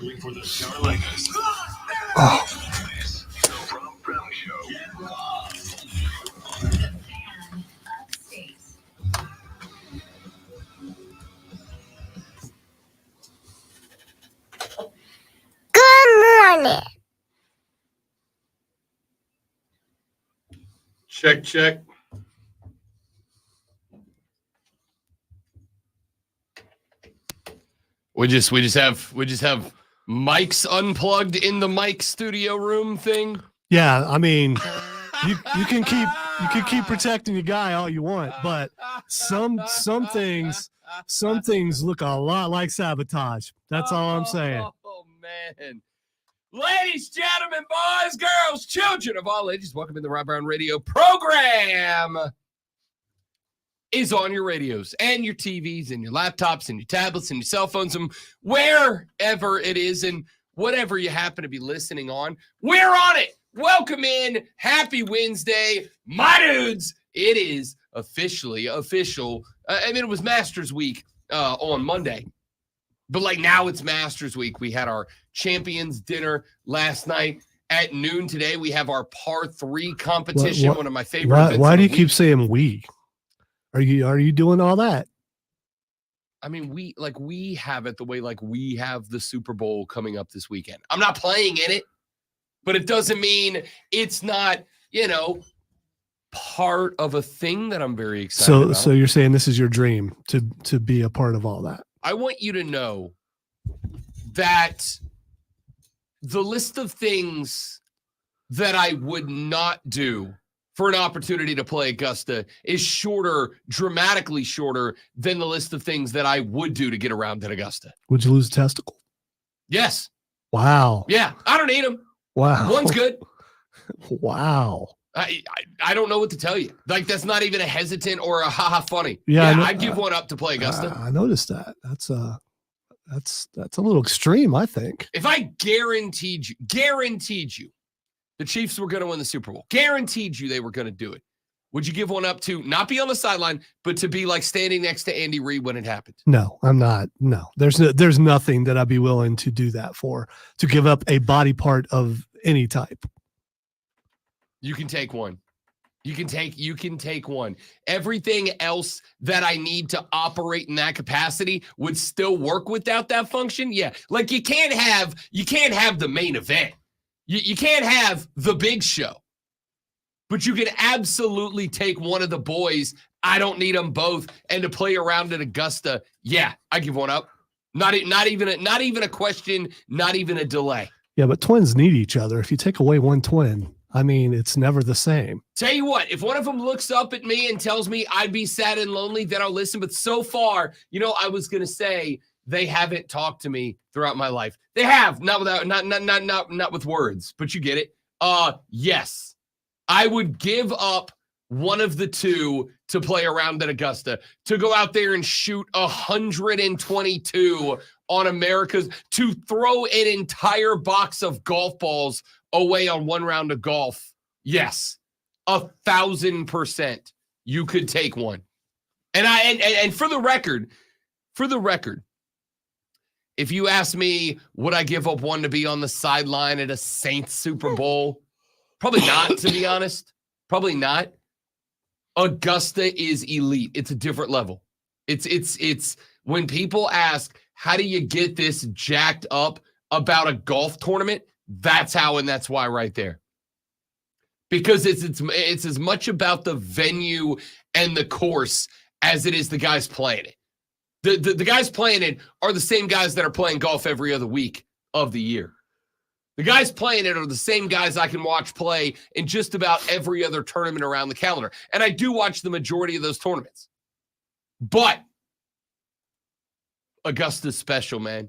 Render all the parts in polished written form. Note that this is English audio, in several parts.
Sparkling for the Carolinas. Oh. The Rob Brown Show. Good morning. Check, check. We just have mics unplugged in the mic studio room thing. Yeah, I mean, you can keep protecting your guy all you want, but some things look a lot like sabotage. That's all I'm saying. Oh man. Ladies, gentlemen, boys, girls, children of all ages, welcome to the Rob Brown Radio program. Is on your radios and your TVs and your laptops and your tablets and your cell phones and wherever it is and whatever you happen to be listening on, we're on it. Welcome in. Happy Wednesday. My dudes, it is officially official. It was Masters Week on Monday. But like now it's Masters Week. We had our champions dinner last night. At noon today, we have our par 3 competition, one of my favorite events. Why do you keep saying we? Are you doing all that? I mean, we have it the way like we have the Super Bowl coming up this weekend. I'm not playing in it, but it doesn't mean it's not, part of a thing that I'm very excited about. So you're saying this is your dream to be a part of all that. I want you to know that the list of things that I would not do for an opportunity to play Augusta is shorter, dramatically shorter than the list of things that I would do to get around at Augusta. Would you lose a testicle? Yes. Wow. Yeah, I don't need them. Wow. One's good. Wow. I don't know what to tell you. Like, that's not even a hesitant or a haha funny. Yeah, I'd give one up to play Augusta. I noticed that. That's a little extreme, I think. If I guaranteed you, the Chiefs were going to win the Super Bowl, guaranteed you they were going to do it, would you give one up to not be on the sideline, but to be like standing next to Andy Reid when it happened? No, I'm not. No, there's nothing that I'd be willing to do that for, to give up a body part of any type. You can take one. You can take one. Everything else that I need to operate in that capacity would still work without that function. Yeah. Like you can't have the main event. You can't have the big show. But you can absolutely take one of the boys. I don't need them both. And to play around at Augusta, yeah, I give one up. Not even a question, not even a delay. Yeah, but twins need each other. If you take away one twin, I mean, it's never the same. Tell you what, if one of them looks up at me and tells me I'd be sad and lonely, then I'll listen. But so far, I was going to say they haven't talked to me throughout my life. They have, not with words, but you get it. Yes, I would give up one of the two to play around at Augusta, to go out there and shoot 122 on America's, to throw an entire box of golf balls away on one round of golf. Yes, 1,000% you could take one. And for the record, if you ask me, would I give up one to be on the sideline at a Saints Super Bowl? Probably not, to be honest. Probably not. Augusta is elite. It's a different level. It's when people ask, how do you get this jacked up about a golf tournament? That's how, and that's why right there. Because it's as much about the venue and the course as it is the guys playing it. The guys playing it are the same guys that are playing golf every other week of the year. The guys playing it are the same guys I can watch play in just about every other tournament around the calendar. And I do watch the majority of those tournaments. But Augusta's special, man.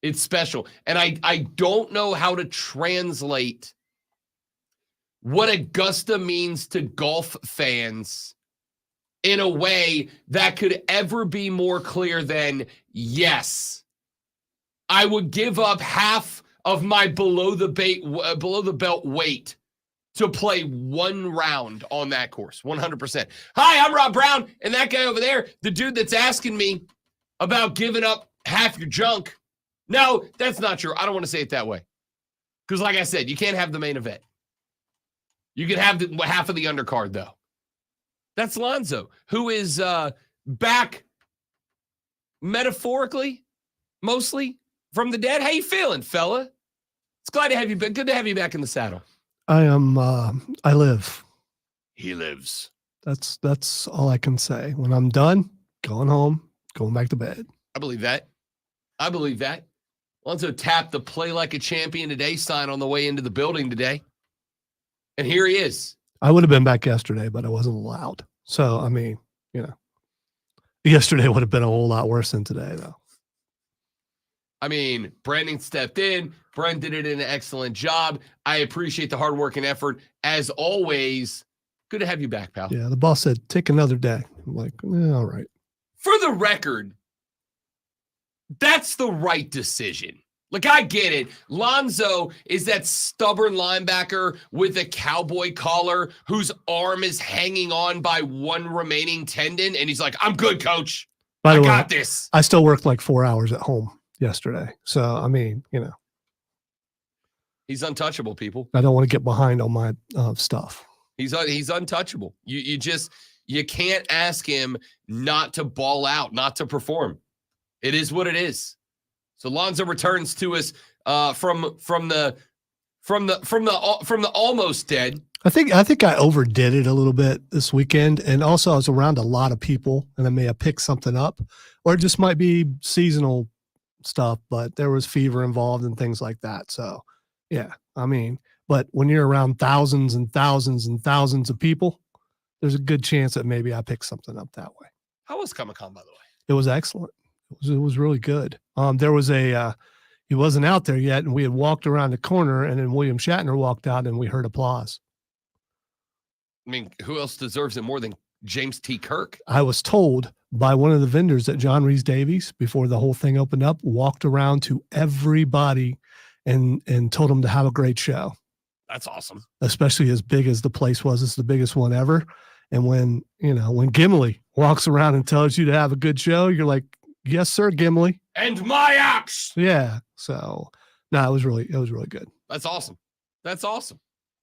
It's special. And I don't know how to translate what Augusta means to golf fans in a way that could ever be more clear than, yes, I would give up half of my below the belt weight to play one round on that course. 100%. Hi, I'm Rob Brown, and that guy over there, the dude that's asking me about giving up half your junk, No, that's not true. I don't want to say it that way. Because like I said, you can't have the main event. You can have half of the undercard, though. That's Lonzo, who is back metaphorically, mostly, from the dead. How you feeling, fella? It's glad to have you back. Good to have you back in the saddle. I am. I live. He lives. That's all I can say. When I'm done, going home, going back to bed. I believe that. I believe that. Lonzo tapped the "Play Like a Champion Today" sign on the way into the building today. And here he is. I would have been back yesterday, but I wasn't allowed. So, I mean, yesterday would have been a whole lot worse than today, though. I mean, Brandon stepped in. Brent did an excellent job. I appreciate the hard work and effort. As always, good to have you back, pal. Yeah, the boss said, take another day. I'm like, all right. For the record, that's the right decision. Like, I get it. Lonzo is that stubborn linebacker with a cowboy collar whose arm is hanging on by one remaining tendon. And he's like, I'm good, coach. By the I way, got this. I still worked like 4 hours at home yesterday. So, I mean, He's untouchable, people. I don't want to get behind on my stuff. He's untouchable. You can't ask him not to ball out, not to perform. It is what it is. So Lonzo returns to us from the almost dead. I think I overdid it a little bit this weekend, and also I was around a lot of people, and I may have picked something up, or it just might be seasonal stuff. But there was fever involved and things like that. So, yeah, I mean, but when you're around thousands and thousands and thousands of people, there's a good chance that maybe I picked something up that way. How was Comic-Con, by the way? It was excellent. It was really good. There was he wasn't out there yet, and we had walked around the corner, and then William Shatner walked out, and we heard applause. I mean, who else deserves it more than James T. Kirk? I was told by one of the vendors at John Reese Davies before the whole thing opened up, walked around to everybody and told them to have a great show. That's awesome. Especially as big as the place was. It's the biggest one ever. And when Gimli walks around and tells you to have a good show, you're like, yes, sir, Gimli. And my axe. Yeah. So no, it was really good. That's awesome. That's awesome.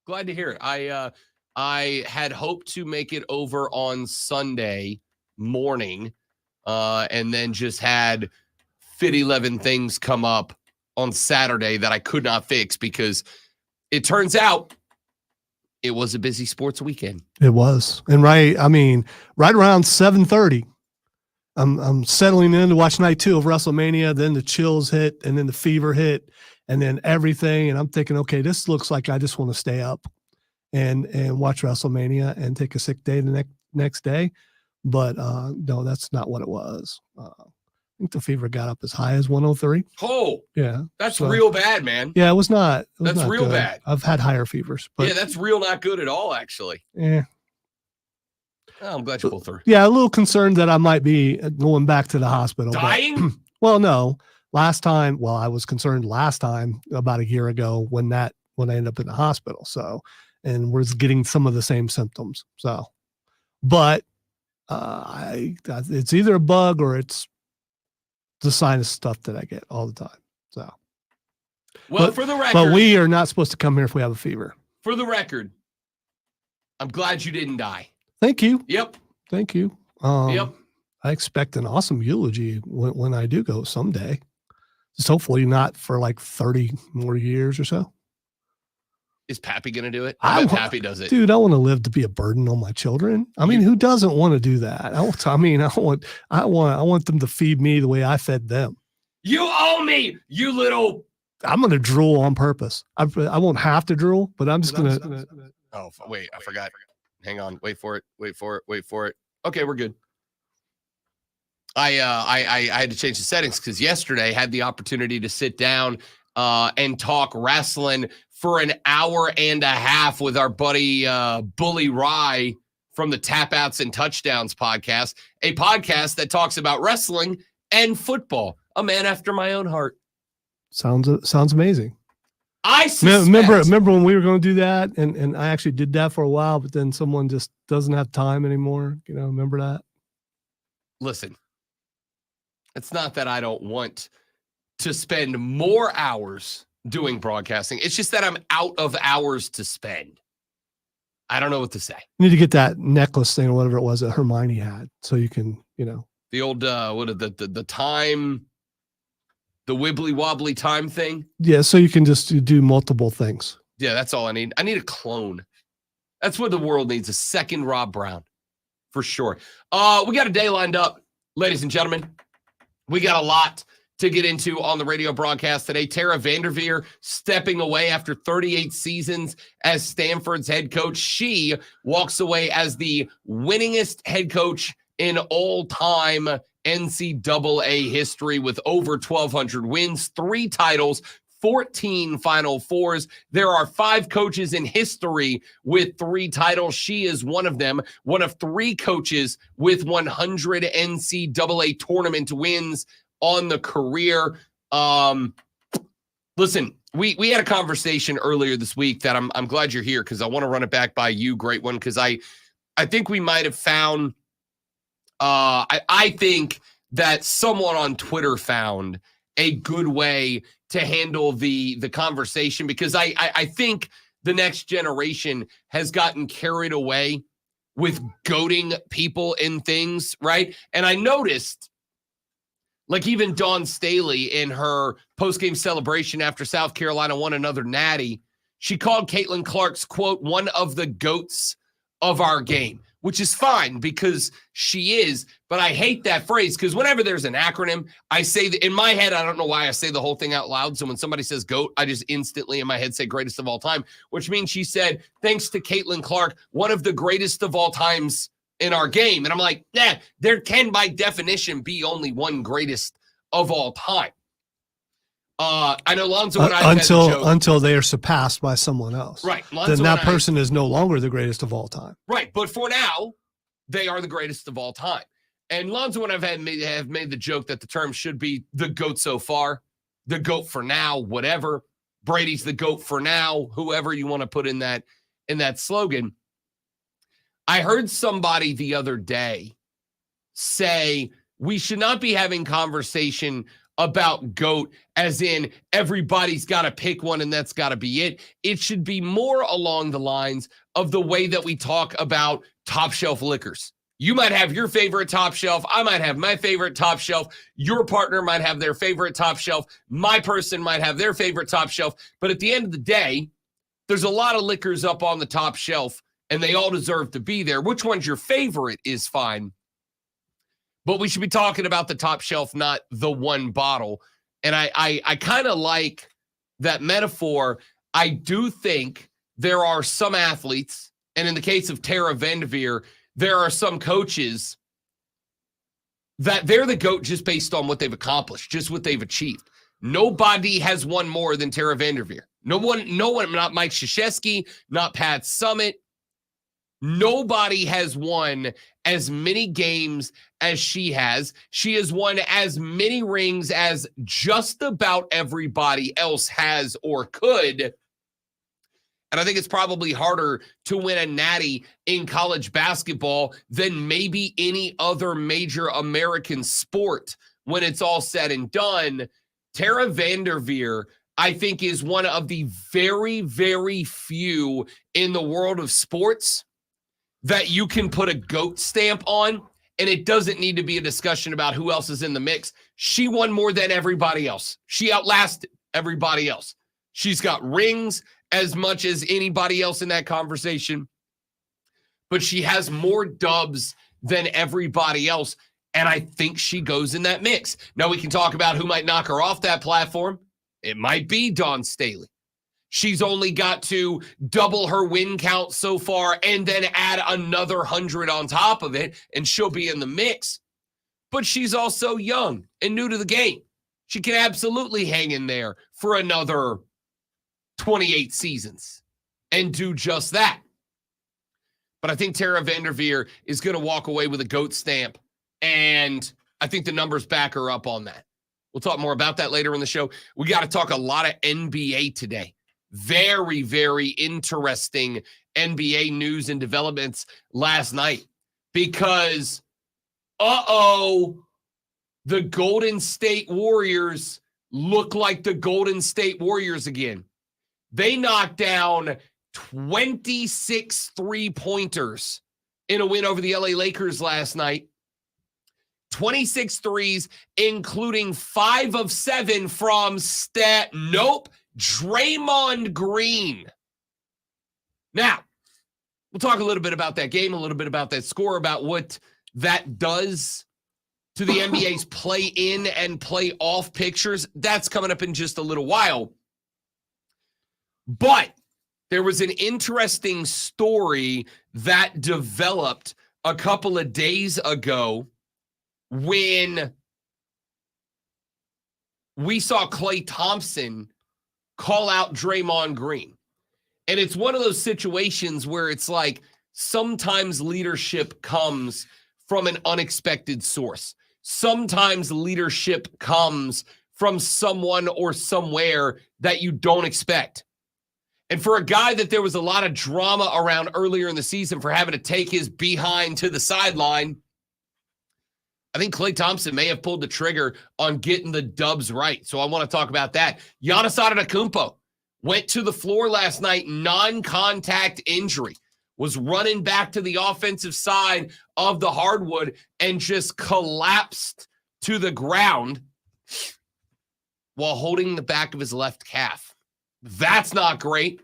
Glad to hear it. I had hoped to make it over on Sunday morning, and then just had 11 things come up on Saturday that I could not fix because it turns out it was a busy sports weekend. It was. And right around 7:30, I'm settling in to watch night 2 of WrestleMania. Then the chills hit, and then the fever hit, and then everything. And I'm thinking, okay, this looks like I just want to stay up and watch WrestleMania and take a sick day the next day. But no, that's not what it was. I think the fever got up as high as 103. Oh, yeah, that's real bad, man. Yeah, it was not. That's not real good. bad. I've had higher fevers, but yeah, that's real not good at all, actually. Yeah. Oh, I'm glad you pulled through. Yeah, a little concerned that I might be going back to the hospital. Dying? Well, no. I was concerned last time about a year ago when I ended up in the hospital. So, and was getting some of the same symptoms. So, but it's either a bug or it's the sinus stuff that I get all the time. So, well, for the record, but we are not supposed to come here if we have a fever. For the record, I'm glad you didn't die. Thank you. Yep. Thank you. Yep. I expect an awesome eulogy when I do go someday. Just hopefully not for like 30 more years or so. Is Pappy going to do it? I bet Pappy does it. Dude, I want to live to be a burden on my children. I mean, who doesn't want to do that? I want them to feed me the way I fed them. You owe me, you little. I'm going to drool on purpose. I won't have to drool, but I'm just going to. Oh, wait, I forgot. Hang on. Wait for it. Okay, we're good. I had to change the settings because yesterday I had the opportunity to sit down and talk wrestling for an hour and a half with our buddy Bully Rye from the Tap Outs and Touchdowns podcast, a podcast that talks about wrestling and football. A man after my own heart. Sounds amazing. I suspect, remember when we were going to do that, and I actually did that for a while, but then someone just doesn't have time anymore. Remember that? Listen, it's not that I don't want to spend more hours doing broadcasting. It's just that I'm out of hours to spend. I don't know what to say. You need to get that necklace thing or whatever it was that Hermione had, so you can, The old the time, the wibbly wobbly time thing. Yeah, so you can just do multiple things. Yeah, that's all I need. I need a clone. That's what the world needs, a second Rob Brown, for sure. We got a day lined up, ladies and gentlemen. We got a lot to get into on the radio broadcast today. Tara Vanderveer stepping away after 38 seasons as Stanford's head coach. She walks away as the winningest head coach in all-time NCAA history with over 1,200 wins, 3 titles, 14 Final Fours. There are 5 coaches in history with 3 titles. She is one of them, one of 3 coaches with 100 NCAA tournament wins on the career. Listen, we had a conversation earlier this week that I'm glad you're here because I want to run it back by you. Great one, because I think we might have found I think that someone on Twitter found a good way to handle the conversation, because I think the next generation has gotten carried away with goating people in things, right? And I noticed, like, even Dawn Staley in her postgame celebration after South Carolina won another natty, she called Caitlin Clark's quote, one of the GOATs of our game, which is fine because she is, but I hate that phrase because whenever there's an acronym, I say that in my head, I don't know why I say the whole thing out loud. So when somebody says GOAT, I just instantly in my head say greatest of all time, which means she said, thanks to Caitlin Clark, one of the greatest of all times in our game. And I'm like, yeah, there can by definition be only one greatest of all time. I know Lonzo and I until they are surpassed by someone else. Right. Lonzo then that person is no longer the greatest of all time. Right. But for now, they are the greatest of all time. And Lonzo and I have made the joke that the term should be the GOAT so far, the GOAT for now, whatever. Brady's the GOAT for now, whoever you want to put in that slogan. I heard somebody the other day say we should not be having conversation about GOAT as in everybody's got to pick one and that's got to be it. It should be more along the lines of the way that we talk about top shelf liquors. You might have your favorite top shelf. I might have my favorite top shelf. Your partner might have their favorite top shelf. My person might have their favorite top shelf. But at the end of the day, there's a lot of liquors up on the top shelf and they all deserve to be there. Which one's your favorite is fine. But we should be talking about the top shelf, not the one bottle. And I kind of like that metaphor. I do think there are some athletes, and in the case of Tara Vanderveer, there are some coaches that they're the GOAT just based on what they've accomplished, just what they've achieved. Nobody has won more than Tara Vanderveer. No one, not Mike Krzyzewski, not Pat Summitt. Nobody has won as many games as she has. She has won as many rings as just about everybody else has or could. And I think it's probably harder to win a natty in college basketball than maybe any other major American sport when it's all said and done. Tara Vanderveer, I think, is one of the very, very few in the world of sports that you can put a GOAT stamp on, and it doesn't need to be a discussion about who else is in the mix. She won more than everybody else. She outlasted everybody else. She's got rings as much as anybody else in that conversation, but she has more dubs than everybody else, and I think she goes in that mix. Now, we can talk about who might knock her off that platform. It might be Dawn Staley. She's only got to double her win count so far and then add another 100 on top of it, and she'll be in the mix. But she's also young and new to the game. She can absolutely hang in there for another 28 seasons and do just that. But I think Tara Vanderveer is going to walk away with a GOAT stamp, and I think the numbers back her up on that. We'll talk more about that later in the show. We got to talk a lot of NBA today. Very, very interesting NBA news and developments last night because, the Golden State Warriors look like the Golden State Warriors again. They knocked down 26 three-pointers in a win over the LA Lakers last night. 26 threes, including 5 of 7 from Draymond Green. Now, we'll talk a little bit about that game, a little bit about that score, about what that does to the NBA's play-in and play-off pictures. That's coming up in just a little while. But there was an interesting story that developed a couple of days ago when we saw Klay Thompson call out Draymond Green. And it's one of those situations where it's like sometimes leadership comes from an unexpected source. Sometimes leadership comes from someone or somewhere that you don't expect. And for a guy that there was a lot of drama around earlier in the season for having to take his behind to the sideline, I think Klay Thompson may have pulled the trigger on getting the dubs right. So I want to talk about that. Giannis Antetokounmpo went to the floor last night, non-contact injury, was running back to the offensive side of the hardwood and just collapsed to the ground while holding the back of his left calf. That's not great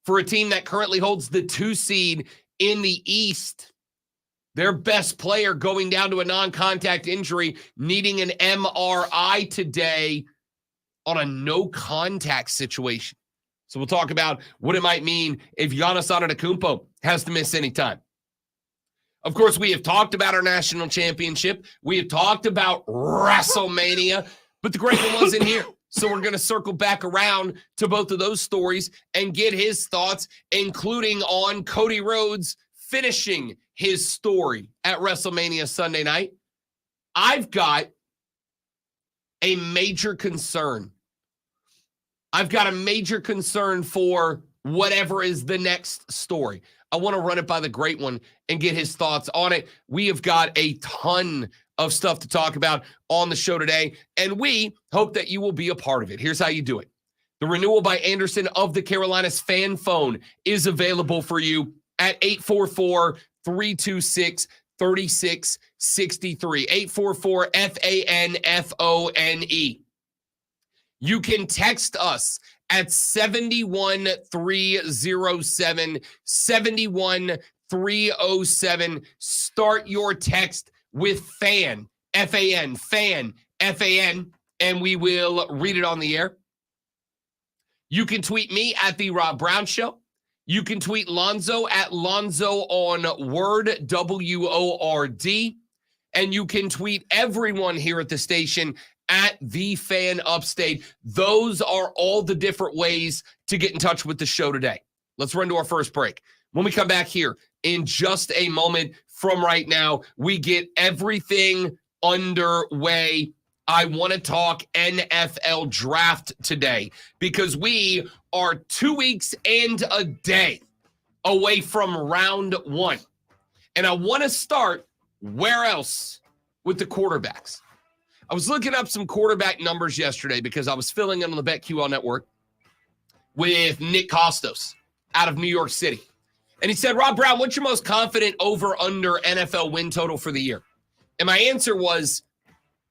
for a team that currently holds the 2 seed in the East. Their best player going down to a non-contact injury, needing an MRI today on a no-contact situation. So we'll talk about what it might mean if Giannis Antetokounmpo has to miss any time. Of course, we have talked about our national championship. We have talked about WrestleMania, but the great one wasn't here. So we're going to circle back around to both of those stories and get his thoughts, including on Cody Rhodes finishing his story at WrestleMania Sunday night. I've got a major concern. I've got a major concern for whatever is the next story. I want to run it by the great one and get his thoughts on it. We have got a ton of stuff to talk about on the show today, and we hope that you will be a part of it. Here's how you do it. The renewal by Anderson of the Carolinas fan phone is available for you at 844-326-3663. 844-FANFONE. You can text us at 71307, 71307. Start your text with FAN, F-A-N, FAN, F-A-N, and we will read it on the air. You can tweet me at The Rob Brown Show. You can tweet Lonzo at Lonzo on Word, W-O-R-D. And you can tweet everyone here at the station at The Fan Upstate. Those are all the different ways to get in touch with the show today. Let's run to our first break. When we come back here in just a moment from right now, we get everything underway. I want to talk NFL draft today because we are 2 weeks and a day away from round 1. And I want to start where else with the quarterbacks. I was looking up some quarterback numbers yesterday because I was filling in on the BetQL network with Nick Costos out of New York City. And he said, Rob Brown, what's your most confident over-under NFL win total for the year? And my answer was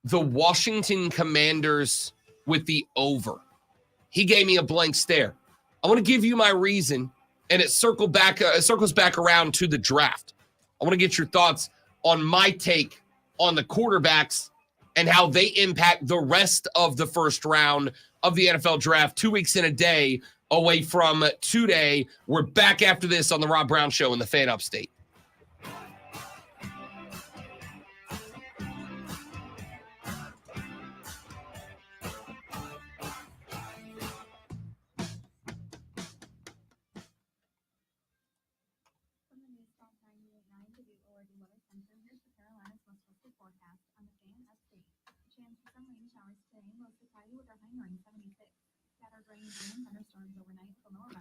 the Washington Commanders with the over. He gave me a blank stare. I want to give you my reason, and it circles back around to the draft. I want to get your thoughts on my take on the quarterbacks and how they impact the rest of the first round of the NFL draft. 2 weeks and a day away from today. We're back after this on the Rob Brown Show in the Fan Upstate.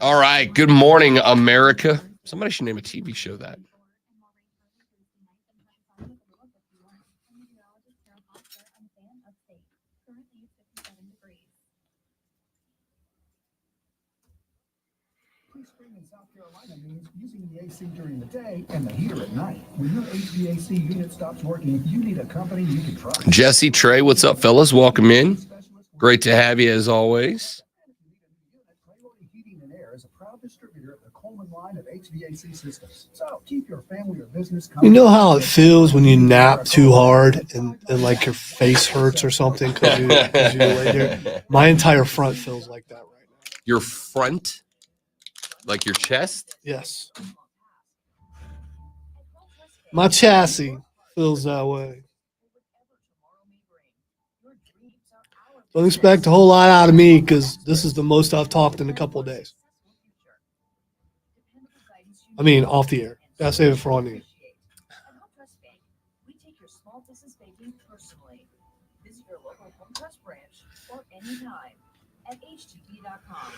All right. Good morning, America. Somebody should name a TV show that. Spring in South Carolina means using the AC during the day and the heater at night. When your HVAC unit stops working, you need a company you can trust. Jesse, Trey, what's up, fellas? Welcome in. Great to have you as always. Heating and Air is a proud distributor of the Coleman line of HVAC systems. So keep your family or business. You know how it feels when you nap too hard and like your face hurts or something because you lay there? My entire front feels like that right now. Your front? Like your chest? Yes. My chassis feels that way. Don't expect a whole lot out of me because this is the most I've talked in a couple of days. I mean, off the air. Gotta save it for on the air. We take your small business baking personally. Visit your local Home Trust branch or anytime at htb.com.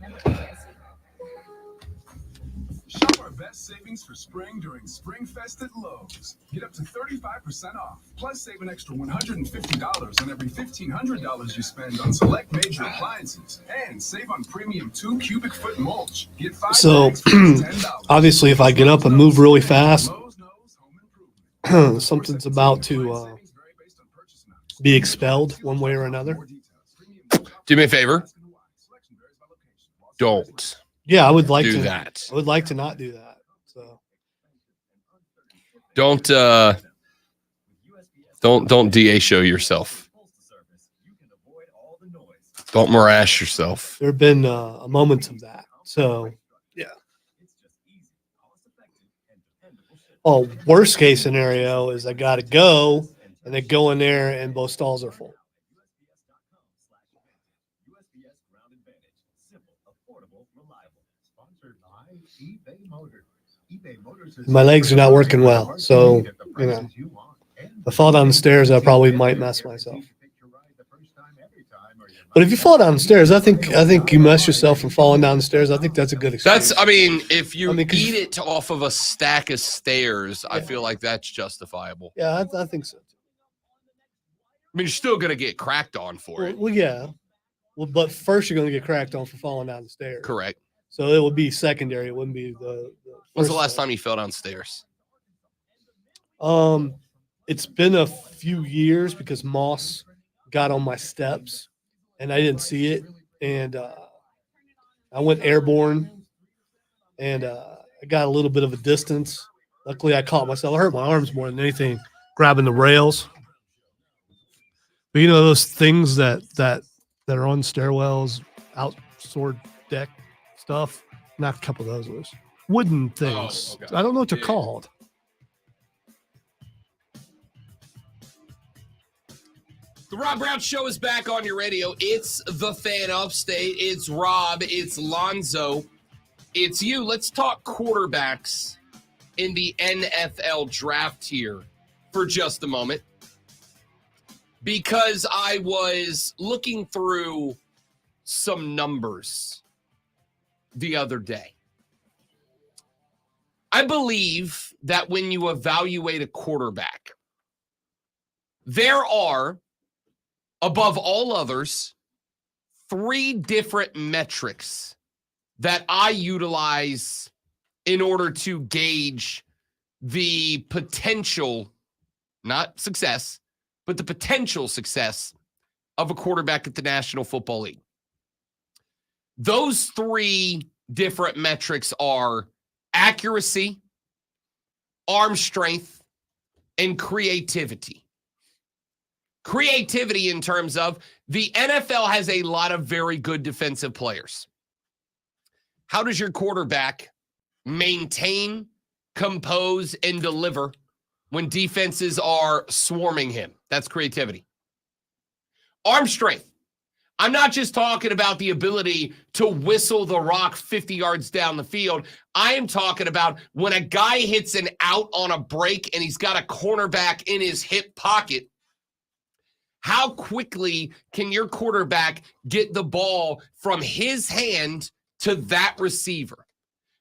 Member FDIC. Shop our best savings for spring during Spring Fest at Lowe's. Get up to 35% off. Plus, save an extra $150 on every $1,500 you spend on select major appliances. And save on premium 2 cubic foot mulch. Get 5 So, bags for just $10. obviously, if I get up and move really fast, Lowe's knows home improvement. something's about to be expelled one way or another. Do me a favor. Don't Yeah, I would like do to. that. I would like to not do that. So Don't DA show yourself. Don't morass yourself. there have been moments of that. So yeah. Oh, worst case scenario is I got to go and then go in there and both stalls are full. My legs are not working well, so you know, if I fall down the stairs, I probably might mess myself. But if you fall down the stairs, I think you mess yourself from falling down the stairs. I think that's a good excuse. That's, I mean, if you 'cause eat it off of a stack of stairs, I feel like that's justifiable. Yeah, I think so. I mean, you're still going to get cracked on for it. Well, yeah. Well, but first you're going to get cracked on for falling down the stairs. Correct. So it would be secondary. It wouldn't be the When's the first last step. time you fell downstairs? It's been a few years because Moss got on my steps and I didn't see it. And I went airborne and I got a little bit of a distance. Luckily, I caught myself. I hurt my arms more than anything, grabbing the rails. But you know those things that are on stairwells, outsword deck stuff? Knocked a couple of those loose. Wooden things. Oh, okay. I don't know what they're Yeah. called. The Rob Brown Show is back on your radio. It's the Fan Upstate. It's Rob. It's Lonzo. It's you. Let's talk quarterbacks in the NFL draft here for just a moment. Because I was looking through some numbers the other day. I believe that when you evaluate a quarterback, there are, above all others, 3 different metrics that I utilize in order to gauge the potential, not success, but the potential success of a quarterback at the National Football League. Those 3 different metrics are accuracy, arm strength, and creativity. Creativity in terms of the NFL has a lot of very good defensive players. How does your quarterback maintain, compose, and deliver when defenses are swarming him? That's creativity. Arm strength. I'm not just talking about the ability to whistle the rock 50 yards down the field. I am talking about when a guy hits an out on a break and he's got a cornerback in his hip pocket, how quickly can your quarterback get the ball from his hand to that receiver?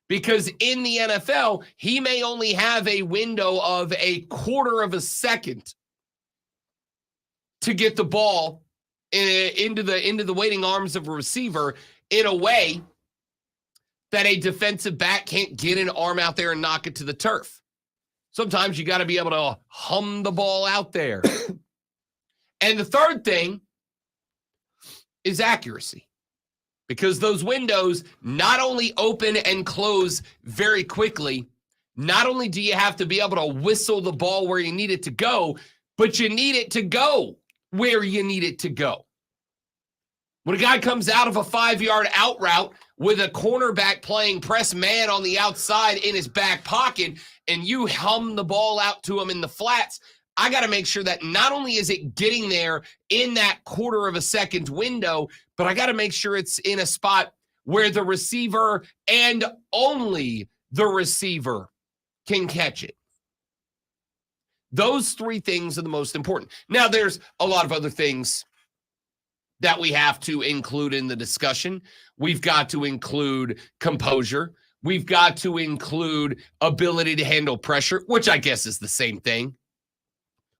Because in the NFL, he may only have a window of a quarter of a second to get the ball into the waiting arms of a receiver in a way that a defensive back can't get an arm out there and knock it to the turf. Sometimes you got to be able to hum the ball out there. And the third thing is accuracy, because those windows not only open and close very quickly, not only do you have to be able to whistle the ball where you need it to go, but you need it to go where you need it to go. When a guy comes out of a 5-yard out route with a cornerback playing press man on the outside in his back pocket, and you hum the ball out to him in the flats, I got to make sure that not only is it getting there in that quarter of a second window, but I got to make sure it's in a spot where the receiver and only the receiver can catch it. Those three things are the most important. Now, there's a lot of other things that we have to include in the discussion. We've got to include composure. We've got to include ability to handle pressure, which I guess is the same thing.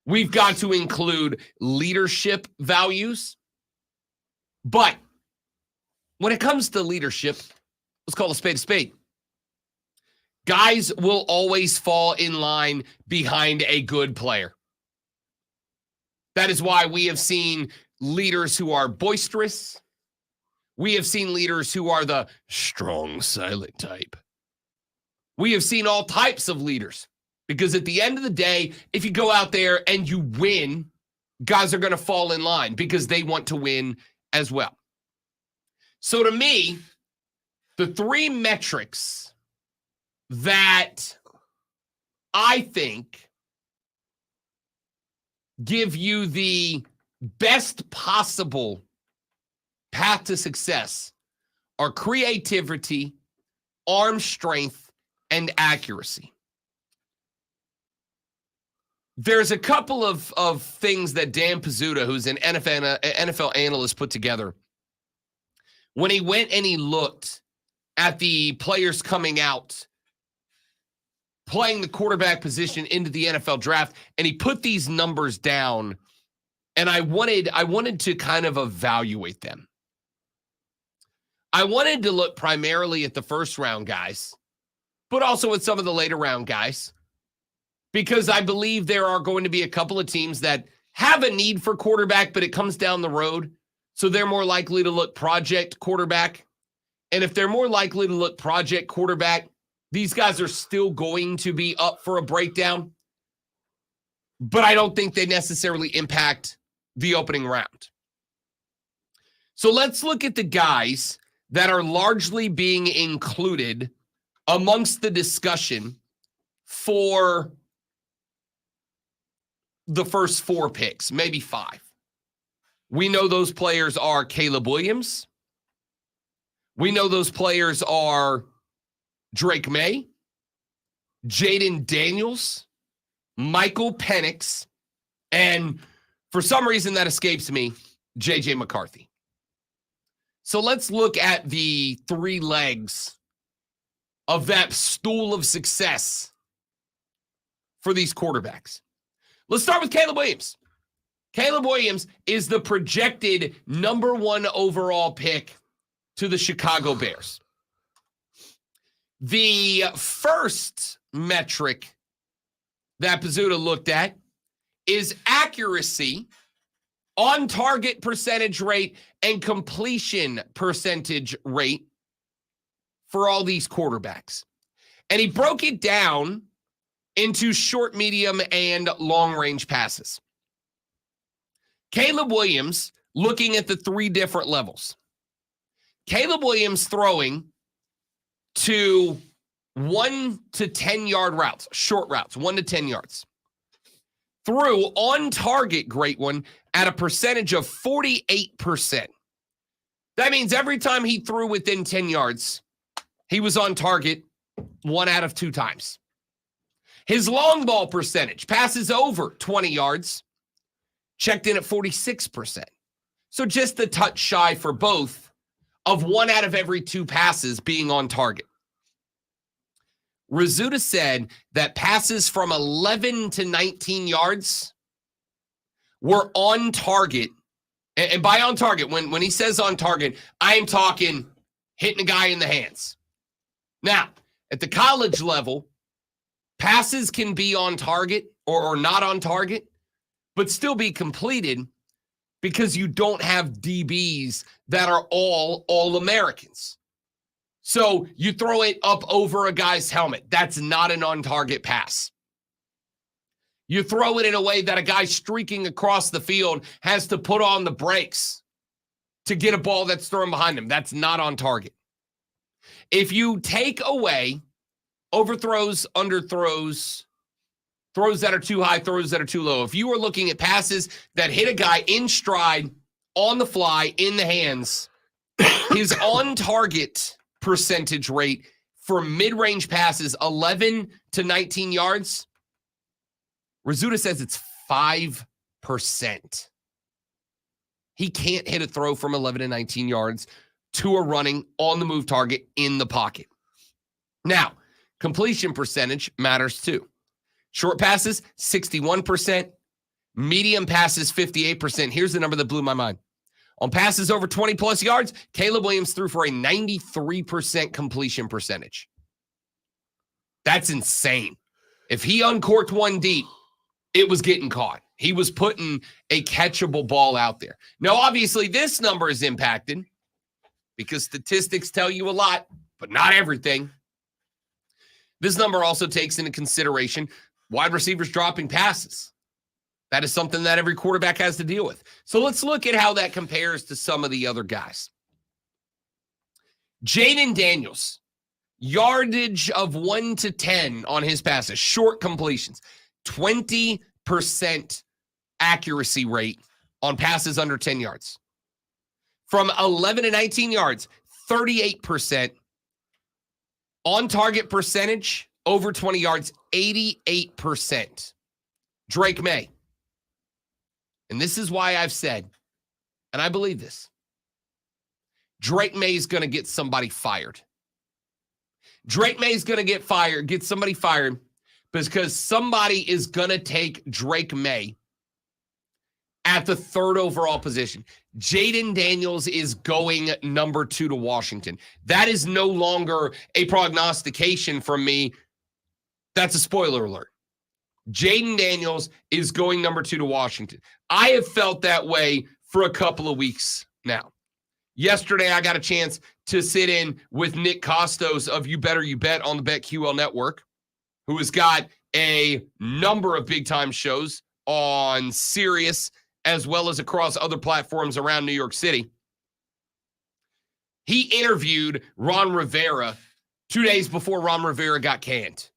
We've got to include leadership values. But when it comes to leadership, let's call a spade. Guys will always fall in line behind a good player. That is why we have seen leaders who are boisterous. We have seen leaders who are the strong, silent type. We have seen all types of leaders, because at the end of the day, if you go out there and you win, guys are going to fall in line because they want to win as well. So to me, the three metrics that I think give you the best possible path to success are creativity, arm strength, and accuracy. There's a couple of things that Dan Pizzuta, who's an NFL analyst, put together when he went and he looked at the players coming out, playing the quarterback position into the NFL draft, and he put these numbers down, and I wanted to kind of evaluate them. I wanted to look primarily at the first round guys, but also at some of the later round guys, because I believe there are going to be a couple of teams that have a need for quarterback, but it comes down the road, so they're more likely to look project quarterback. And if they're more likely to look project quarterback, these guys are still going to be up for a breakdown, but I don't think they necessarily impact the opening round. So let's look at the guys that are largely being included amongst the discussion for the first 4 picks, maybe 5. We know those players are Caleb Williams. We know those players are Drake May, Jaden Daniels, Michael Penix, and for some reason that escapes me, J.J. McCarthy. So let's look at the 3 legs of that stool of success for these quarterbacks. Let's start with Caleb Williams. Caleb Williams is the projected number 1 overall pick to the Chicago Bears. The first metric that Pizzuta looked at is accuracy, on-target percentage rate, and completion percentage rate for all these quarterbacks. And he broke it down into short, medium, and long-range passes. Caleb Williams, looking at the 3 different levels. Caleb Williams throwing to 1 to 10-yard routes, short routes, 1 to 10 yards. Threw on-target, great one, at a percentage of 48%. That means every time he threw within 10 yards, he was on target 1 out of 2 times. His long ball percentage, passes over 20 yards, checked in at 46%. So just a touch shy for both of 1 out of every 2 passes being on target. Rizzuta said that passes from 11 to 19 yards were on target. And by on target, when he says on target, I am talking hitting a guy in the hands. Now, at the college level, passes can be on target or not on target, but still be completed because you don't have DBs that are all Americans. So you throw it up over a guy's helmet. That's not an on-target pass. You throw it in a way that a guy streaking across the field has to put on the brakes to get a ball that's thrown behind him. That's not on target. If you take away overthrows, underthrows, throws that are too high, throws that are too low, if you are looking at passes that hit a guy in stride, on the fly, in the hands, his on-target percentage rate for mid-range passes, 11 to 19 yards, Rizzuta says it's 5%. He can't hit a throw from 11 to 19 yards to a running on-the-move target in the pocket. Now, completion percentage matters too. Short passes, 61%. Medium passes, 58%. Here's the number that blew my mind. On passes over 20-plus yards, Caleb Williams threw for a 93% completion percentage. That's insane. If he uncorked one deep, it was getting caught. He was putting a catchable ball out there. Now, obviously, this number is impacted because statistics tell you a lot, but not everything. This number also takes into consideration wide receivers dropping passes. That is something that every quarterback has to deal with. So let's look at how that compares to some of the other guys. Jaden Daniels, yardage of 1 to 10 on his passes, short completions, 20% accuracy rate on passes under 10 yards. From 11 to 19 yards, 38%. On target percentage, over 20 yards, 88%. Drake May. And this is why I've said, and I believe this, Drake May is going to get somebody fired. Drake May is going to get somebody fired because somebody is going to take Drake May at the 3rd overall position. Jaden Daniels is going number 2 to Washington. That is no longer a prognostication from me. That's a spoiler alert. Jaden Daniels is going number 2 to Washington. I have felt that way for a couple of weeks now. Yesterday, I got a chance to sit in with Nick Costos of You Better You Bet on the BetQL Network, who has got a number of big-time shows on Sirius as well as across other platforms around New York City. He interviewed Ron Rivera 2 days before Ron Rivera got canned.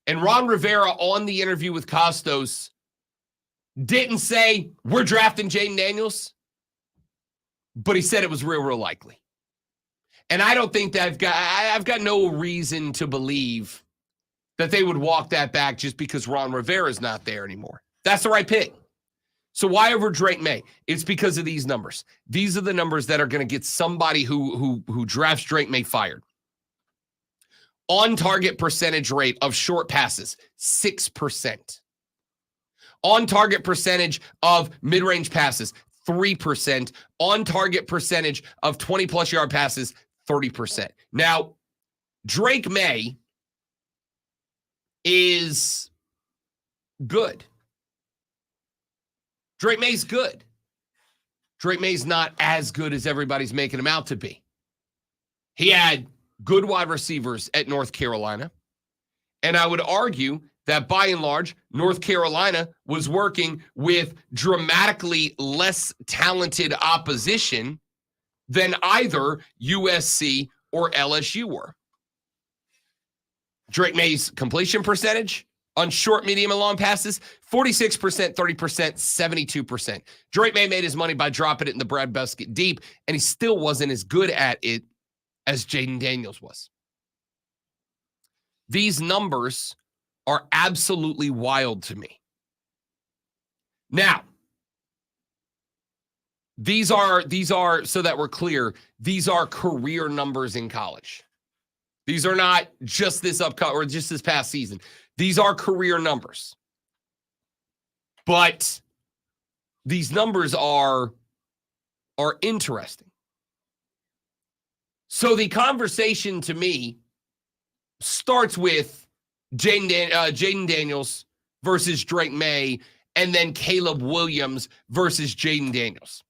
And Ron Rivera on the interview with Costos didn't say, we're drafting Jaden Daniels, but he said it was real likely. And I don't think that I've got no reason to believe that they would walk that back just because Ron Rivera is not there anymore. That's the right pick. So why over Drake May? It's because of these numbers. These are the numbers that are going to get somebody who drafts Drake May fired. On target percentage rate of short passes, 6%. On target percentage of mid-range passes, 3%. On target percentage of 20-plus yard passes, 30%. Now, Drake May is good. Drake May's good. Drake May's not as good as everybody's making him out to be. He had good wide receivers at North Carolina. And I would argue that by and large, North Carolina was working with dramatically less talented opposition than either USC or LSU were. Drake May's completion percentage on short, medium, and long passes, 46%, 30%, 72%. Drake May made his money by dropping it in the breadbasket deep, and he still wasn't as good at it as Jaden Daniels was. These numbers are absolutely wild to me. Now, these are, so that we're clear, these are career numbers in college. These are not just this or just this past season. These are career numbers. But these numbers are interesting. So the conversation to me starts with Jaden Daniels versus Drake May, and then Caleb Williams versus Jaden Daniels.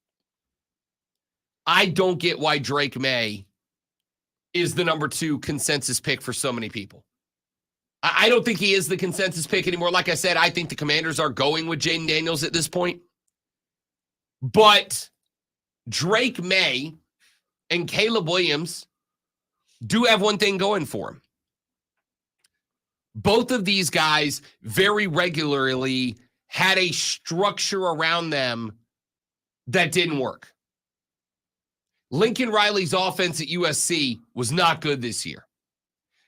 I don't get why Drake May is the number 2 consensus pick for so many people. I don't think he is the consensus pick anymore. Like I said, I think the Commanders are going with Jaden Daniels at this point. But Drake May and Caleb Williams do have one thing going for them. Both of these guys very regularly had a structure around them that didn't work. Lincoln Riley's offense at USC was not good this year.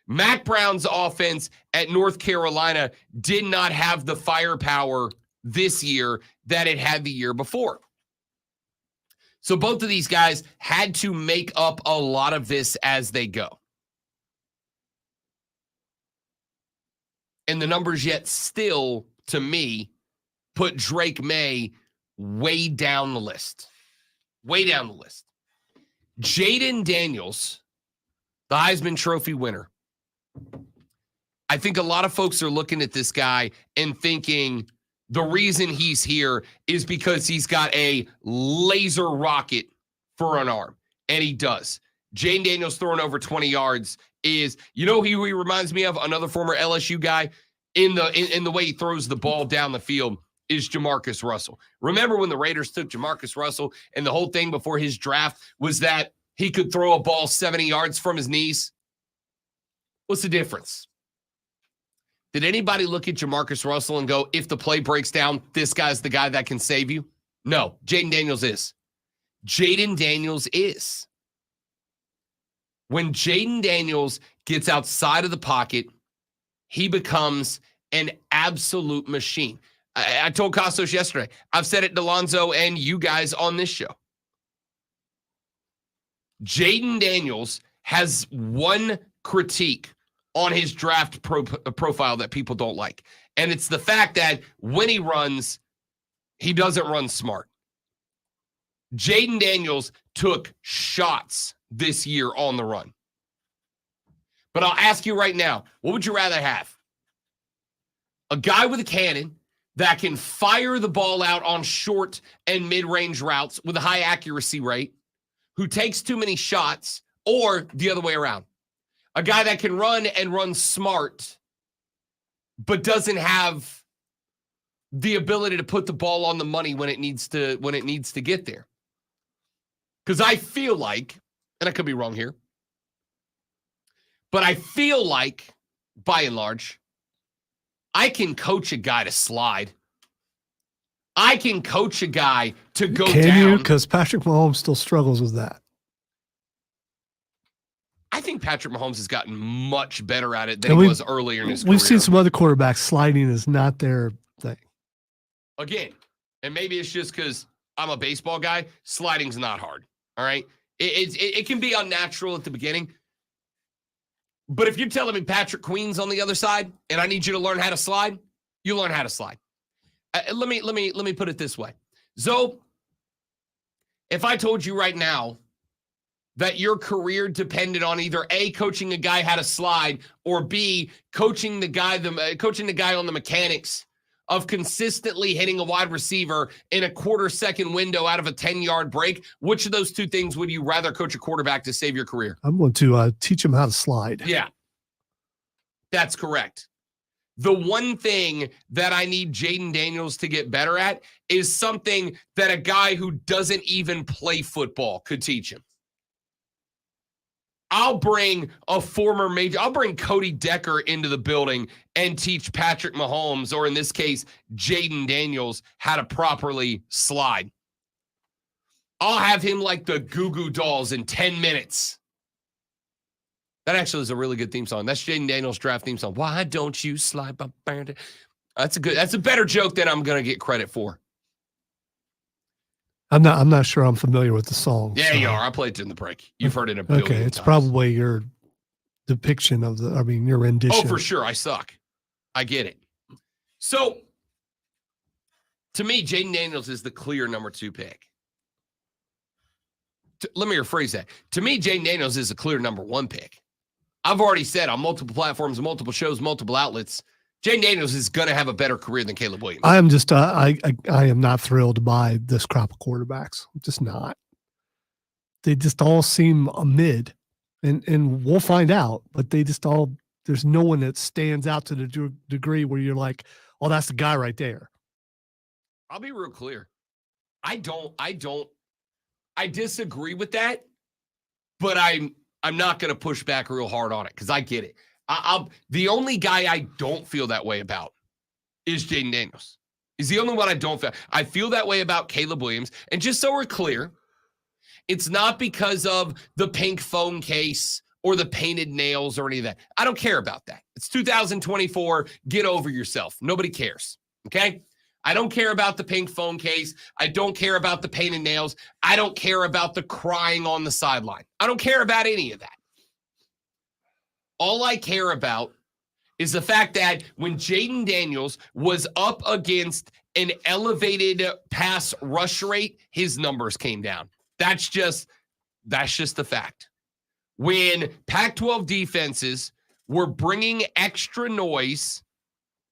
Mac Brown's offense at North Carolina did not have the firepower this year that it had the year before. So both of these guys had to make up a lot of this as they go. And the numbers yet still, to me, put Drake May way down the list. Way down the list. Jaden Daniels, the Heisman Trophy winner. I think a lot of folks are looking at this guy and thinking the reason he's here is because he's got a laser rocket for an arm. And he does. Jaden Daniels throwing over 20 yards is, you know who he reminds me of? Another former LSU guy in the way he throws the ball down the field is Jamarcus Russell. Remember when the Raiders took Jamarcus Russell and the whole thing before his draft was that he could throw a ball 70 yards from his knees? What's the difference? Did anybody look at Jamarcus Russell and go, if the play breaks down, this guy's the guy that can save you? No, Jaden Daniels is. Jaden Daniels is. When Jaden Daniels gets outside of the pocket, he becomes an absolute machine. I told Costos yesterday. I've said it to Lonzo and you guys on this show. Jaden Daniels has one critique on his draft profile that people don't like. And it's the fact that when he runs, he doesn't run smart. Jaden Daniels took shots this year on the run. But I'll ask you right now, what would you rather have? A guy with a cannon that can fire the ball out on short and mid-range routes with a high accuracy rate, who takes too many shots, or the other way around? A guy that can run and run smart, but doesn't have the ability to put the ball on the money when it needs to get there. Because I feel like, and I could be wrong here, but I feel like, by and large, I can coach a guy to slide. I can coach a guy to go down. Can you? Because Patrick Mahomes still struggles with that. I think Patrick Mahomes has gotten much better at it than he was earlier in his career. We've seen some other quarterbacks sliding is not their thing. Again, and maybe it's just because I'm a baseball guy, sliding's not hard, all right? It can be unnatural at the beginning. But if you're telling me Patrick Queen's on the other side and I need you to learn how to slide, you learn how to slide. Let me put it this way. Zoe, if I told you right now that your career depended on either A, coaching a guy how to slide, or B, coaching the guy on the mechanics of consistently hitting a wide receiver in a quarter-second window out of a 10-yard break, which of those two things would you rather coach a quarterback to save your career? I'm going to teach him how to slide. Yeah, that's correct. The one thing that I need Jaden Daniels to get better at is something that a guy who doesn't even play football could teach him. I'll bring Cody Decker into the building and teach Patrick Mahomes, or in this case, Jaden Daniels, how to properly slide. I'll have him like the Goo Goo Dolls in 10 minutes. That actually is a really good theme song. That's Jaden Daniels' draft theme song. Why don't you slide? That's a better joke than I'm going to get credit for. I'm not sure I'm familiar with the song. Yeah, so. You are. I played it in the break. You've heard it a billion times. It's probably your depiction of your rendition. Oh, for sure. I suck. I get it. So, to me, Jaden Daniels is the clear number 2 pick. Let me rephrase that. To me, Jaden Daniels is a clear number 1 pick. I've already said on multiple platforms, multiple shows, multiple outlets, Jayden Daniels is going to have a better career than Caleb Williams. I am just I am not thrilled by this crop of quarterbacks. I'm just not. They just all seem a mid, and we'll find out. But they just all there's no one that stands out to the degree where you're like, oh, that's the guy right there. I'll be real clear. I disagree with that, but I'm not going to push back real hard on it because I get it. The only guy I don't feel that way about is Jayden Daniels. He's the only one I don't feel. I feel that way about Caleb Williams. And just so we're clear, it's not because of the pink phone case or the painted nails or any of that. I don't care about that. It's 2024. Get over yourself. Nobody cares. Okay? I don't care about the pink phone case. I don't care about the painted nails. I don't care about the crying on the sideline. I don't care about any of that. All I care about is the fact that when Jayden Daniels was up against an elevated pass rush rate, his numbers came down. That's just the fact. When Pac-12 defenses were bringing extra noise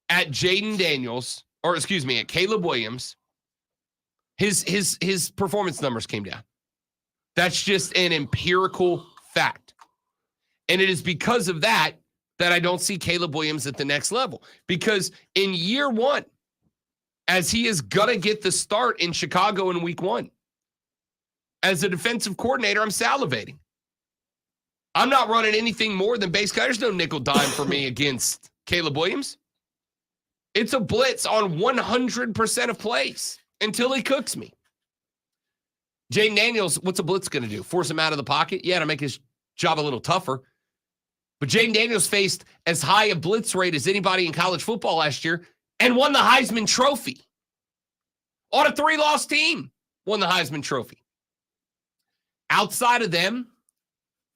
at Jayden Daniels, or excuse me, at Caleb Williams, his performance numbers came down. That's just an empirical fact. And it is because of that I don't see Caleb Williams at the next level. Because in year one, as he is going to get the start in Chicago in week one, as a defensive coordinator, I'm salivating. I'm not running anything more than base coverage. There's no nickel dime for me against Caleb Williams. It's a blitz on 100% of plays until he cooks me. Jayden Daniels, what's a blitz going to do? Force him out of the pocket? Yeah, to make his job a little tougher. But Jayden Daniels faced as high a blitz rate as anybody in college football last year and won the Heisman Trophy. On a 3-loss team, won the Heisman Trophy. Outside of them,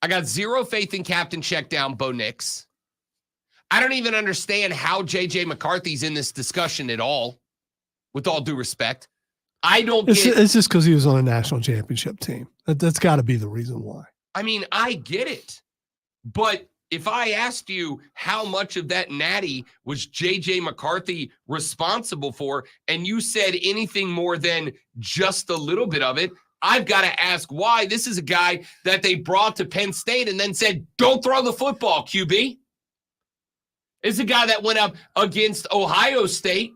I got zero faith in Captain Checkdown Bo Nix. I don't even understand how J.J. McCarthy's in this discussion at all, with all due respect. I don't get it. It's just because he was on a national championship team. That's got to be the reason why. I mean, I get it. But if I asked you how much of that natty was J.J. McCarthy responsible for, and you said anything more than just a little bit of it, I've got to ask why. This is a guy that they brought to Penn State and then said, don't throw the football, QB. It's a guy that went up against Ohio State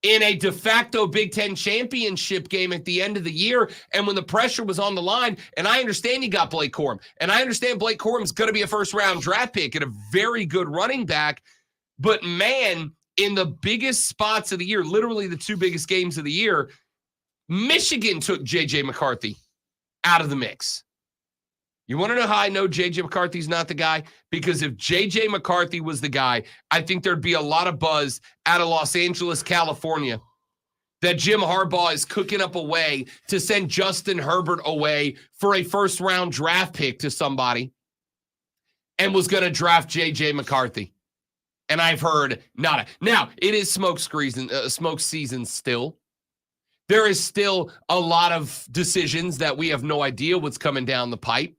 in a de facto Big Ten championship game at the end of the year, and when the pressure was on the line, and I understand you got Blake Corum, and I understand Blake Corum's going to be a first-round draft pick and a very good running back, but man, in the biggest spots of the year, literally the two biggest games of the year, Michigan took J.J. McCarthy out of the mix. You want to know how I know J.J. McCarthy's not the guy? Because if J.J. McCarthy was the guy, I think there'd be a lot of buzz out of Los Angeles, California, that Jim Harbaugh is cooking up a way to send Justin Herbert away for a first-round draft pick to somebody and was going to draft J.J. McCarthy. And I've heard nada. Now, it is smoke season still. There is still a lot of decisions that we have no idea what's coming down the pipe.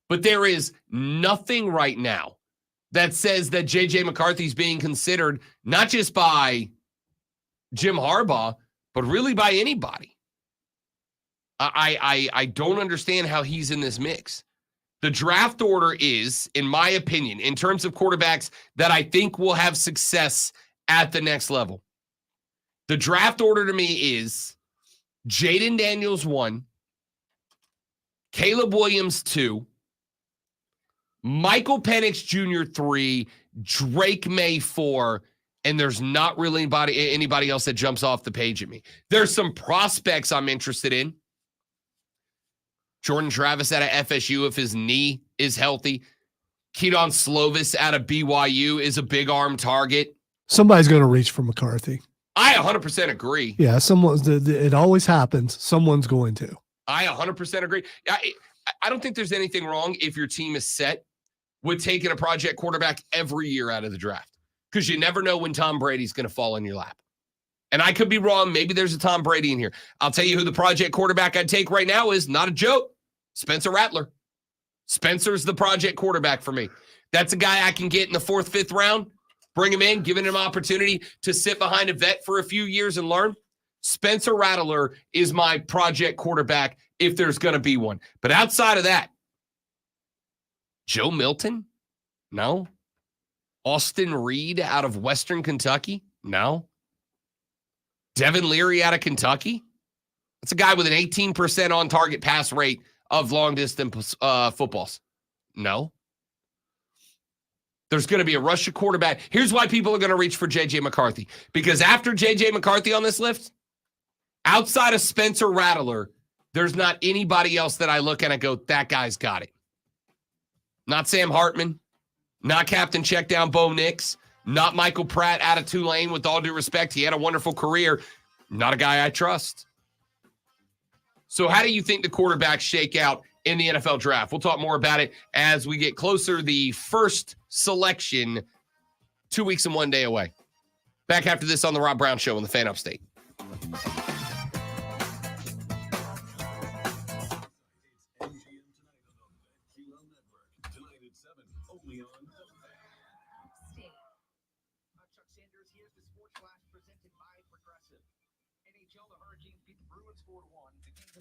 But there is nothing right now that says that J.J. McCarthy is being considered not just by Jim Harbaugh, but really by anybody. I don't understand how he's in this mix. The draft order is, in my opinion, in terms of quarterbacks that I think will have success at the next level. The draft order to me is Jayden Daniels 1, Caleb Williams 2, Michael Penix Jr. 3, Drake May 4, and there's not really anybody else that jumps off the page at me. There's some prospects I'm interested in. Jordan Travis out of FSU if his knee is healthy. Keaton Slovis out of BYU is a big arm target. Somebody's going to reach for McCarthy. I 100% agree. Yeah, it always happens. Someone's going to. I 100% agree. I don't think there's anything wrong if your team is set with taking a project quarterback every year out of the draft, because you never know when Tom Brady's going to fall in your lap. And I could be wrong. Maybe there's a Tom Brady in here. I'll tell you who the project quarterback I'd take right now is, not a joke, Spencer Rattler. Spencer's the project quarterback for me. That's a guy I can get in the 4th, 5th round, bring him in, giving him opportunity to sit behind a vet for a few years and learn. Spencer Rattler is my project quarterback if there's going to be one. But outside of that, Joe Milton? No. Austin Reed out of Western Kentucky? No. Devin Leary out of Kentucky? That's a guy with an 18% on-target pass rate of long-distance footballs. No. There's going to be a rush of quarterback. Here's why people are going to reach for J.J. McCarthy. Because after J.J. McCarthy on this list, outside of Spencer Rattler, there's not anybody else that I look at and go, that guy's got it. Not Sam Hartman. Not Captain Checkdown Bo Nix. Not Michael Pratt out of Tulane, with all due respect. He had a wonderful career. Not a guy I trust. So how do you think the quarterbacks shake out in the NFL draft? We'll talk more about it as we get closer. The first selection, 2 weeks and 1 day away. Back after this on the Rob Brown Show on the Fan Upstate.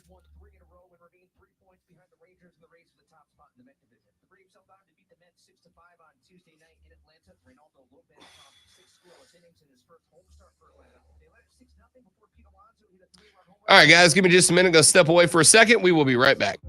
Won 3 in a row and remained 3 points behind the Rangers in the race for the top spot in the Met Division. The Braves held on to beat the Mets 6-5 on Tuesday night in Atlanta. Reynaldo Lopez topped 6 scoreless innings in his first home start for Atlanta. They led 6-0 before Pete Alonso hit a 3-run home run. All right, guys, give me just a minute. Go step away for a second. We will be right back.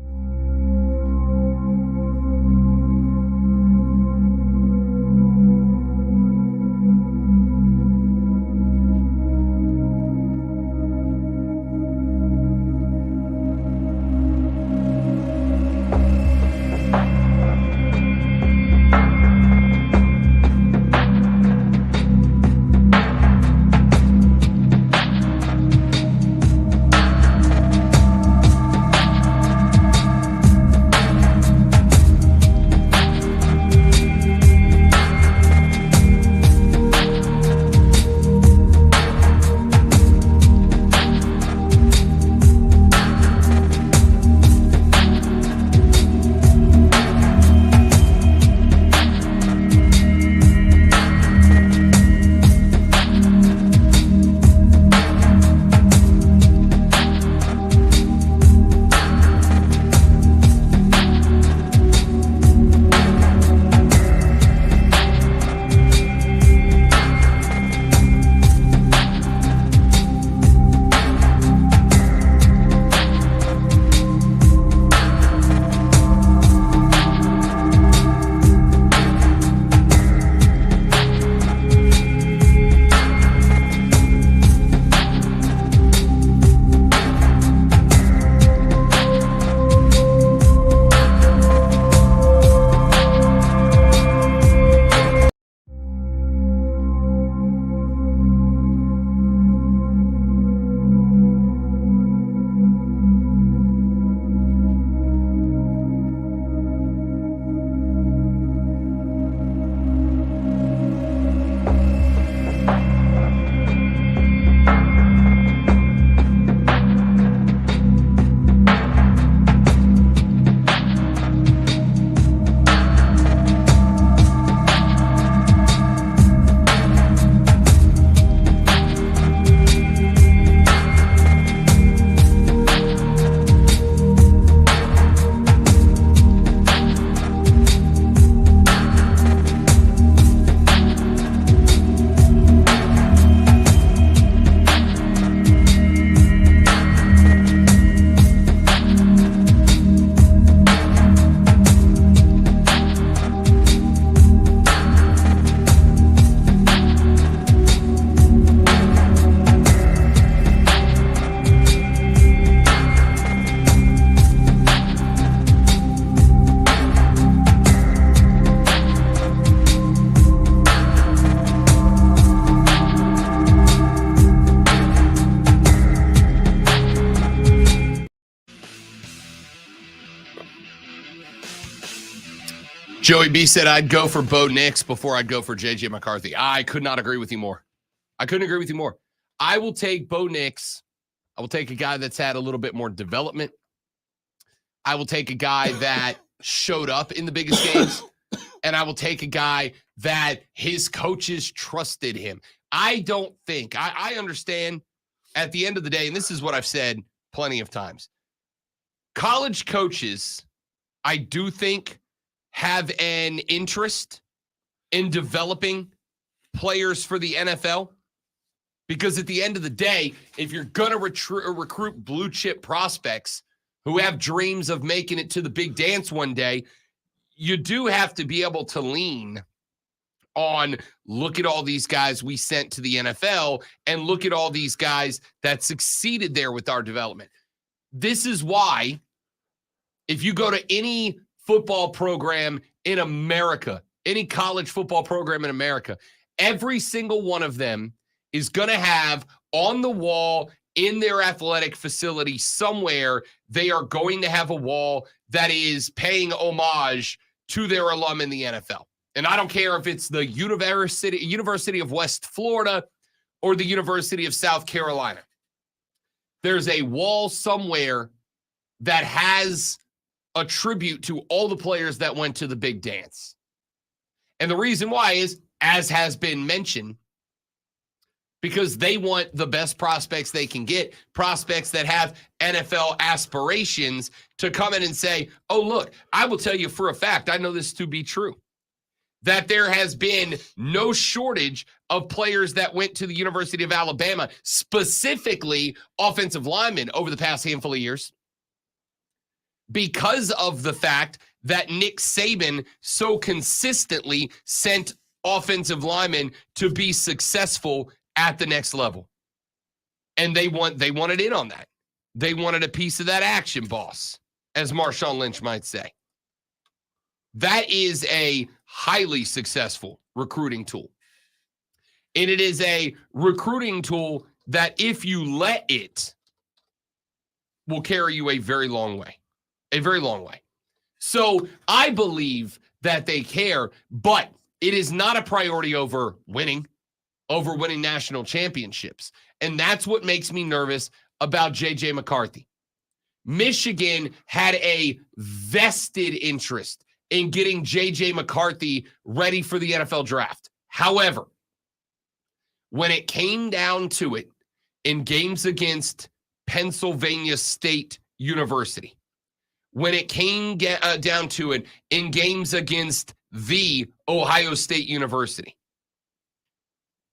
Joey B said I'd go for Bo Nix before I'd go for J.J. McCarthy. I could not agree with you more. I couldn't agree with you more. I will take Bo Nix. I will take a guy that's had a little bit more development. I will take a guy that showed up in the biggest games, and I will take a guy that his coaches trusted him. I don't think, I understand at the end of the day, and this is what I've said plenty of times, college coaches, I do think, have an interest in developing players for the NFL, because at the end of the day, if you're going to recruit blue chip prospects who have dreams of making it to the big dance one day, you do have to be able to lean on, look at all these guys we sent to the NFL and look at all these guys that succeeded there with our development. This is why if you go to any football program in America, any college football program in America, every single one of them is going to have on the wall in their athletic facility somewhere, they are going to have a wall that is paying homage to their alum in the NFL. And I don't care if it's the University of West Florida or the University of South Carolina. There's a wall somewhere that has a tribute to all the players that went to the big dance. And the reason why is, as has been mentioned, because they want the best prospects they can get, prospects that have NFL aspirations, to come in and say, oh, look, I will tell you for a fact, I know this to be true, that there has been no shortage of players that went to the University of Alabama, specifically offensive linemen, over the past handful of years, because of the fact that Nick Saban so consistently sent offensive linemen to be successful at the next level. And they wanted in on that. They wanted a piece of that action, boss, as Marshawn Lynch might say. That is a highly successful recruiting tool. And it is a recruiting tool that, if you let it, will carry you a very long way. A very long way. So I believe that they care, but it is not a priority over winning national championships. And that's what makes me nervous about J.J. McCarthy. Michigan had a vested interest in getting J.J. McCarthy ready for the NFL draft. However, when it came down to it in games against Pennsylvania State University, when it came down to it in games against the Ohio State University,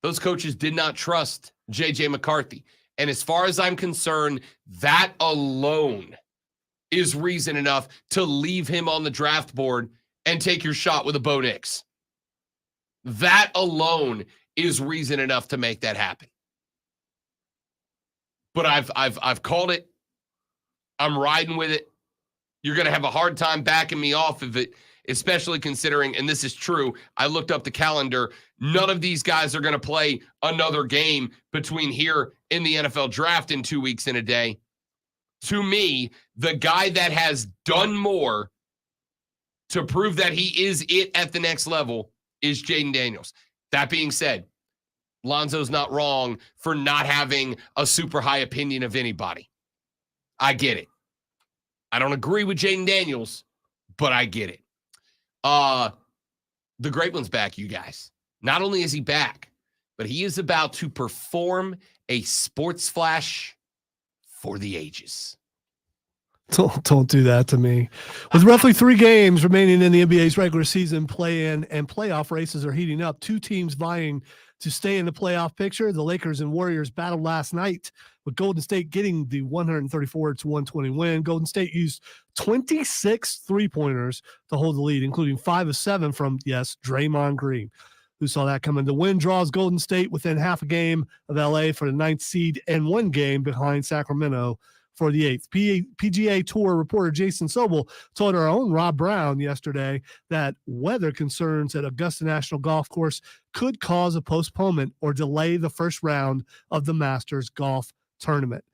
those coaches did not trust J.J. McCarthy. And as far as I'm concerned, that alone is reason enough to leave him on the draft board and take your shot with a Bo Nix. That alone is reason enough to make that happen. But I've called it. I'm riding with it. You're going to have a hard time backing me off of it, especially considering, and this is true, I looked up the calendar, none of these guys are going to play another game between here and the NFL draft in 2 weeks and a day. To me, the guy that has done more to prove that he is it at the next level is Jaden Daniels. That being said, Lonzo's not wrong for not having a super high opinion of anybody. I get it. I don't agree with Jaden Daniels, but I get it. The great one's back, you guys. Not only is he back, but he is about to perform a sports flash for the ages. Don't do that to me. With roughly 3 games remaining in the NBA's regular season, play-in and playoff races are heating up. 2 teams vying to stay in the playoff picture. The Lakers and Warriors battled last night, with Golden State getting the 134-120 win. Golden State used 26 three-pointers to hold the lead, including 5 of 7 from, yes, Draymond Green, who saw that coming. The win draws Golden State within half a game of LA for the 9th seed and 1 game behind Sacramento for the 8th. PGA Tour reporter Jason Sobel told our own Rob Brown yesterday that weather concerns at Augusta National Golf Course could cause a postponement or delay the first round of the Masters Golf Tournament.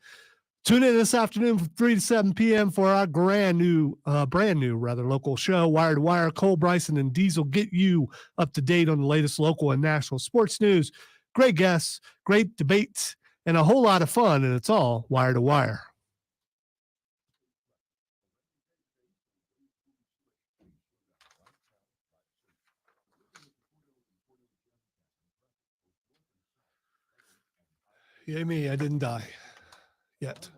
Tune in this afternoon from 3 to 7 p.m. for our brand new local show, Wire to Wire. Cole, Bryson, and Diesel get you up to date on the latest local and national sports news. Great guests, great debates, and a whole lot of fun, and it's all Wire to Wire. Yay me, I didn't die yet.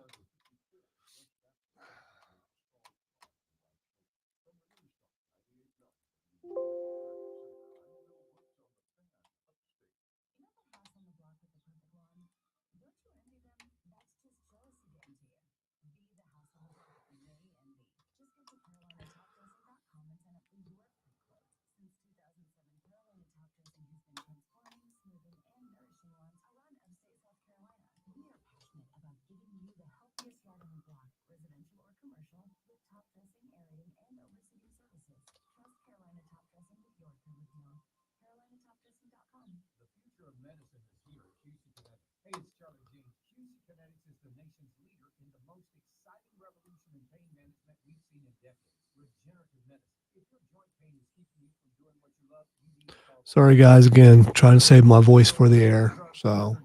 The future of medicine is here at QC Kinetics. Hey, it's Charlie James. QC Kinetics is the nation's leader in the most exciting revolution in pain management we've seen in decades. Regenerative medicine. If your joint pain is keeping you from doing what you love, you need to call. Sorry, guys, again, trying to save my voice for the air. So I'm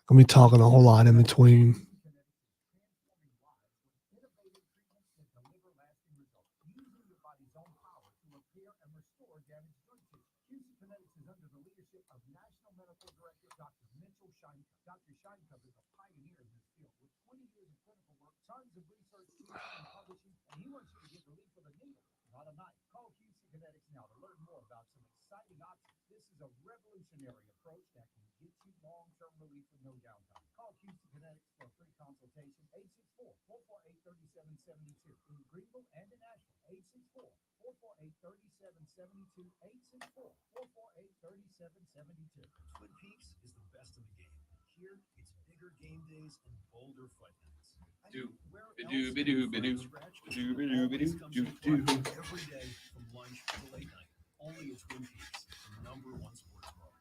gonna be talking a whole lot in between. Dr. Scheinkup is a pioneer in this field with 20 years of clinical work, tons of research, and publishing, and he wants you to get relief with a needle, not a knife. Call QC Kinetics now to learn more about some exciting options. This is a revolutionary approach that can get you long-term relief with no downtime. Call QC Kinetics for a free consultation, 864-448-3772 in Greenville and in Asheville, 864-448-3772, 864-448-3772. Twin Peaks is the best of the game. Here, it's bigger game days and bolder fight nights. Every day from lunch to late night. Only at Twin Peaks, the #1 sports bar.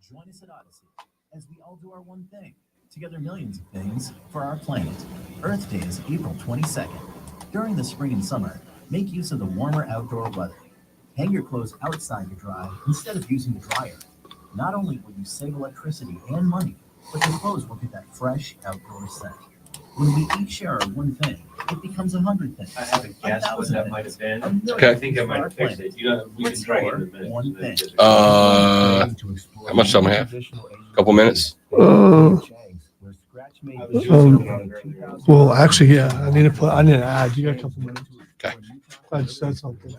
Join us at Odyssey as we all do our one thing. Together millions of things for our planet. Earth Day is April 22nd. During the spring and summer, make use of the warmer outdoor weather. Hang your clothes outside to dry instead of using the dryer. Not only will you save electricity and money, but your clothes will get that fresh outdoor scent. When we each share our one thing, it becomes 100 things. I have a guess what that might have been. Okay. I think I might have fixed it. You know, we can drag it in a minute. One thing. How much time I have? Couple minutes? Well, actually, yeah, I need to add. You got a couple minutes. Okay. I just said something.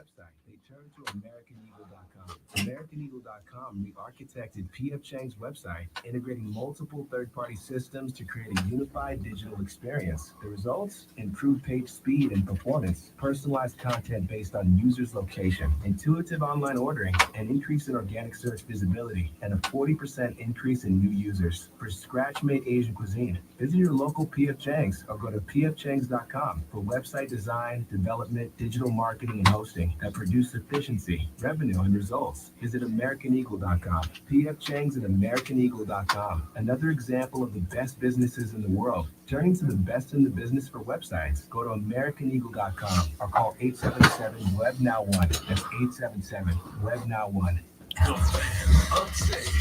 AmericanEagle.com re-architected P.F. Chang's website, integrating multiple third-party systems to create a unified digital experience. The results? Improved page speed and performance, personalized content based on users' location, intuitive online ordering, an increase in organic search visibility, and a 40% increase in new users. For scratch-made Asian cuisine, visit your local P.F. Chang's or go to pfchangs.com for website design, development, digital marketing, and hosting that produce efficiency, revenue, and results. Visit AmericanEagle.com. P.F. Chang's at AmericanEagle.com. Another example of the best businesses in the world. Turning to the best in the business for websites. Go to AmericanEagle.com or call 877-WEB-NOW1. That's 877-WEB-NOW1.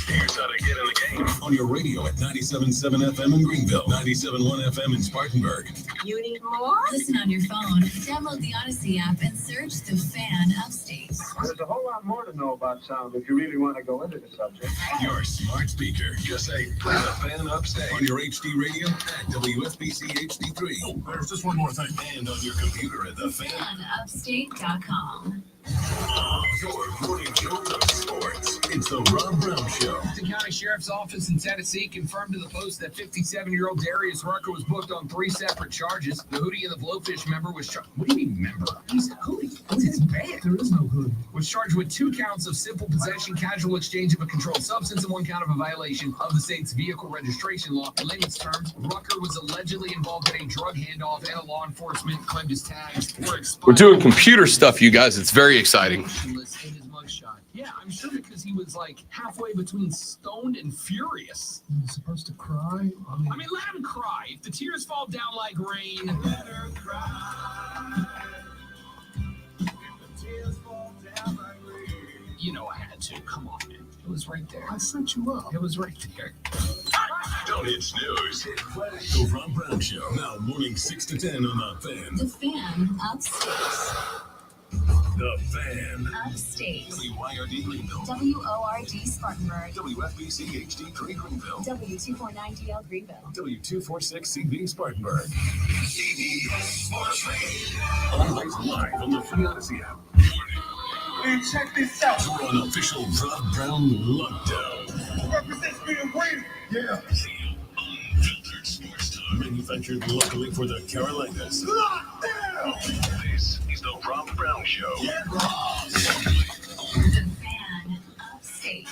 Here's how to get in the game on your radio at 97.7 FM in Greenville, 97.1 FM in Spartanburg. You need more? Listen on your phone, download the Odyssey app, and search The Fan Upstate. There's a whole lot more to know about sound if you really want to go into the subject. Your smart speaker. Just say, play the fan upstate on your HD radio at WSBC HD3. There's just one more thing. And on your computer at the fan. FanUpstate.com. Your morning show of sports. It's the Rob Brown Show. The county sheriff's office in Tennessee confirmed to the Post that 57-year-old Darius Rucker was booked on 3 separate charges. The Hootie and the Blowfish member was charged. What do you mean member? He's a Hootie. It's bad. There is no Hootie. Was charged with 2 counts of simple possession, casual exchange of a controlled substance, and 1 count of a violation of the state's vehicle registration law. In layman's terms, Rucker was allegedly involved in a drug handoff, and a law enforcement claimed his tags were expired. We're doing computer stuff, you guys. It's very exciting. In his mugshot. Yeah, I'm sure because he was like halfway between stoned and furious. You're supposed to cry? I mean, let him cry. If the tears fall down like rain, let her cry. If the tears fall down like rain. You know I had to. Come on, man. It was right there. I set you up. It was right there. Don't hit snooze. Hit play. The Rob Brown Show. Now morning 6 to 10 on the Fan. The Fan Upstate. The Fan. Upstate. WYRD Greenville. WORD Spartanburg. WFBC HD3 Greenville. W249DL Greenville. W246CB Spartanburg. Always live on the Free Odyssey app. And check this out. We're on official Rob Brown lockdown. Represents me and Wayne. Yeah. Unfiltered sports talk. Manufactured locally for the Carolinas. Lockdown. This is the Rob Brown Show. Yeah, Rob. The Fan. Upstate.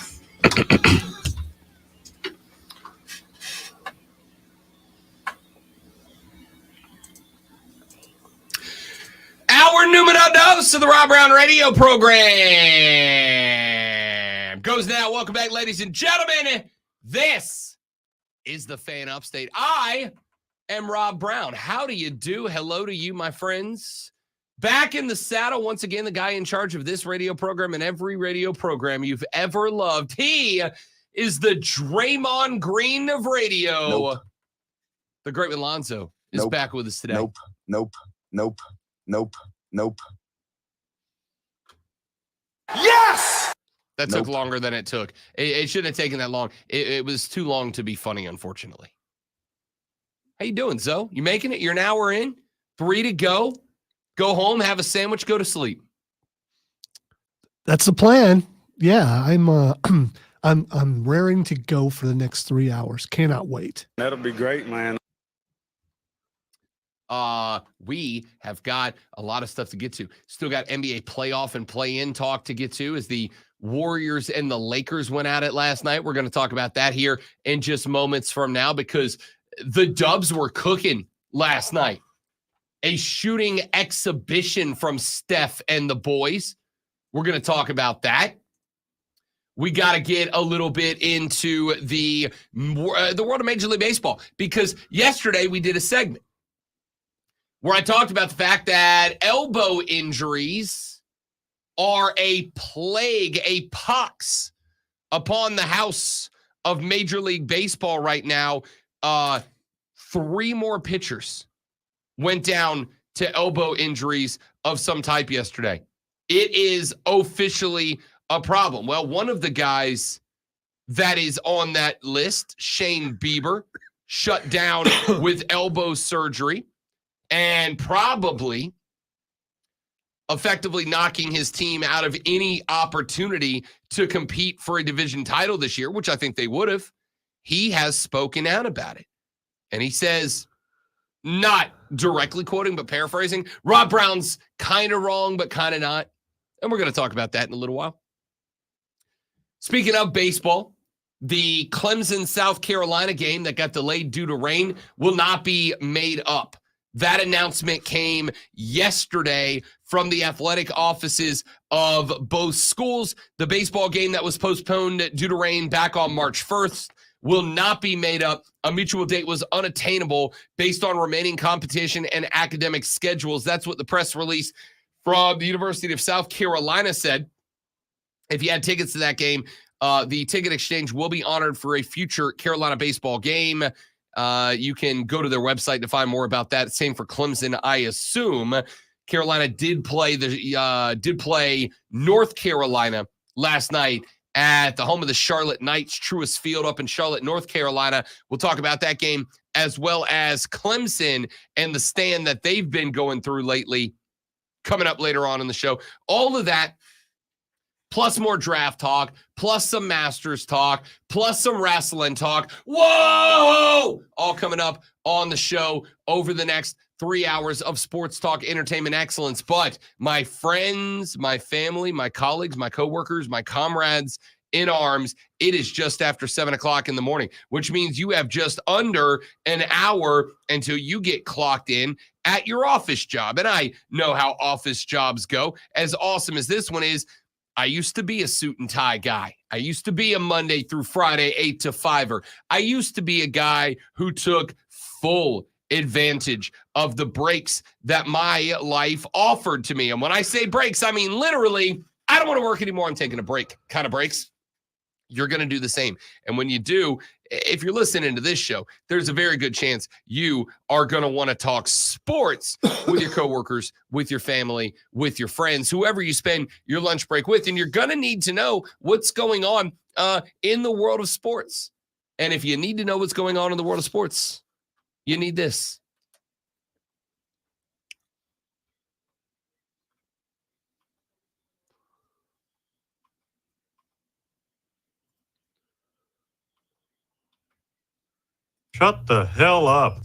Our numero dos of the Rob Brown radio program goes now. Welcome back, ladies and gentlemen. This is the Fan Upstate. I am Rob Brown. How do you do? Hello to you, my friends. Back in the saddle once again, the guy in charge of this radio program and every radio program you've ever loved. He is the Draymond Green of radio. Nope. The great Alonzo is Nope. back with us today. Nope. Yes! That took Nope. longer than it took. It shouldn't have taken that long. It was too long to be funny, unfortunately. How you doing, Zoe? You making it? You're an hour in? 3 to go? Go home, have a sandwich, go to sleep. That's the plan. Yeah, I'm raring to go for the next 3 hours. Cannot wait. That'll be great, man. We have got a lot of stuff to get to. Still got NBA playoff and play-in talk to get to as the Warriors and the Lakers went at it last night. We're going to talk about that here in just moments from now because the Dubs were cooking last night. A shooting exhibition from Steph and the boys. We're going to talk about that. We got to get a little bit into the world of Major League Baseball because yesterday we did a segment where I talked about the fact that elbow injuries are a plague, a pox upon the house of Major League Baseball right now. 3 more pitchers went down to elbow injuries of some type yesterday. It is officially a problem. Well, one of the guys that is on that list, Shane Bieber, shut down with elbow surgery. And probably effectively knocking his team out of any opportunity to compete for a division title this year, which I think they would have. He has spoken out about it. And he says, not directly quoting, but paraphrasing, Rob Brown's kind of wrong, but kind of not. And we're going to talk about that in a little while. Speaking of baseball, the Clemson-South Carolina game that got delayed due to rain will not be made up. That announcement came yesterday from the athletic offices of both schools. The baseball game that was postponed due to rain back on March 1st will not be made up. A mutual date was unattainable based on remaining competition and academic schedules. That's what the press release from the University of South Carolina said. If you had tickets to that game, the ticket exchange will be honored for a future Carolina baseball game. You can go to their website to find more about that. Same for Clemson, I assume. Carolina did play North Carolina last night at the home of the Charlotte Knights, Truist Field up in Charlotte, North Carolina. We'll talk about that game as well as Clemson and the stand that they've been going through lately coming up later on in the show. All of that, plus more draft talk, plus some Masters talk, plus some wrestling talk. Whoa! All coming up on the show over the next 3 hours of sports talk, entertainment excellence. But my friends, my family, my colleagues, my coworkers, my comrades in arms, it is just after 7 o'clock in the morning, which means you have just under an hour until you get clocked in at your office job. And I know how office jobs go. As awesome as this one is, I used to be a suit and tie guy. I used to be a Monday through Friday 8 to 5-er. I used to be a guy who took full advantage of the breaks that my life offered to me. And when I say breaks, I mean literally, I don't want to work anymore. I'm taking a break kind of breaks. You're going to do the same. And when you do, if you're listening to this show, there's a very good chance you are going to want to talk sports sports with your coworkers, with your family, with your friends, whoever you spend your lunch break with. And you're going to need to know what's going on in the world of sports. And if you need to know what's going on in the world of sports, you need this. Shut the hell up.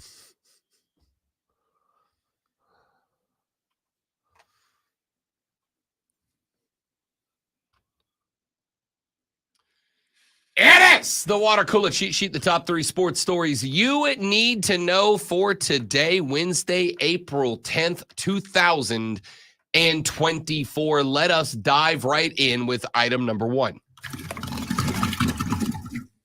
It is the water cooler cheat sheet, the top 3 sports stories you need to know for today, Wednesday, April 10th, 2024. Let us dive right in with item number 1.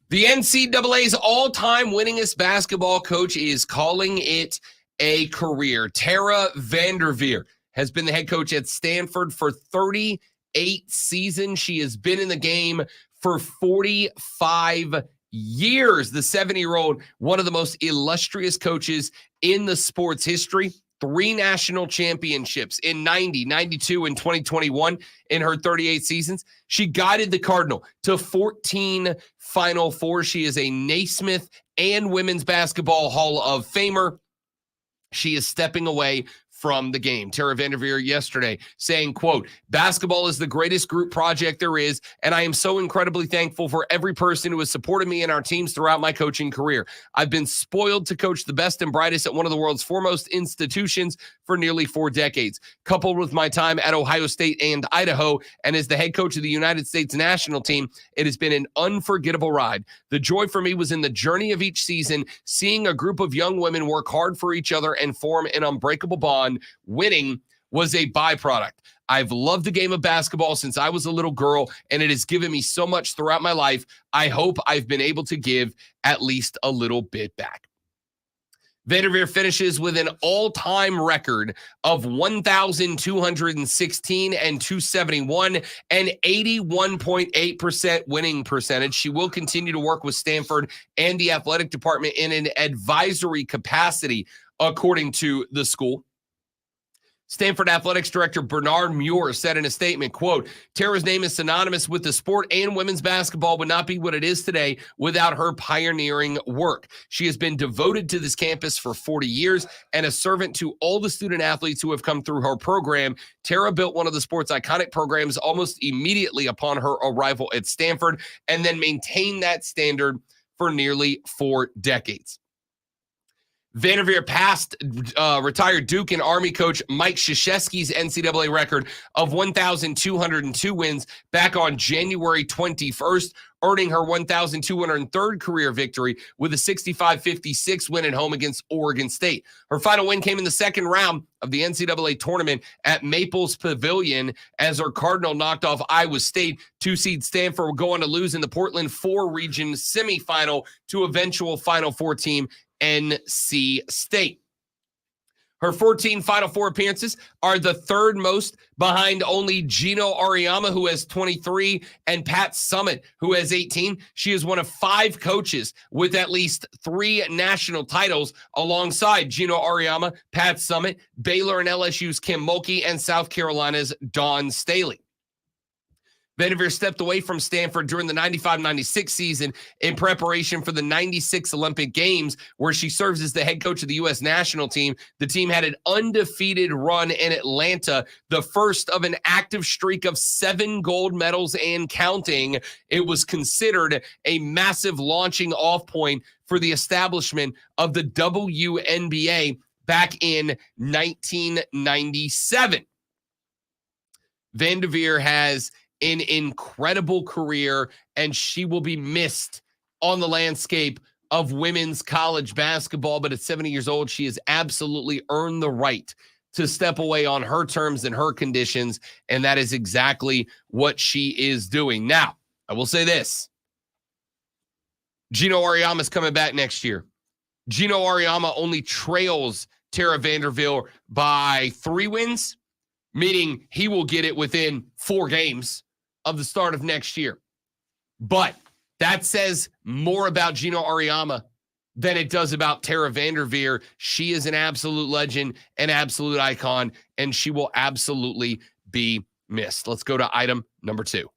The NCAA's all-time winningest basketball coach is calling it a career. Tara Vanderveer has been the head coach at Stanford for 38 seasons. She has been in the game for 45 years. The 70-year-old, one of the most illustrious coaches in the sports history. 3 national championships in 90, 92, and 2021 in her 38 seasons. She guided the Cardinal to 14 Final Fours. She is a Naismith and Women's Basketball Hall of Famer. She is stepping away from the game. Tara Vanderveer yesterday saying, quote, "Basketball is the greatest group project there is, and I am so incredibly thankful for every person who has supported me and our teams throughout my coaching career. I've been spoiled to coach the best and brightest at one of the world's foremost institutions for nearly 4 decades. Coupled with my time at Ohio State and Idaho, and as the head coach of the United States national team, it has been an unforgettable ride. The joy for me was in the journey of each season, seeing a group of young women work hard for each other and form an unbreakable bond. Winning was a byproduct. I've loved the game of basketball since I was a little girl, and it has given me so much throughout my life. I hope I've been able to give at least a little bit back." Vanderveer finishes with an all-time record of 1,216 and 271 and 81.8% winning percentage. She will continue to work with Stanford and the athletic department in an advisory capacity, according to the school. Stanford Athletics Director Bernard Muir said in a statement, quote, "Tara's name is synonymous with the sport, and women's basketball would not be what it is today without her pioneering work. She has been devoted to this campus for 40 years and a servant to all the student athletes who have come through her program. Tara built one of the sport's iconic programs almost immediately upon her arrival at Stanford and then maintained that standard for nearly 4 decades. Vanderveer passed retired Duke and Army coach Mike Krzyzewski's NCAA record of 1,202 wins back on January 21st, earning her 1,203rd career victory with a 65-56 win at home against Oregon State. Her final win came in the second round of the NCAA tournament at Maples Pavilion as her Cardinal knocked off Iowa State. 2-seed Stanford will go on to lose in the Portland 4 region semifinal to eventual Final Four team NC State. Her 14 Final Four appearances are the 3rd most, behind only Gino Auriemma, who has 23, and Pat Summitt, who has 18. She is one of 5 coaches with at least 3 national titles, alongside Gino Auriemma, Pat Summitt, Baylor and LSU's Kim Mulkey, and South Carolina's Dawn Staley. Vanderveer stepped away from Stanford during the 95-96 season in preparation for the 96 Olympic Games, where she serves as the head coach of the U.S. national team. The team had an undefeated run in Atlanta, the first of an active streak of 7 gold medals and counting. It was considered a massive launching off point for the establishment of the WNBA back in 1997. Vanderveer has an incredible career, and she will be missed on the landscape of women's college basketball. But at 70 years old, she has absolutely earned the right to step away on her terms and her conditions, and that is exactly what she is doing. Now, I will say this. Gino Auriemma is coming back next year. Gino Auriemma only trails Tara Vanderveer by 3 wins, meaning he will get it within 4 games of the start of next year. But that says more about Gino Auriemma than it does about Tara Vanderveer. She is an absolute legend, an absolute icon, and she will absolutely be missed. Let's go to item number 2.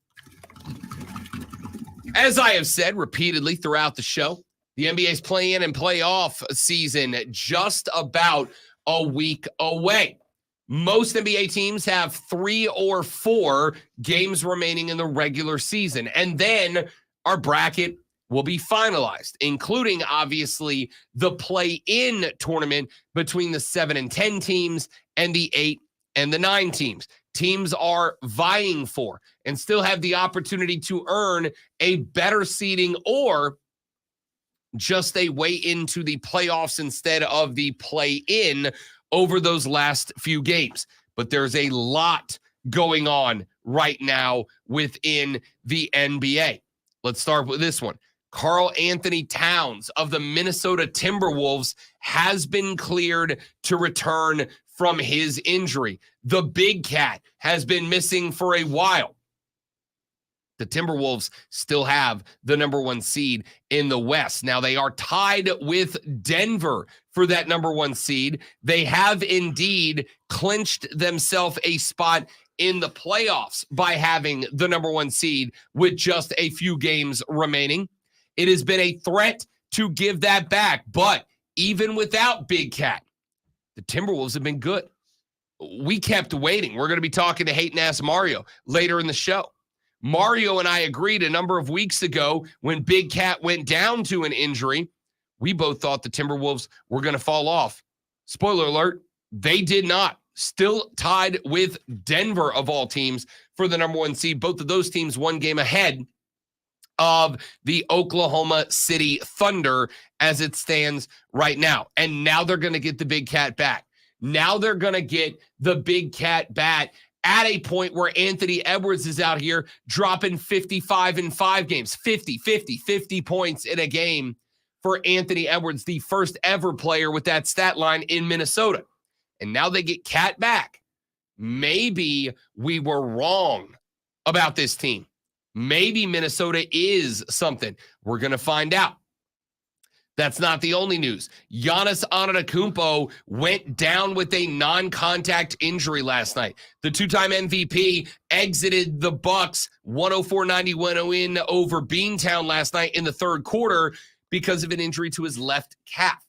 As I have said repeatedly throughout the show, the NBA's play-in and playoff season just about a week away. Most NBA teams have 3 or 4 games remaining in the regular season, and then our bracket will be finalized, including, obviously, the play-in tournament between the 7 and 10 teams and the 8 and the 9 teams. Teams are vying for and still have the opportunity to earn a better seeding or just a way into the playoffs instead of the play-in over those last few games. But there's a lot going on right now within the NBA. Let's start with this one. Karl Anthony Towns of the Minnesota Timberwolves has been cleared to return from his injury. The Big Cat has been missing for a while. The Timberwolves still have the number 1 seed in the West. Now, they are tied with Denver for that number 1 seed. They have indeed clinched themselves a spot in the playoffs by having the number 1 seed with just a few games remaining. It has been a threat to give that back, but even without Big Cat, the Timberwolves have been good. We kept waiting. We're going to be talking to Hating Ass Mario later in the show. Mario and I agreed a number of weeks ago when Big Cat went down to an injury. We both thought the Timberwolves were going to fall off. Spoiler alert, they did not. Still tied with Denver, of all teams, for the number 1 seed. Both of those teams 1 game ahead of the Oklahoma City Thunder as it stands right now. And now they're going to get the Big Cat back. Now they're going to get the Big Cat bat at a point where Anthony Edwards is out here dropping 55 in 5 games, 50 points in a game for Anthony Edwards, the first ever player with that stat line in Minnesota. And now they get Cat back. Maybe we were wrong about this team. Maybe Minnesota is something. We're going to find out. That's not the only news. Giannis Antetokounmpo went down with a non-contact injury last night. The 2-time MVP exited the Bucks 104-91 win over Beantown last night in the 3rd quarter because of an injury to his left calf.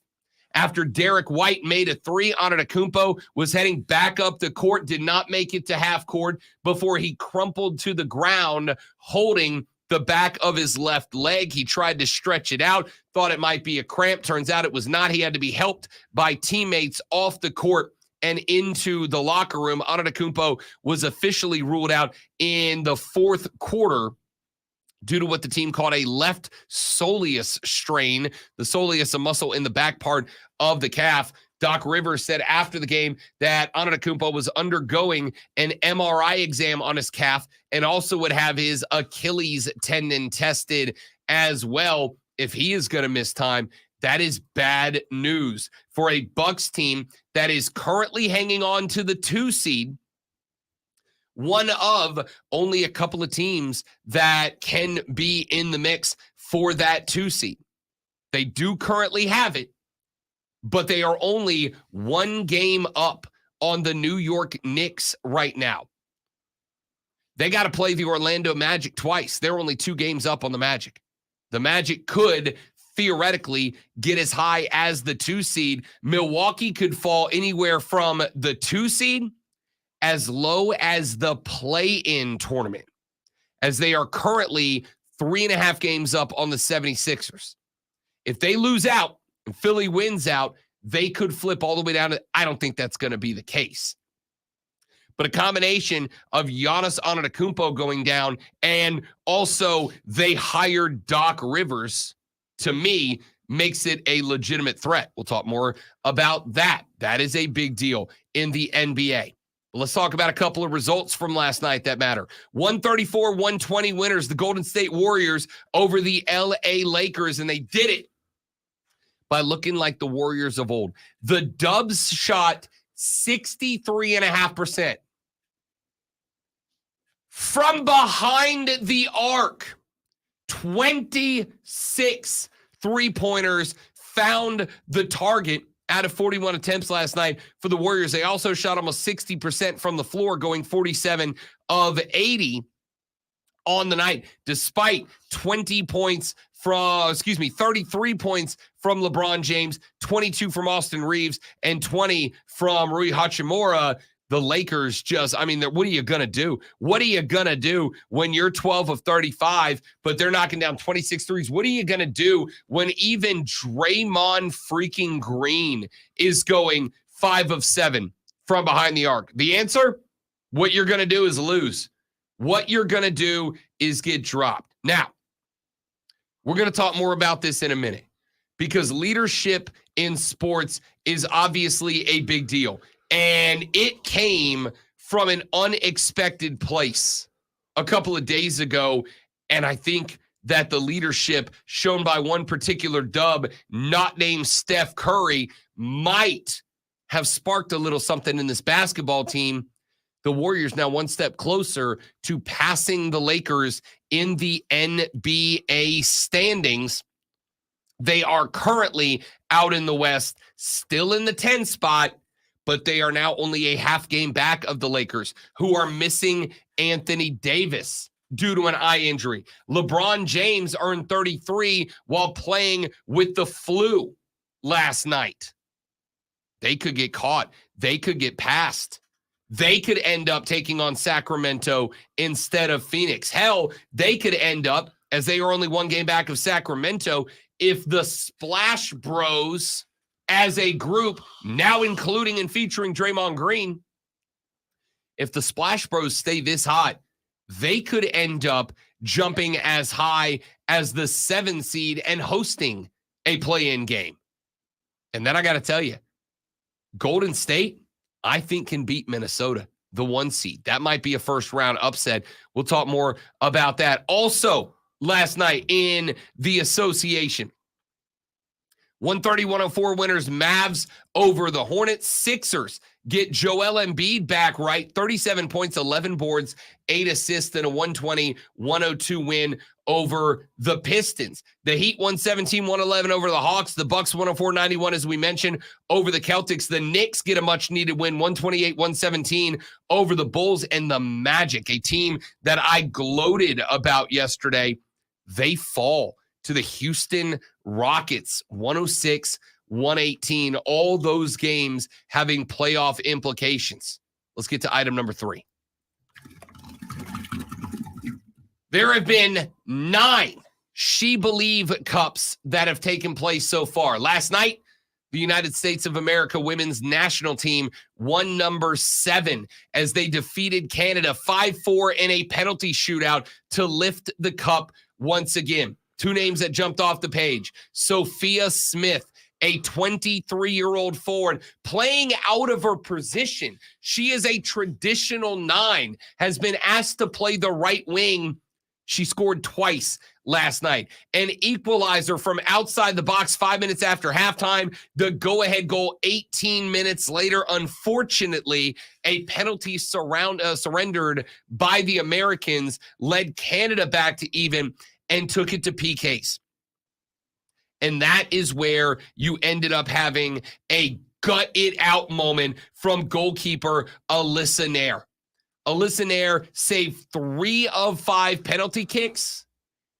After Derek White made a 3, Antetokounmpo was heading back up the court, did not make it to half court before he crumpled to the ground holding the back of his left leg. He tried to stretch it out, thought it might be a cramp. Turns out it was not. He had to be helped by teammates off the court and into the locker room. Antetokounmpo was officially ruled out in the 4th quarter due to what the team called a left soleus strain. The soleus, a muscle in the back part of the calf. Doc Rivers said after the game that Antetokounmpo was undergoing an MRI exam on his calf and also would have his Achilles tendon tested as well. If he is going to miss time, that is bad news for a Bucks team that is currently hanging on to the 2 seed, one of only a couple of teams that can be in the mix for that 2 seed. They do currently have it, but they are only 1 game up on the New York Knicks right now. They got to play the Orlando Magic twice. They're only 2 games up on the Magic. The Magic could theoretically get as high as the 2 seed. Milwaukee could fall anywhere from the 2 seed as low as the play-in tournament, as they are currently 3.5 games up on the 76ers. If they lose out, and Philly wins out, they could flip all the way down to, I don't think that's going to be the case. But a combination of Giannis Antetokounmpo going down and also they hired Doc Rivers, to me, makes it a legitimate threat. We'll talk more about that. That is a big deal in the NBA. Let's talk about a couple of results from last night that matter. 134-120 winners, the Golden State Warriors over the LA Lakers, and they did it by looking like the Warriors of old. The Dubs shot 63.5% from behind the arc. 26 3-pointers, found the target out of 41 attempts last night for the Warriors. They also shot almost 60% from the floor, going 47 of 80 on the night, despite 33 points from LeBron James, 22 from Austin Reeves, and 20 from Rui Hachimura. The Lakers what are you going to do? What are you going to do when you're 12 of 35, but they're knocking down 26 threes? What are you going to do when even Draymond freaking Green is going 5 of 7 from behind the arc? The answer? What you're going to do is lose. What you're going to do is get dropped. Now, we're going to talk more about this in a minute because leadership in sports is obviously a big deal. And it came from an unexpected place a couple of days ago. And I think that the leadership shown by one particular dub, not named Steph Curry, might have sparked a little something in this basketball team. The Warriors now one step closer to passing the Lakers in the NBA standings. They are currently out in the West, still in the 10 spot, but they are now only a half game back of the Lakers, who are missing Anthony Davis due to an eye injury. LeBron James earned 33 while playing with the flu last night. They could get caught. They could get passed. They could end up taking on Sacramento instead of Phoenix. Hell, they could end up, as they are only one game back of Sacramento, if the Splash Bros as a group, now including and featuring Draymond Green, if the Splash Bros stay this hot, they could end up jumping as high as the 7 seed and hosting a play-in game. And then I got to tell you, Golden State, I think, can beat Minnesota, the 1 seed. That might be a first-round upset. We'll talk more about that. Also, last night in the association, 130-104 winners, Mavs over the Hornets. Sixers get Joel Embiid back right. 37 points, 11 boards, 8 assists, and a 120-102 win over the Pistons. The Heat 117-111 over the Hawks. The Bucks 104-91, as we mentioned, over the Celtics. The Knicks get a much-needed win, 128-117 over the Bulls. And the Magic, a team that I gloated about yesterday, they fall to the Houston Rockets, 106-118. All those games having playoff implications. Let's get to item number 3. There have been 9 She Believe Cups that have taken place so far. Last night, the United States of America women's national team won number 7 as they defeated Canada 5-4 in a penalty shootout to lift the cup once again. 2 names that jumped off the page. Sophia Smith, a 23-year-old forward, playing out of her position. She is a traditional 9, has been asked to play the right wing. She scored twice last night. An equalizer from outside the box 5 minutes after halftime. The go-ahead goal 18 minutes later. Unfortunately, a penalty surrendered by the Americans led Canada back to even and took it to PKs. And that is where you ended up having a gut-it-out moment from goalkeeper Alyssa Nair. Alyssa Nair saved 3 of 5 penalty kicks.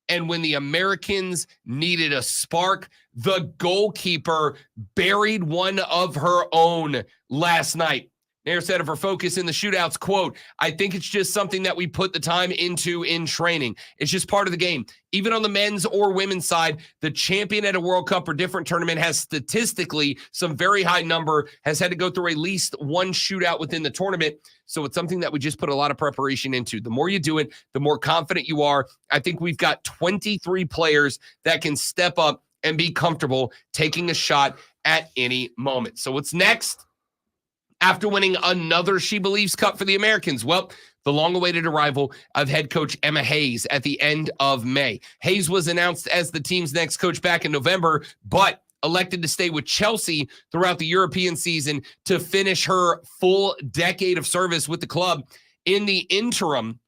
And when the Americans needed a spark, the goalkeeper buried one of her own last night. Nair said of her focus in the shootouts, quote, "I think it's just something that we put the time into in training. It's just part of the game. Even on the men's or women's side, the champion at a World Cup or different tournament has statistically some very high number, has had to go through at least one shootout within the tournament. So it's something that we just put a lot of preparation into. The more you do it, the more confident you are. I think we've got 23 players that can step up and be comfortable taking a shot at any moment." So what's next? After winning another She Believes Cup for the Americans, well, the long-awaited arrival of head coach Emma Hayes at the end of May. Hayes was announced as the team's next coach back in November, but elected to stay with Chelsea throughout the European season to finish her full decade of service with the club. In the interim,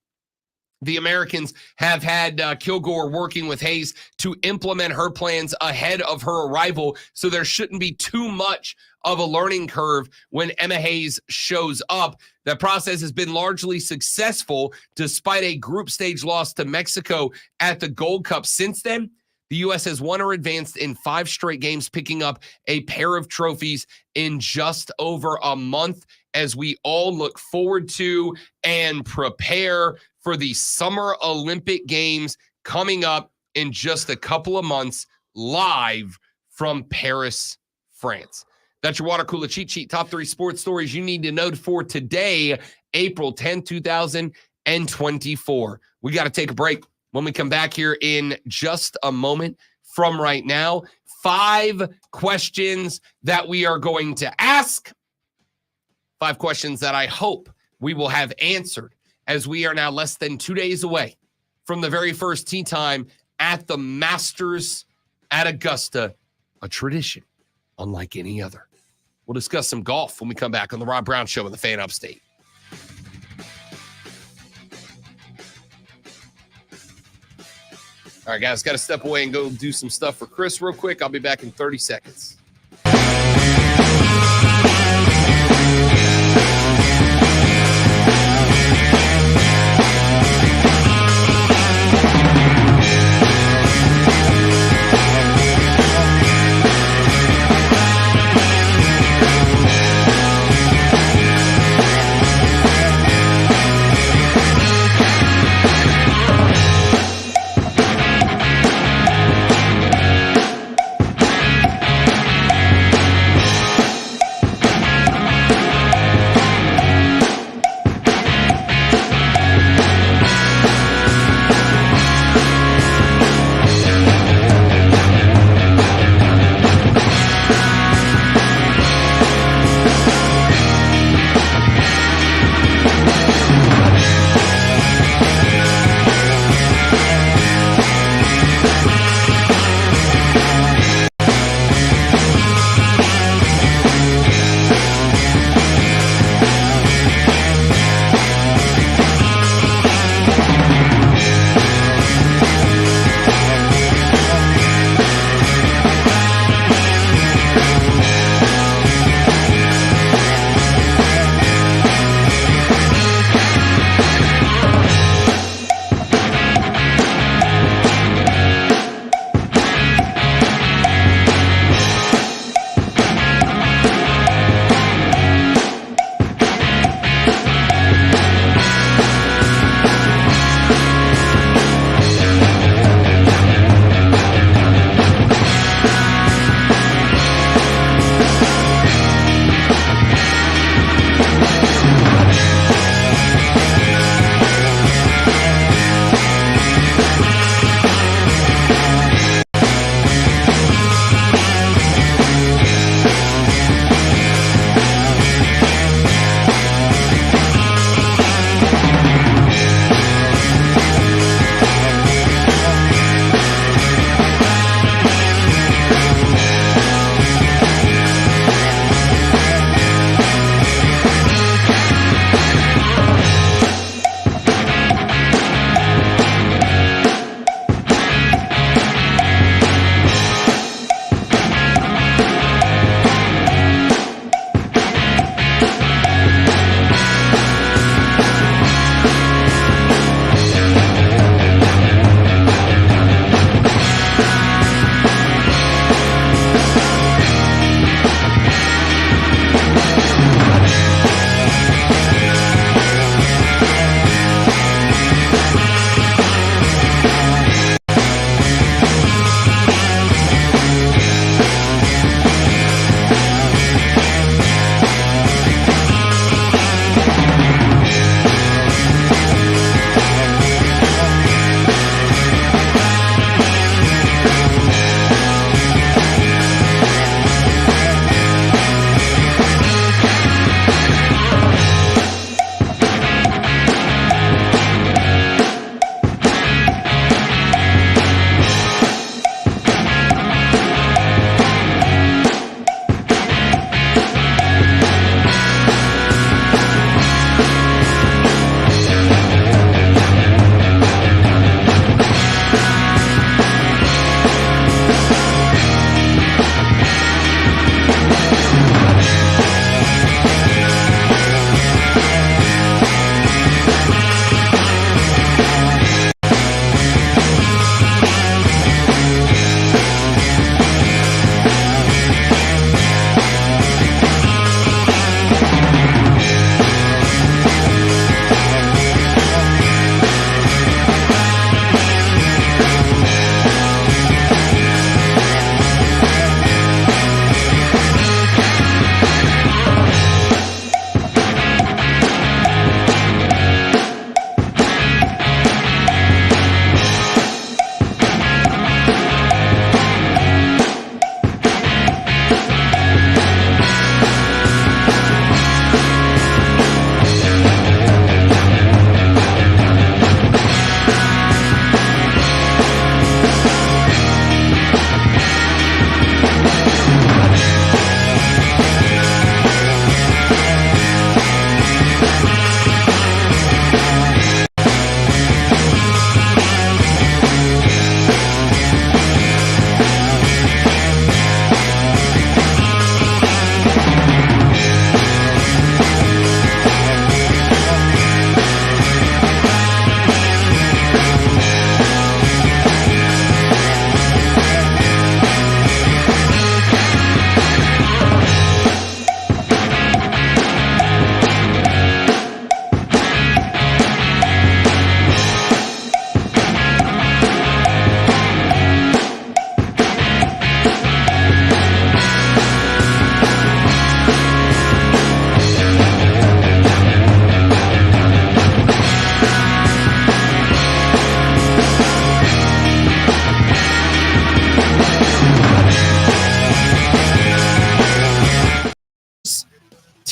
The Americans have had Kilgore working with Hayes to implement her plans ahead of her arrival, so there shouldn't be too much of a learning curve when Emma Hayes shows up. The process has been largely successful despite a group stage loss to Mexico at the Gold Cup. Since then, the U.S. has won or advanced in 5 straight games, picking up a pair of trophies in just over a month as we all look forward to and prepare for the Summer Olympic Games coming up in just a couple of months, live from Paris, France. That's your water cooler cheat sheet. Top 3 sports stories you need to know for today, April 10, 2024. We got to take a break. When we come back here in just a moment from right now, 5 questions that we are going to ask. 5 questions that I hope we will have answered, as we are now less than 2 days away from the very first tee time at the Masters at Augusta, a tradition unlike any other. We'll discuss some golf when we come back on the Rob Brown Show in the Fan Upstate. All right, guys, got to step away and go do some stuff for Chris real quick. I'll be back in 30 seconds.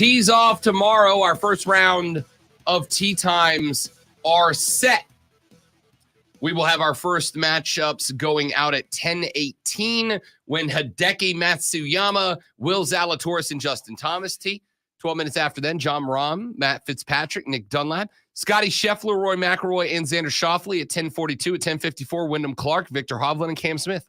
Tees off tomorrow. Our first round of tee times are set. We will have our first matchups going out at 10:18 when Hideki Matsuyama, Will Zalatoris, and Justin Thomas tee. 12 minutes after then, John Rahm, Matt Fitzpatrick, Nick Dunlap, Scotty Scheffler, Roy McIlroy, and Xander Schauffele at 10:42. At 10:54, Wyndham Clark, Victor Hovland, and Cam Smith.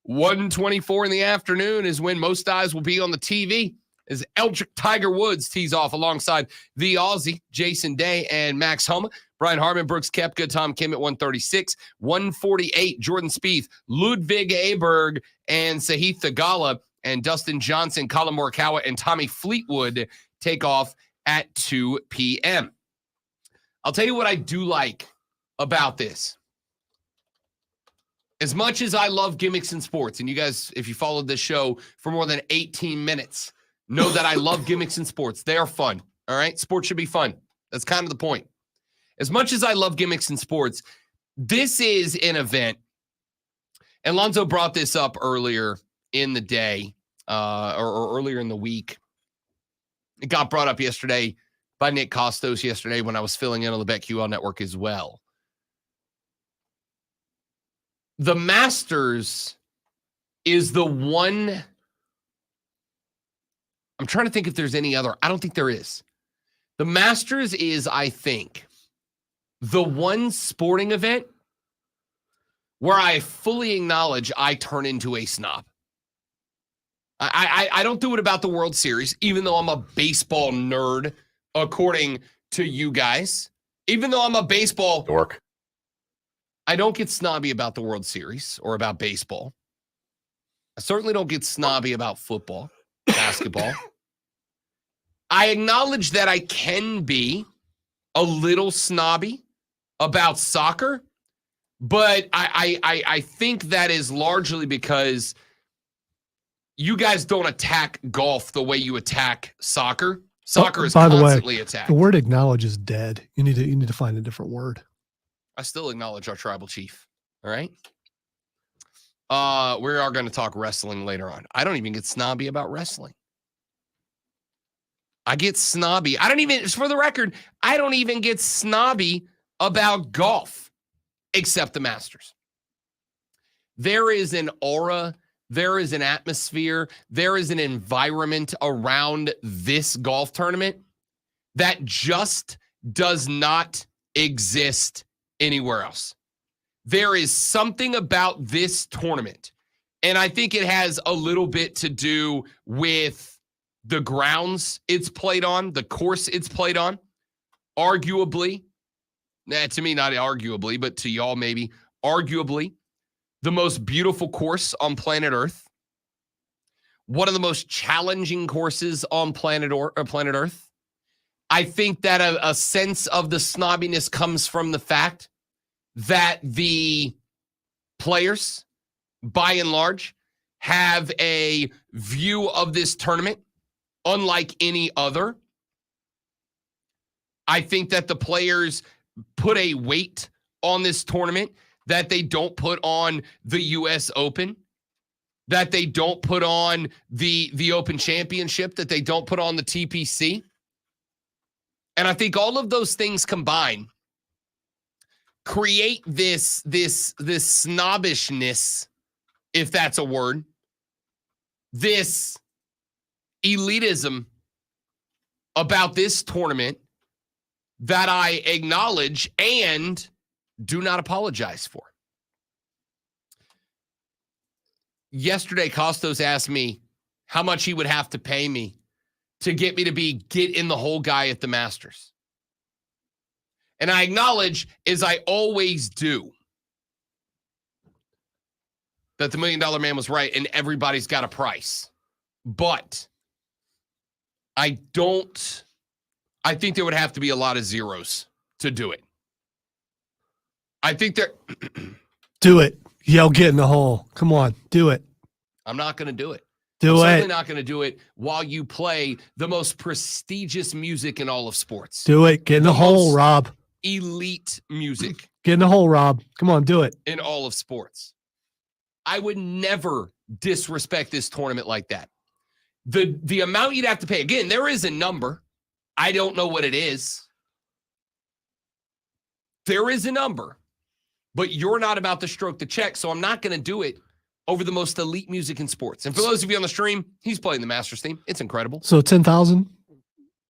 1:24 in the afternoon is when most eyes will be on the TV as Eldrick Tiger Woods tees off alongside the Aussie, Jason Day, and Max Homa. Brian Harmon, Brooks Koepka, Tom Kim at 1:36. 1:48, Jordan Spieth, Ludwig Aberg, and Sahith Theegala, and Dustin Johnson, Colin Morikawa, and Tommy Fleetwood take off at 2 p.m. I'll tell you what I do like about this. As much as I love gimmicks in sports, and you guys, if you followed this show for more than 18 minutes, know that I love gimmicks in sports. They are fun, all right? Sports should be fun. That's kind of the point. As much as I love gimmicks in sports, this is an event, and Lonzo brought this up earlier in the day, or earlier in the week. It got brought up yesterday by Nick Costos yesterday when I was filling in on the BetQL network as well. The Masters is the one. I'm trying to think if there's any other. I don't think there is. The Masters is, I think, the one sporting event where I fully acknowledge I turn into a snob. I don't do it about the World Series, even though I'm a baseball nerd, according to you guys. Even though I'm a baseball dork, I don't get snobby about the World Series or about baseball. I certainly don't get snobby about football, basketball. I acknowledge that I can be a little snobby about soccer, but I think that is largely because you guys don't attack golf the way you attack soccer. Soccer is constantly attacked. The word acknowledge is dead. You need to find a different word. I still acknowledge our tribal chief. All right. We are going to talk wrestling later on. I don't even get snobby about wrestling. I get snobby. For the record, I don't even get snobby about golf, except the Masters. There is an aura, there is an atmosphere, there is an environment around this golf tournament that just does not exist anywhere else. There is something about this tournament, and I think it has a little bit to do with the grounds it's played on, the course it's played on. Arguably, to me, not arguably, but to y'all maybe, arguably, the most beautiful course on planet Earth. One of the most challenging courses on planet Earth. I think that a sense of the snobbiness comes from the fact that the players, by and large, have a view of this tournament unlike any other. I think that the players put a weight on this tournament that they don't put on the U.S. Open, that they don't put on the Open Championship, that they don't put on the TPC. And I think all of those things combined create this snobbishness, if that's a word, this elitism about this tournament that I acknowledge and do not apologize for. Yesterday, Costos asked me how much he would have to pay me to get me to be get in the hole guy at the Masters. And I acknowledge, as I always do, that the $1 Million Man was right and everybody's got a price. But I think there would have to be a lot of zeros to do it. I think there. Do it. Yell, get in the hole. Come on, do it. I'm not going to do it. I'm certainly not going to do it while you play the most prestigious music in all of sports. Do it. Get in the hole, Rob. Elite music. Get in the hole, Rob. Come on, do it. In all of sports. I would never disrespect this tournament like that. The amount you'd have to pay, again, there is a number. I don't know what it is. There is a number, but you're not about to stroke the check, so I'm not going to do it over the most elite music in sports. And for those of you on the stream, he's playing the Masters theme. It's incredible. So 10,000?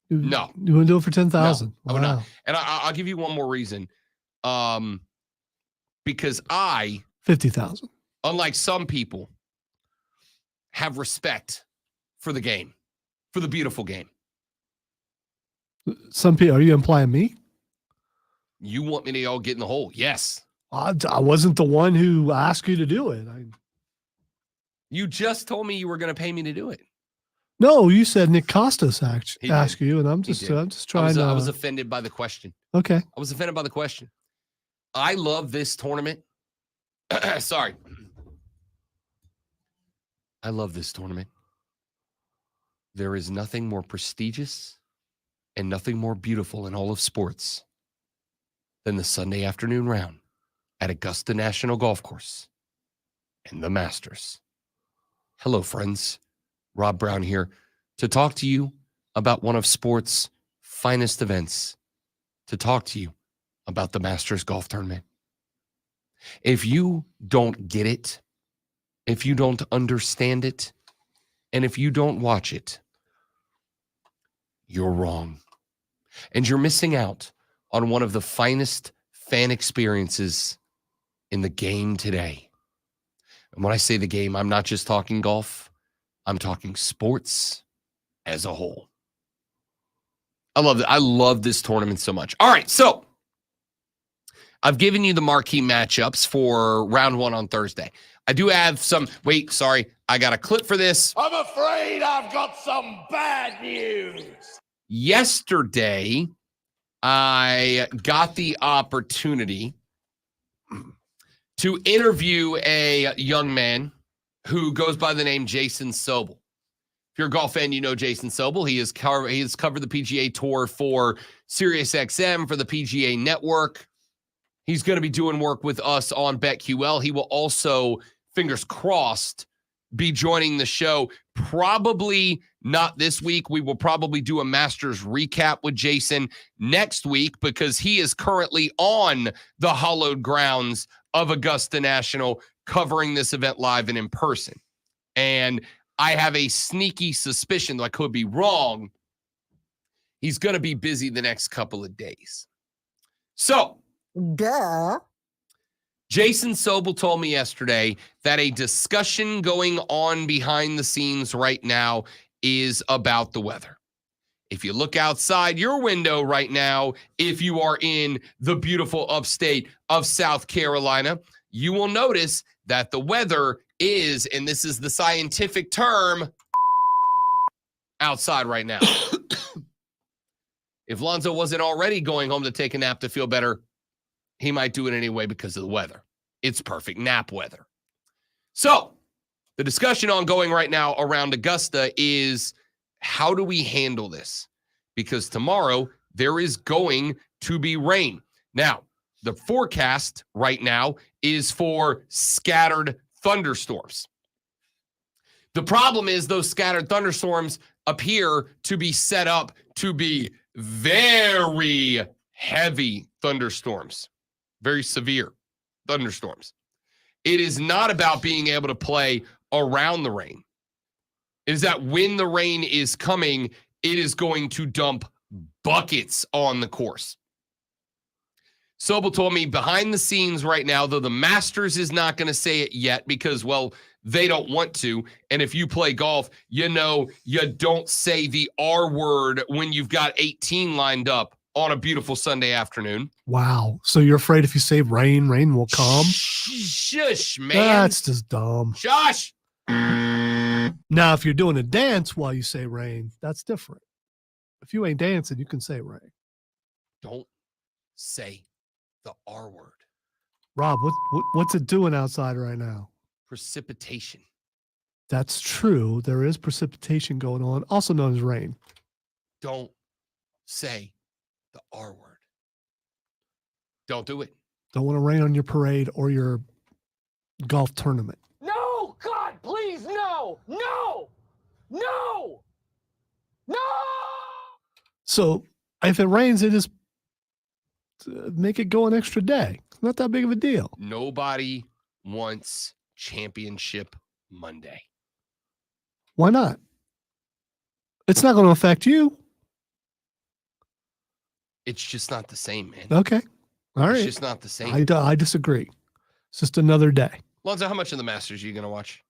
No. You want to do it for 10,000? No, I would not. And I'll give you one more reason. Because I, 50,000. unlike some people, have respect for the game, for the beautiful game. Some people, are you implying me? You want me to all get in the hole? Yes. I wasn't the one who asked you to do it. You just told me you were going to pay me to do it. No, you said Nick Costas He asked did. you, and I'm He just did. trying to. I was offended by the question. Okay. I was offended by the question. I love this tournament. Sorry. I love this tournament. There is nothing more prestigious and nothing more beautiful in all of sports than the Sunday afternoon round at Augusta National Golf Course and the Masters. Hello, friends. Rob Brown here to talk to you about one of sports' finest events, to talk to you about the Masters Golf Tournament. If you don't get it, if you don't understand it, and if you don't watch it, you're wrong. And you're missing out on one of the finest fan experiences in the game today. And when I say the game, I'm not just talking golf. I'm talking sports as a whole. I love it. I love this tournament so much. All right, so I've given you the marquee matchups for round one on Thursday. I do have some. Wait, sorry. I got a clip for this. I'm afraid I've got some bad news. Yesterday, I got the opportunity to interview a young man who goes by the name Jason Sobel. If you're a golf fan, you know Jason Sobel. He has covered the PGA Tour for SiriusXM, for the PGA Network. He's going to be doing work with us on BetQL. He will also, fingers crossed, be joining the show. Probably not this week. We will probably do a Masters recap with Jason next week because he is currently on the hallowed grounds of Augusta National covering this event live and in person. And I have a sneaky suspicion, though I could be wrong, he's going to be busy the next couple of days. So, Jason Sobel told me yesterday that a discussion going on behind the scenes right now is about the weather. If you look outside your window right now, if you are in the beautiful upstate of South Carolina, you will notice that the weather is, and this is the scientific term, outside right now. If Lonzo wasn't already going home to take a nap to feel better, he might do it anyway because of the weather. It's perfect nap weather. So the discussion ongoing right now around Augusta is, how do we handle this? Because tomorrow there is going to be rain. Now, the forecast right now is for scattered thunderstorms. The problem is those scattered thunderstorms appear to be set up to be very heavy thunderstorms, very severe thunderstorms. It is not about being able to play around the rain. It is that when the rain is coming, it is going to dump buckets on the course. Sobel told me behind the scenes right now, though the Masters is not going to say it yet because, well, they don't want to. And if you play golf, you know you don't say the R word when you've got 18 lined up on a beautiful Sunday afternoon. Wow. So you're afraid if you say rain, rain will come? Shush, man. That's just dumb. Shush. Now, if you're doing a dance while you say rain, that's different. If you ain't dancing, you can say rain. Don't say the R word. Rob, what's it doing outside right now? Precipitation. That's true. There is precipitation going on, also known as rain. Don't say the R word. Don't do it. Don't want to rain on your parade or your golf tournament. No, God, please, no, no. No. So if it rains, they just make it go an extra day. It's not that big of a deal. Nobody wants championship Monday. Why not? It's not going to affect you. It's just not the same, man. Okay. All right. It's just not the same. I disagree. It's just another day. Lonzo, how much of the Masters are you going to watch?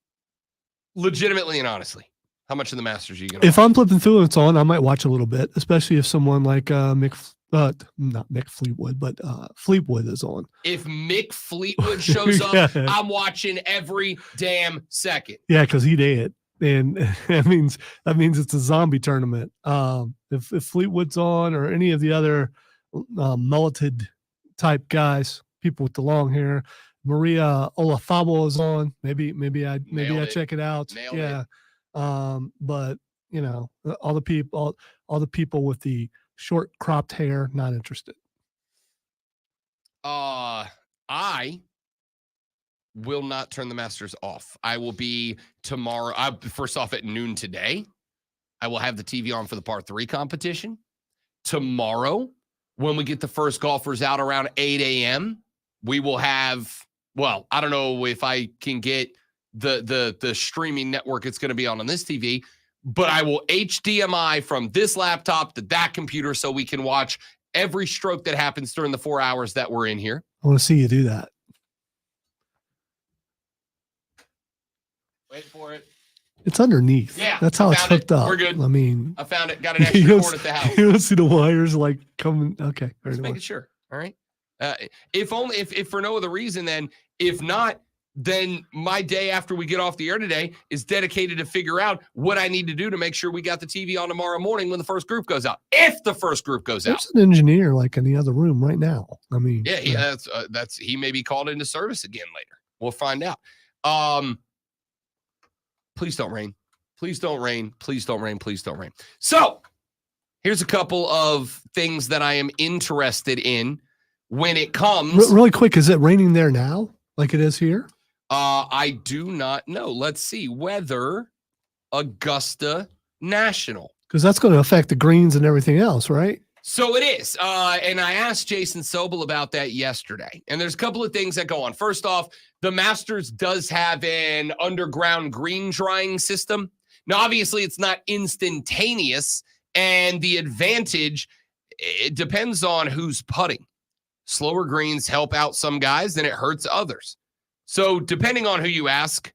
Legitimately and honestly. How much of the Masters are you going to If watch? I'm flipping through and it's on, I might watch a little bit, especially if someone like not Mick Fleetwood, but Fleetwood is on. If Mick Fleetwood shows up, Yeah. I'm watching every damn second. Yeah, because he did. And that means it's a zombie tournament. If Fleetwood's on or any of the other mulleted type guys, people with the long hair, Maria Olafabo is on. Maybe I check it out. Nailed yeah. But you know, all the people with the short cropped hair, not interested. I will not turn the Masters off. I will be tomorrow. First off, at noon today, I will have the TV on for the par 3 competition. Tomorrow, when we get the first golfers out around 8 a.m., we will have, well, I don't know if I can get the streaming network it's going to be on this TV, but I will HDMI from this laptop to that computer so we can watch every stroke that happens during the 4 hours that we're in here. I want to see you do that. Wait for it. It's underneath. Yeah, that's how it's found it. hooked up. We're good. I mean, I found it. Got an extra cord at the house. You don't see the wires like coming. Okay, Just making sure. All right. If for no other reason, then if not, then my day after we get off the air today is dedicated to figure out what I need to do to make sure we got the TV on tomorrow morning when the first group goes out. If the first group goes out. There's an engineer like in the other room right now. I mean, Yeah, that's he may be called into service again later. We'll find out. Please don't rain. Please don't rain. Please don't rain. Please don't rain. So here's a couple of things that I am interested in when it comes. Really quick, is it raining there now like it is here? I do not know. Let's see. Weather, Augusta National. Because that's going to affect the greens and everything else, right? So it is. And I asked Jason Sobel about that yesterday. And there's a couple of things that go on. First off, the Masters does have an underground green drying system. Now, obviously, it's not instantaneous. And the advantage, it depends on who's putting. Slower greens help out some guys, and it hurts others. So depending on who you ask,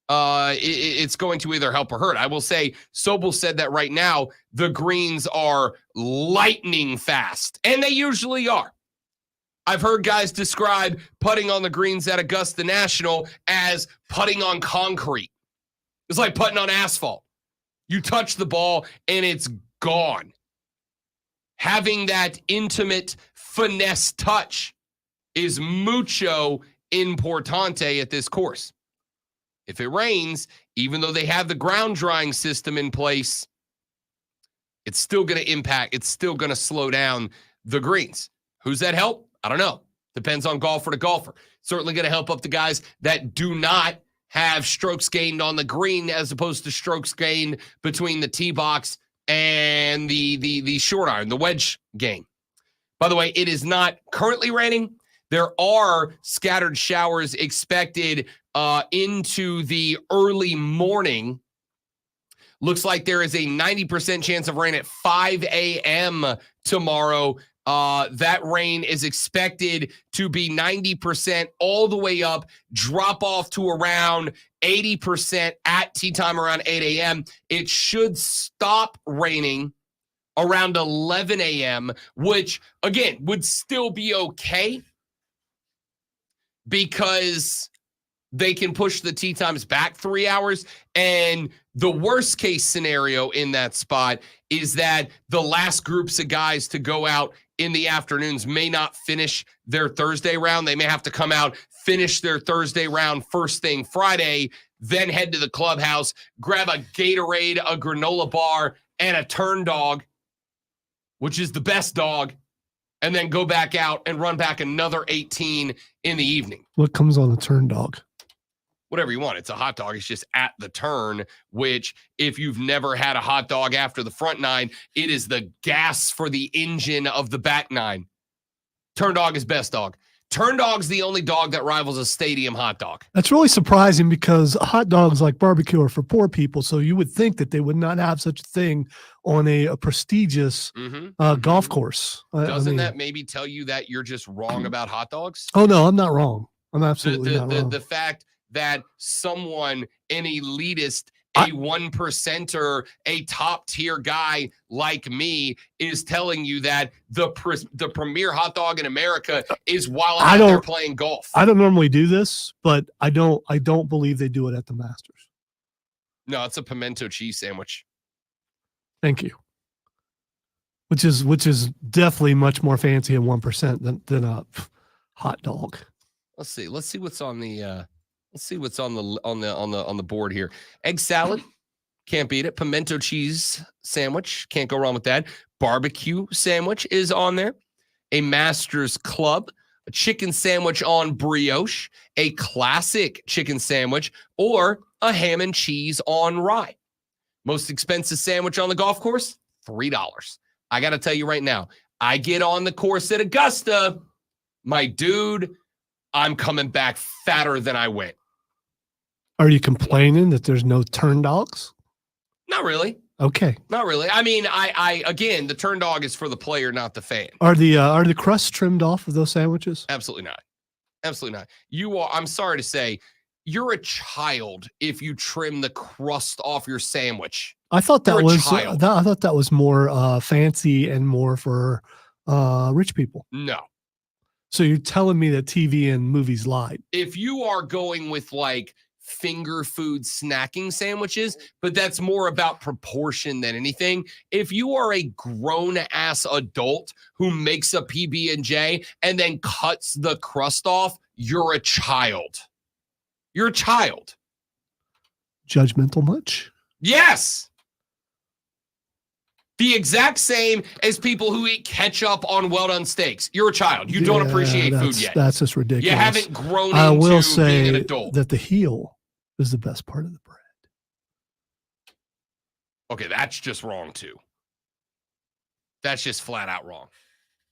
it's going to either help or hurt. I will say Sobel said that right now the greens are lightning fast, and they usually are. I've heard guys describe putting on the greens at Augusta National as putting on concrete. It's like putting on asphalt. You touch the ball and it's gone. Having that intimate finesse touch is mucho importante at this course. If it rains, even though they have the ground drying system in place, it's still going to impact. It's still going to slow down the greens. Who's that help? I don't know. Depends on golfer to golfer. Certainly going to help up the guys that do not have strokes gained on the green as opposed to strokes gained between the tee box and the short iron, the wedge game. By the way, it is not currently raining. There are scattered showers expected into the early morning. Looks like there is a 90% chance of rain at 5 a.m. tomorrow. That rain is expected to be 90% all the way up, drop off to around 80% at tea time around 8 a.m. It should stop raining around 11 a.m., which, again, would still be okay because they can push the tee times back 3 hours. And the worst case scenario in that spot is that the last groups of guys to go out in the afternoons may not finish their Thursday round. They may have to come out, finish their Thursday round first thing Friday, then head to the clubhouse, grab a Gatorade, a granola bar, and a turn dog, which is the best dog, and then go back out and run back another 18 in the evening. What comes on a turn dog? whatever you want. It's a hot dog. It's just at the turn, which if you've never had a hot dog after the front nine, it is the gas for the engine of the back nine. Turn dog is best dog. Turn dog's the only dog that rivals a stadium hot dog. That's really surprising because hot dogs like barbecue are for poor people. So you would think that they would not have such a thing on a prestigious golf course. Doesn't that maybe tell you that you're just wrong about hot dogs? Oh, no, I'm not wrong. I'm absolutely not wrong. The fact that someone, an elitist, a 1%er, a top tier guy like me is telling you that the premier hot dog in America is while I'm out there playing golf. I don't normally do this, but I don't believe they do it at the Masters. No, it's a pimento cheese sandwich. Thank you. Which is definitely much more fancy at 1% than a hot dog. Let's see what's on the let's see what's on the board here. Egg salad, can't beat it. Pimento cheese sandwich, can't go wrong with that. Barbecue sandwich is on there. A Masters Club, a chicken sandwich on brioche, a classic chicken sandwich, or a ham and cheese on rye. Most expensive sandwich on the golf course, $3. I got to tell you right now, I get on the course at Augusta, my dude, I'm coming back fatter than I went. Are you complaining that there's no turn dogs? Not really. Okay. Not really. I mean, I again, the turn dog is for the player, not the fan. Are the crusts trimmed off of those sandwiches? Absolutely not. Absolutely not. I'm sorry to say, you're a child if you trim the crust off your sandwich. I thought that was more fancy and more for rich people. No. So you're telling me that TV and movies lied? If you are going with like finger food snacking sandwiches, but that's more about proportion than anything. If you are a grown ass adult who makes a PB&J and then cuts the crust off, you're a child. You're a child. Judgmental much? Yes. The exact same as people who eat ketchup on well-done steaks. You're a child. You don't appreciate food yet. That's just ridiculous. You haven't grown I into will say being an adult. that the heel is the best part of the bread. Okay, that's just wrong too. That's just flat out wrong.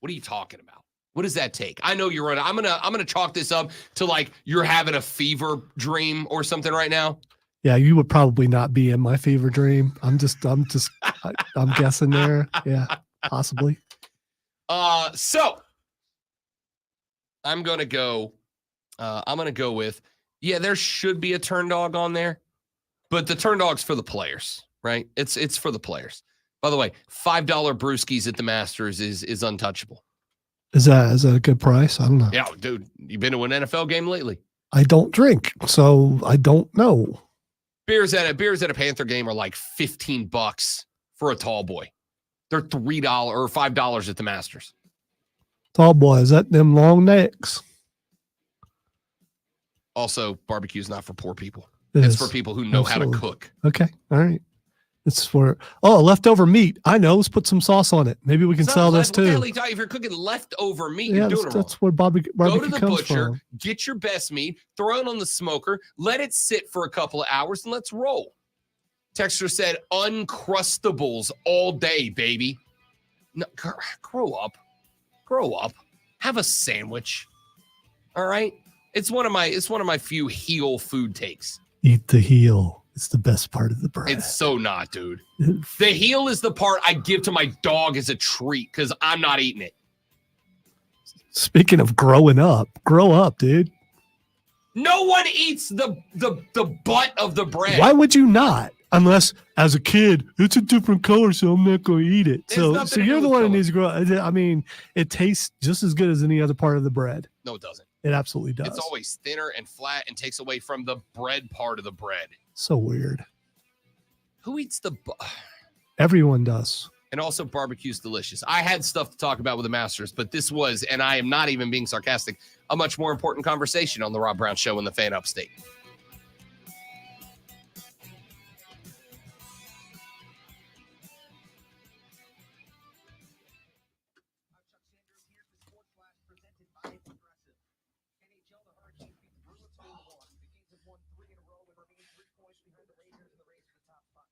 What are you talking about? What does that take? I know you're running. I'm gonna chalk this up to like you're having a fever dream or something right now. Yeah, you would probably not be in my fever dream. I'm guessing there. Yeah, possibly. So I'm gonna go with, yeah, there should be a turn dog on there, but the turn dog's for the players, right? It's for the players. By the way, $5 brewskis at the Masters is untouchable. Is that a good price? I don't know. Yeah, dude, you been to an NFL game lately? I don't drink, so I don't know. Beers at a Panther game are like $15 for a tall boy. They're $3 or $5 at the Masters. Tall boy, is that them long necks? Also, barbecue's not for poor people. It It's is. for people who know how to cook. Okay, all right. It's for leftover meat. I know. Let's put some sauce on it. Maybe we can sell this too. If you're cooking leftover meat, Yeah, you're doing it wrong. that's where barbecue Go to the comes butcher, from. get your best meat, throw it on the smoker, let it sit for a couple of hours, and let's roll. Texter said, Uncrustables all day, baby. No, grow up. Grow up. Have a sandwich. All right? It's one of my few heel food takes. Eat the heel. It's the best part of the bread. It's so not, dude. The heel is the part I give to my dog as a treat because I'm not eating it. Speaking of growing up, grow up, dude. No one eats the butt of the bread. Why would you not? Unless, as a kid, it's a different color, so I'm not going to eat it. So you're the one who needs to grow. I mean, it tastes just as good as any other part of the bread. No, it doesn't. It absolutely does. It's always thinner and flat and takes away from the bread part of the bread. So weird. Who eats the Everyone does. And also barbecue's delicious. I had stuff to talk about with the Masters, but this was, and I am not even being sarcastic, a much more important conversation on the Rob Brown Show in the Fan Upstate.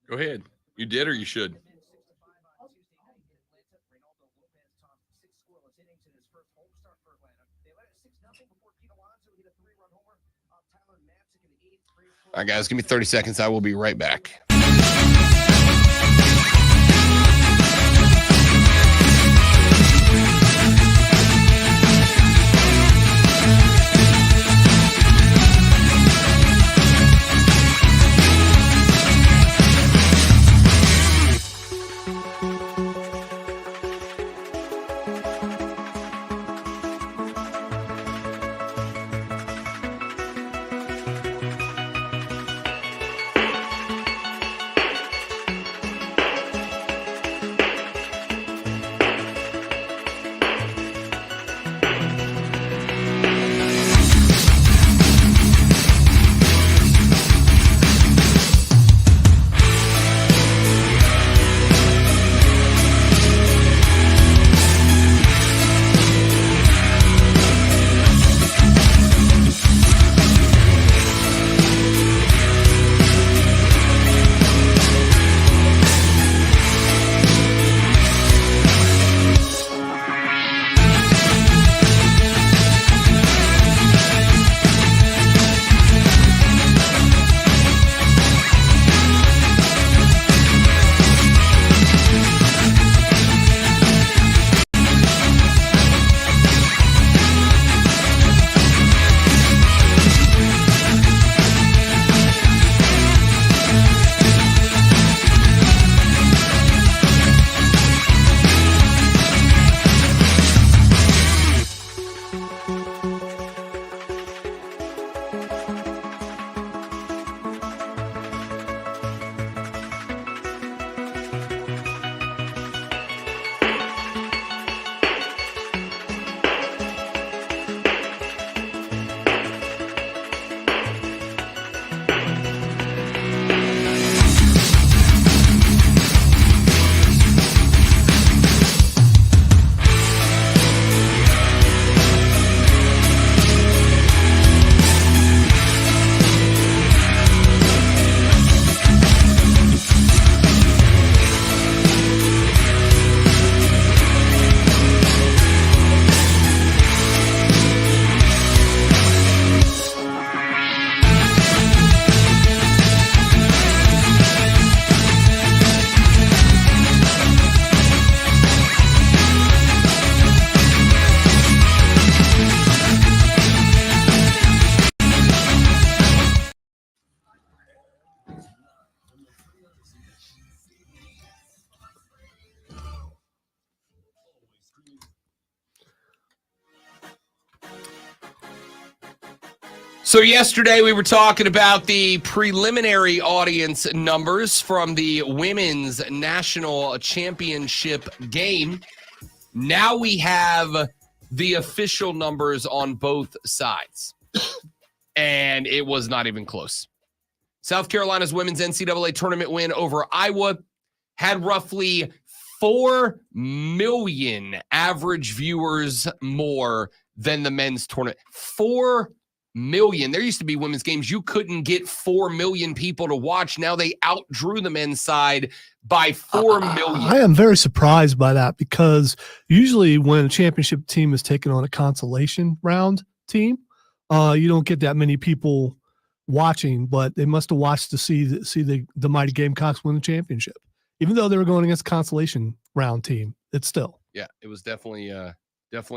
Go ahead. You did or you should? All right, guys, give me 30 seconds. I will be right back. So yesterday we were talking about the preliminary audience numbers from the Women's National Championship game. Now we have the official numbers on both sides. And it was not even close. South Carolina's women's NCAA tournament win over Iowa had roughly 4 million average viewers more than the men's tournament. 4 million. There used to be women's games you couldn't get 4 million people to watch. Now they outdrew the men's side by 4 million. I am very surprised by that because usually when a championship team is taking on a consolation round team, you don't get that many people watching, but they must have watched to see the mighty Gamecocks win the championship. Even though they were going against a consolation round team, it's still. Yeah, it was definitely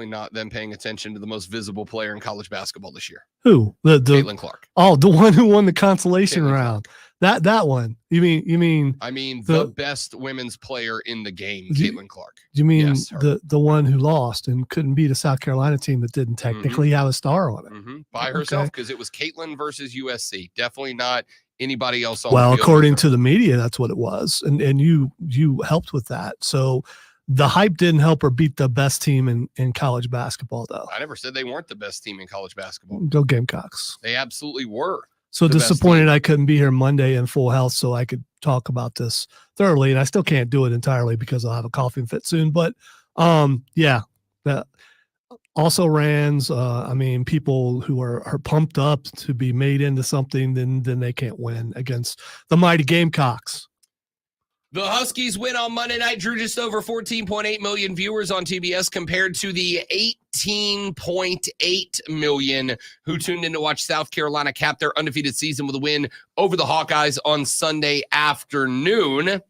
not them paying attention to the most visible player in college basketball this year. Who? The Caitlin Clark. Oh, the one who won the consolation Caitlin round. That one. You mean I mean the best women's player in the game, Caitlin Clark. You mean Yes, the one who lost and couldn't beat a South Carolina team that didn't technically have a star on it. By herself, because it was Caitlin versus USC. Definitely not anybody else on Well, the field. according to the media, that's what it was. And you helped with that. So the hype didn't help her beat the best team in college basketball, though. I never said they weren't the best team in college basketball. Go Gamecocks. They absolutely were. So the best disappointed team. I couldn't be here Monday in full health so I could talk about this thoroughly. And I still can't do it entirely because I'll have a coughing fit soon. But yeah, that also rans. I mean, people who are pumped up to be made into something, then they can't win against the mighty Gamecocks. The Huskies win on Monday night, drew just over 14.8 million viewers on TBS compared to the 18.8 million who tuned in to watch South Carolina cap their undefeated season with a win over the Hawkeyes on Sunday afternoon.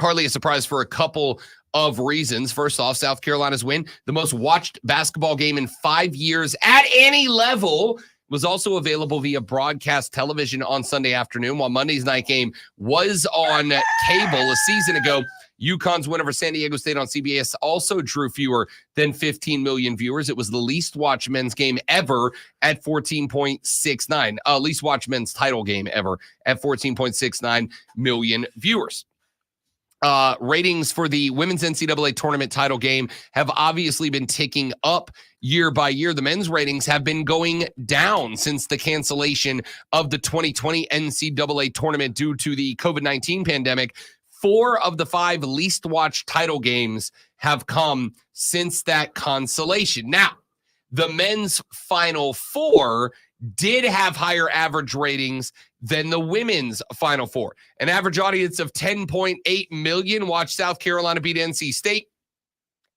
Hardly a surprise for a couple of reasons. First off, South Carolina's win, the most watched basketball game in 5 years at any level, was also available via broadcast television on Sunday afternoon, while Monday's night game was on cable a season ago. UConn's win over San Diego State on CBS also drew fewer than 15 million viewers. It was the least watched men's game ever at 14.69. Least watched men's title game ever at 14.69 million viewers. Ratings for the women's NCAA tournament title game have obviously been ticking up year by year. The men's ratings have been going down since the cancellation of the 2020 NCAA tournament due to the COVID-19 pandemic. 4 of the 5 least watched title games have come since that cancellation. Now, the men's Final Four did have higher average ratings than the women's Final Four. An average audience of 10.8 million watched South Carolina beat NC State,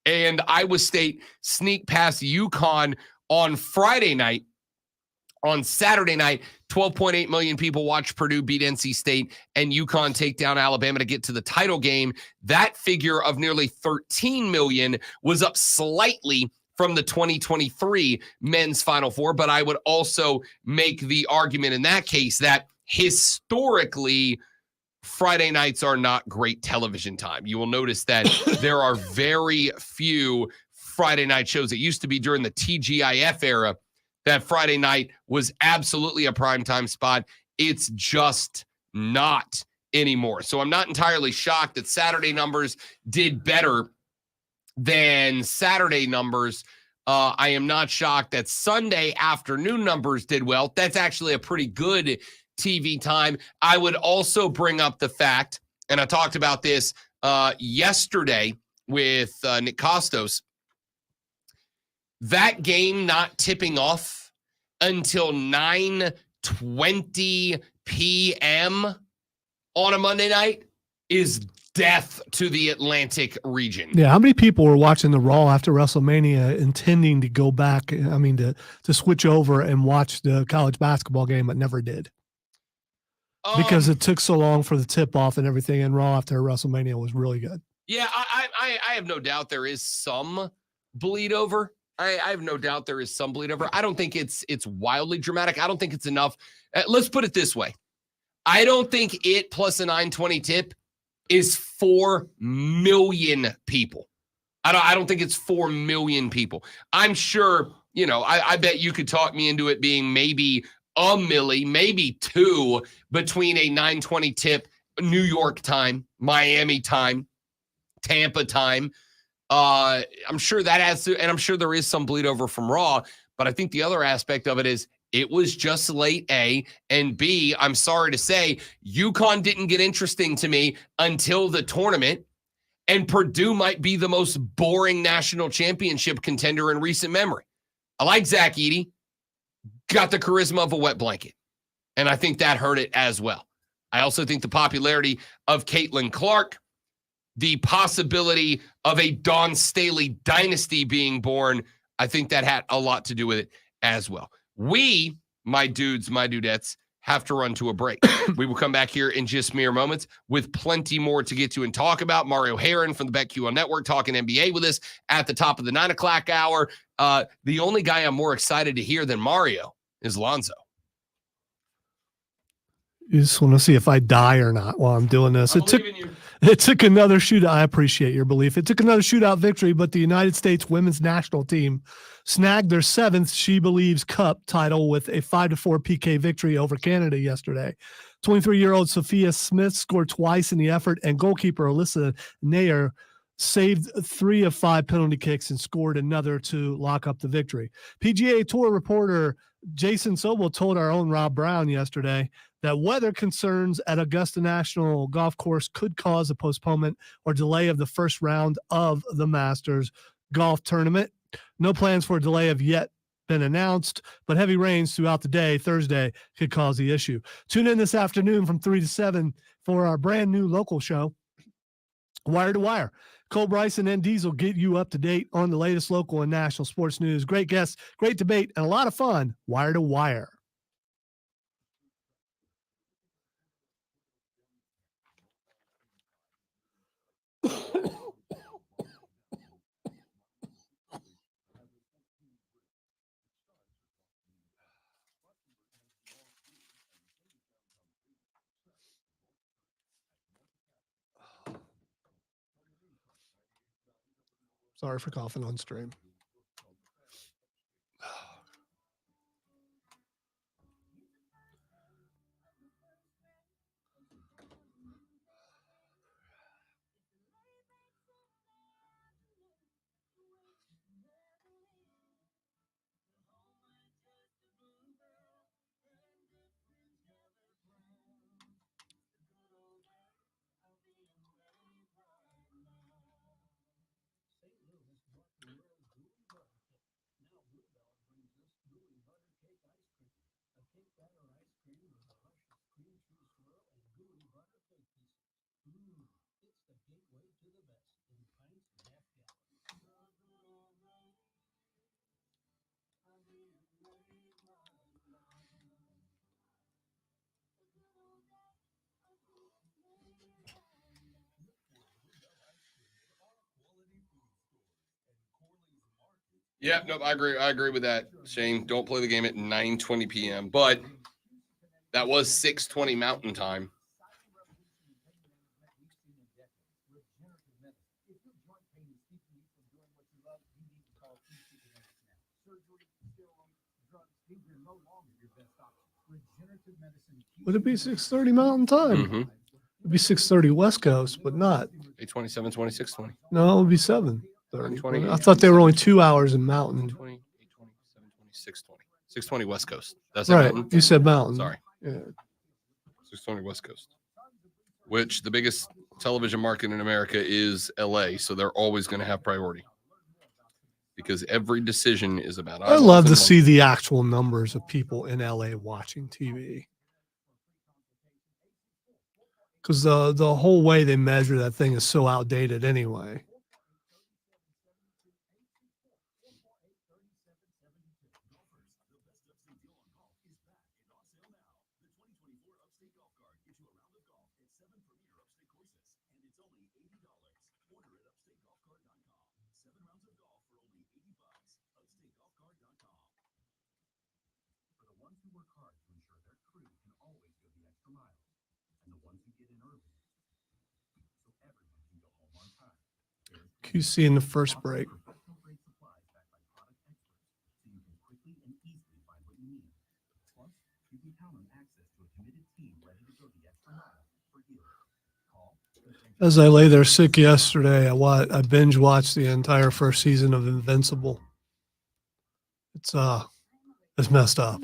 and Iowa State sneak past UConn on Friday night. On Saturday night, 12.8 million people watched Purdue beat NC State and UConn take down Alabama to get to the title game. That figure of nearly 13 million was up slightly from the 2023 men's Final Four, but I would also make the argument in that case that historically, Friday nights are not great television time. You will notice that there are very few Friday night shows. It used to be during the TGIF era that Friday night was absolutely a primetime spot. It's just not anymore. So I'm not entirely shocked that Saturday numbers did better than Saturday numbers. I am not shocked that Sunday afternoon numbers did well. That's actually a pretty good TV time. I would also bring up the fact, and I talked about this yesterday with Nick Costos, that game not tipping off until 9:20 p.m. on a Monday night is death to the Atlantic region. Yeah, how many people were watching the Raw after WrestleMania intending to go back, to switch over and watch the college basketball game, but never did? Because it took so long for the tip-off and everything, and Raw after WrestleMania was really good. Yeah, I have no doubt there is some bleed over. I have no doubt there is some bleed over. I don't think it's wildly dramatic. I don't think it's enough. Let's put it this way. I don't think it plus a 9:20 tip is 4 million people. I don't think it's 4 million people. I'm sure, I bet you could talk me into it being maybe a milli, maybe 2 between a 9:20 tip, New York time, Miami time, Tampa time. I'm sure that has to, and I'm sure there is some bleed over from Raw, but I think the other aspect of it is it was just late, A, and B, I'm sorry to say, UConn didn't get interesting to me until the tournament, and Purdue might be the most boring national championship contender in recent memory. I like Zach Edey, got the charisma of a wet blanket, and I think that hurt it as well. I also think the popularity of Caitlin Clark, the possibility of a Dawn Staley dynasty being born, I think that had a lot to do with it as well. We, my dudes, my dudettes, have to run to a break. We will come back here in just mere moments with plenty more to get to and talk about. Mario Herron from the BetQL Network talking NBA with us at the top of the 9 o'clock hour. The only guy I'm more excited to hear than Mario is Lonzo. You just want to see if I die or not while I'm doing this. It took another shootout. I appreciate your belief. It took another shootout victory, but the United States women's national team snagged their 7th, she believes, cup title with a 5-4 PK victory over Canada yesterday. 23-year-old Sophia Smith scored twice in the effort, and goalkeeper Alyssa Nair saved 3 of 5 penalty kicks and scored another to lock up the victory. PGA Tour reporter Jason Sobel told our own Rob Brown yesterday that weather concerns at Augusta National Golf Course could cause a postponement or delay of the first round of the Masters golf tournament. No plans for a delay have yet been announced, but heavy rains throughout the day, Thursday, could cause the issue. Tune in this afternoon from 3 to 7 for our brand new local show, Wire to Wire. Cole Bryson and Diesel get you up to date on the latest local and national sports news. Great guests, great debate, and a lot of fun. Wire to Wire. Sorry for coughing on stream. Yeah, no, I agree. I agree with that, Shane. Don't play the game at 9:20 p.m. But that was 6:20 Mountain Time. Would it be 6:30 Mountain Time? Mm-hmm. It'd be 6:30 West Coast, but not. 8:27, 26:20. No, it would be 7:30. 20, I thought they were only 2 hours in Mountain. 20, 6:20. 6:20 West Coast. That's Right. Mountain? You said Mountain. Sorry. Yeah. 6:20 West Coast. Which the biggest television market in America is LA, so they're always going to have priority. Because every decision is about I love to see the actual numbers of people in LA watching TV. Because the whole way they measure that thing is so outdated anyway. QC in the first break. As I lay there sick yesterday, I binge watched the entire first season of Invincible. It's messed up.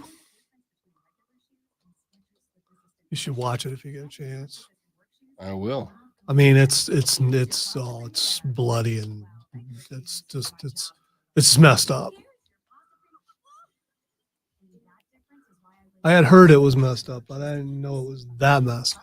You should watch it if you get a chance. I will. I mean, it's bloody and it's messed up. I had heard it was messed up, but I didn't know it was that messed up.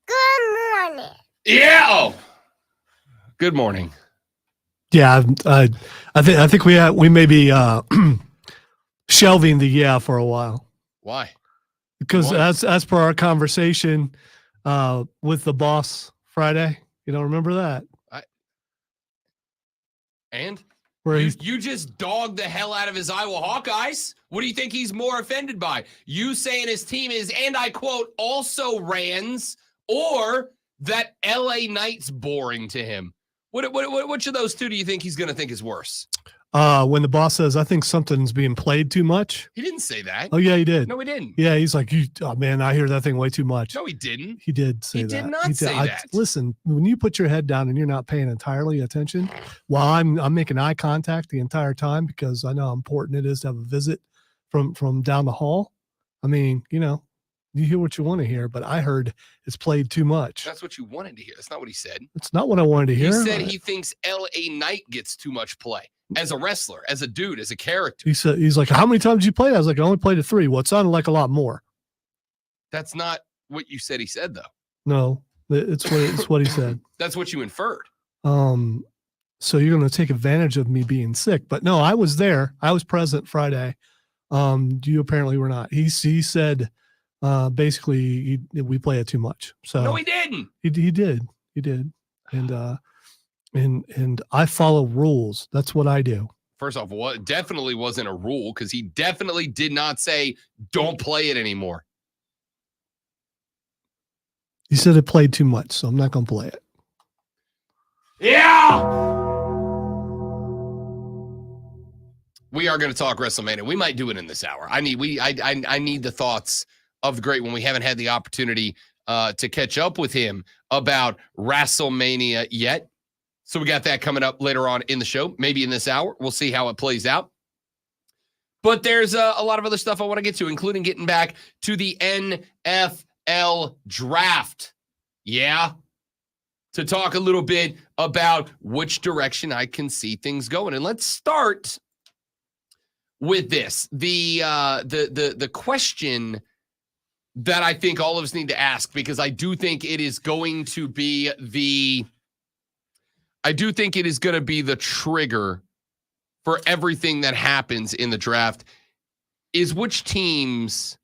Good morning. Yeah. Oh. Good morning. Yeah, I think we may be shelving the for a while. Why? Because as per our conversation with the boss Friday, you don't remember that? Where you just dogged the hell out of his Iowa Hawkeyes. What do you think he's more offended by? You saying his team is, and I quote, also Rans, or that LA Knight's boring to him. Which of those two do you think he's going to think is worse? When the boss says, I think something's being played too much. He didn't say that. Oh, yeah, he did. No, he didn't. Yeah, he's like, oh, man, I hear that thing way too much. No, he didn't. He did say that. He did not say that. Listen, when you put your head down and you're not paying entirely attention, while I'm making eye contact the entire time because I know how important it is to have a visit from down the hall. I mean, you hear what you want to hear, but I heard it's played too much. That's what you wanted to hear. That's not what he said. It's not what I wanted to hear. He said he thinks LA Knight gets too much play as a wrestler, as a dude, as a character. He's like, how many times did you play? I was like, I only played it 3. Well, it sounded like a lot more. That's not what you said he said, though. No, it's what he said. That's what you inferred. So you're going to take advantage of me being sick, but no, I was there. I was present Friday. You apparently were not. He said, basically we play it too much. So no, he didn't. He did. And I follow rules. That's what I do. First off, it definitely wasn't a rule because he definitely did not say don't play it anymore. He said it played too much, so I'm not going to play it. Yeah. We are going to talk WrestleMania. We might do it in this hour. I need the thoughts of the great one. We haven't had the opportunity to catch up with him about WrestleMania yet. So we got that coming up later on in the show, maybe in this hour. We'll see how it plays out. But there's a lot of other stuff I want to get to, including getting back to the NFL draft. Yeah. To talk a little bit about which direction I can see things going. And let's start with this. The question that I think all of us need to ask, because I do think it is going to be the trigger for everything that happens in the draft, is which teams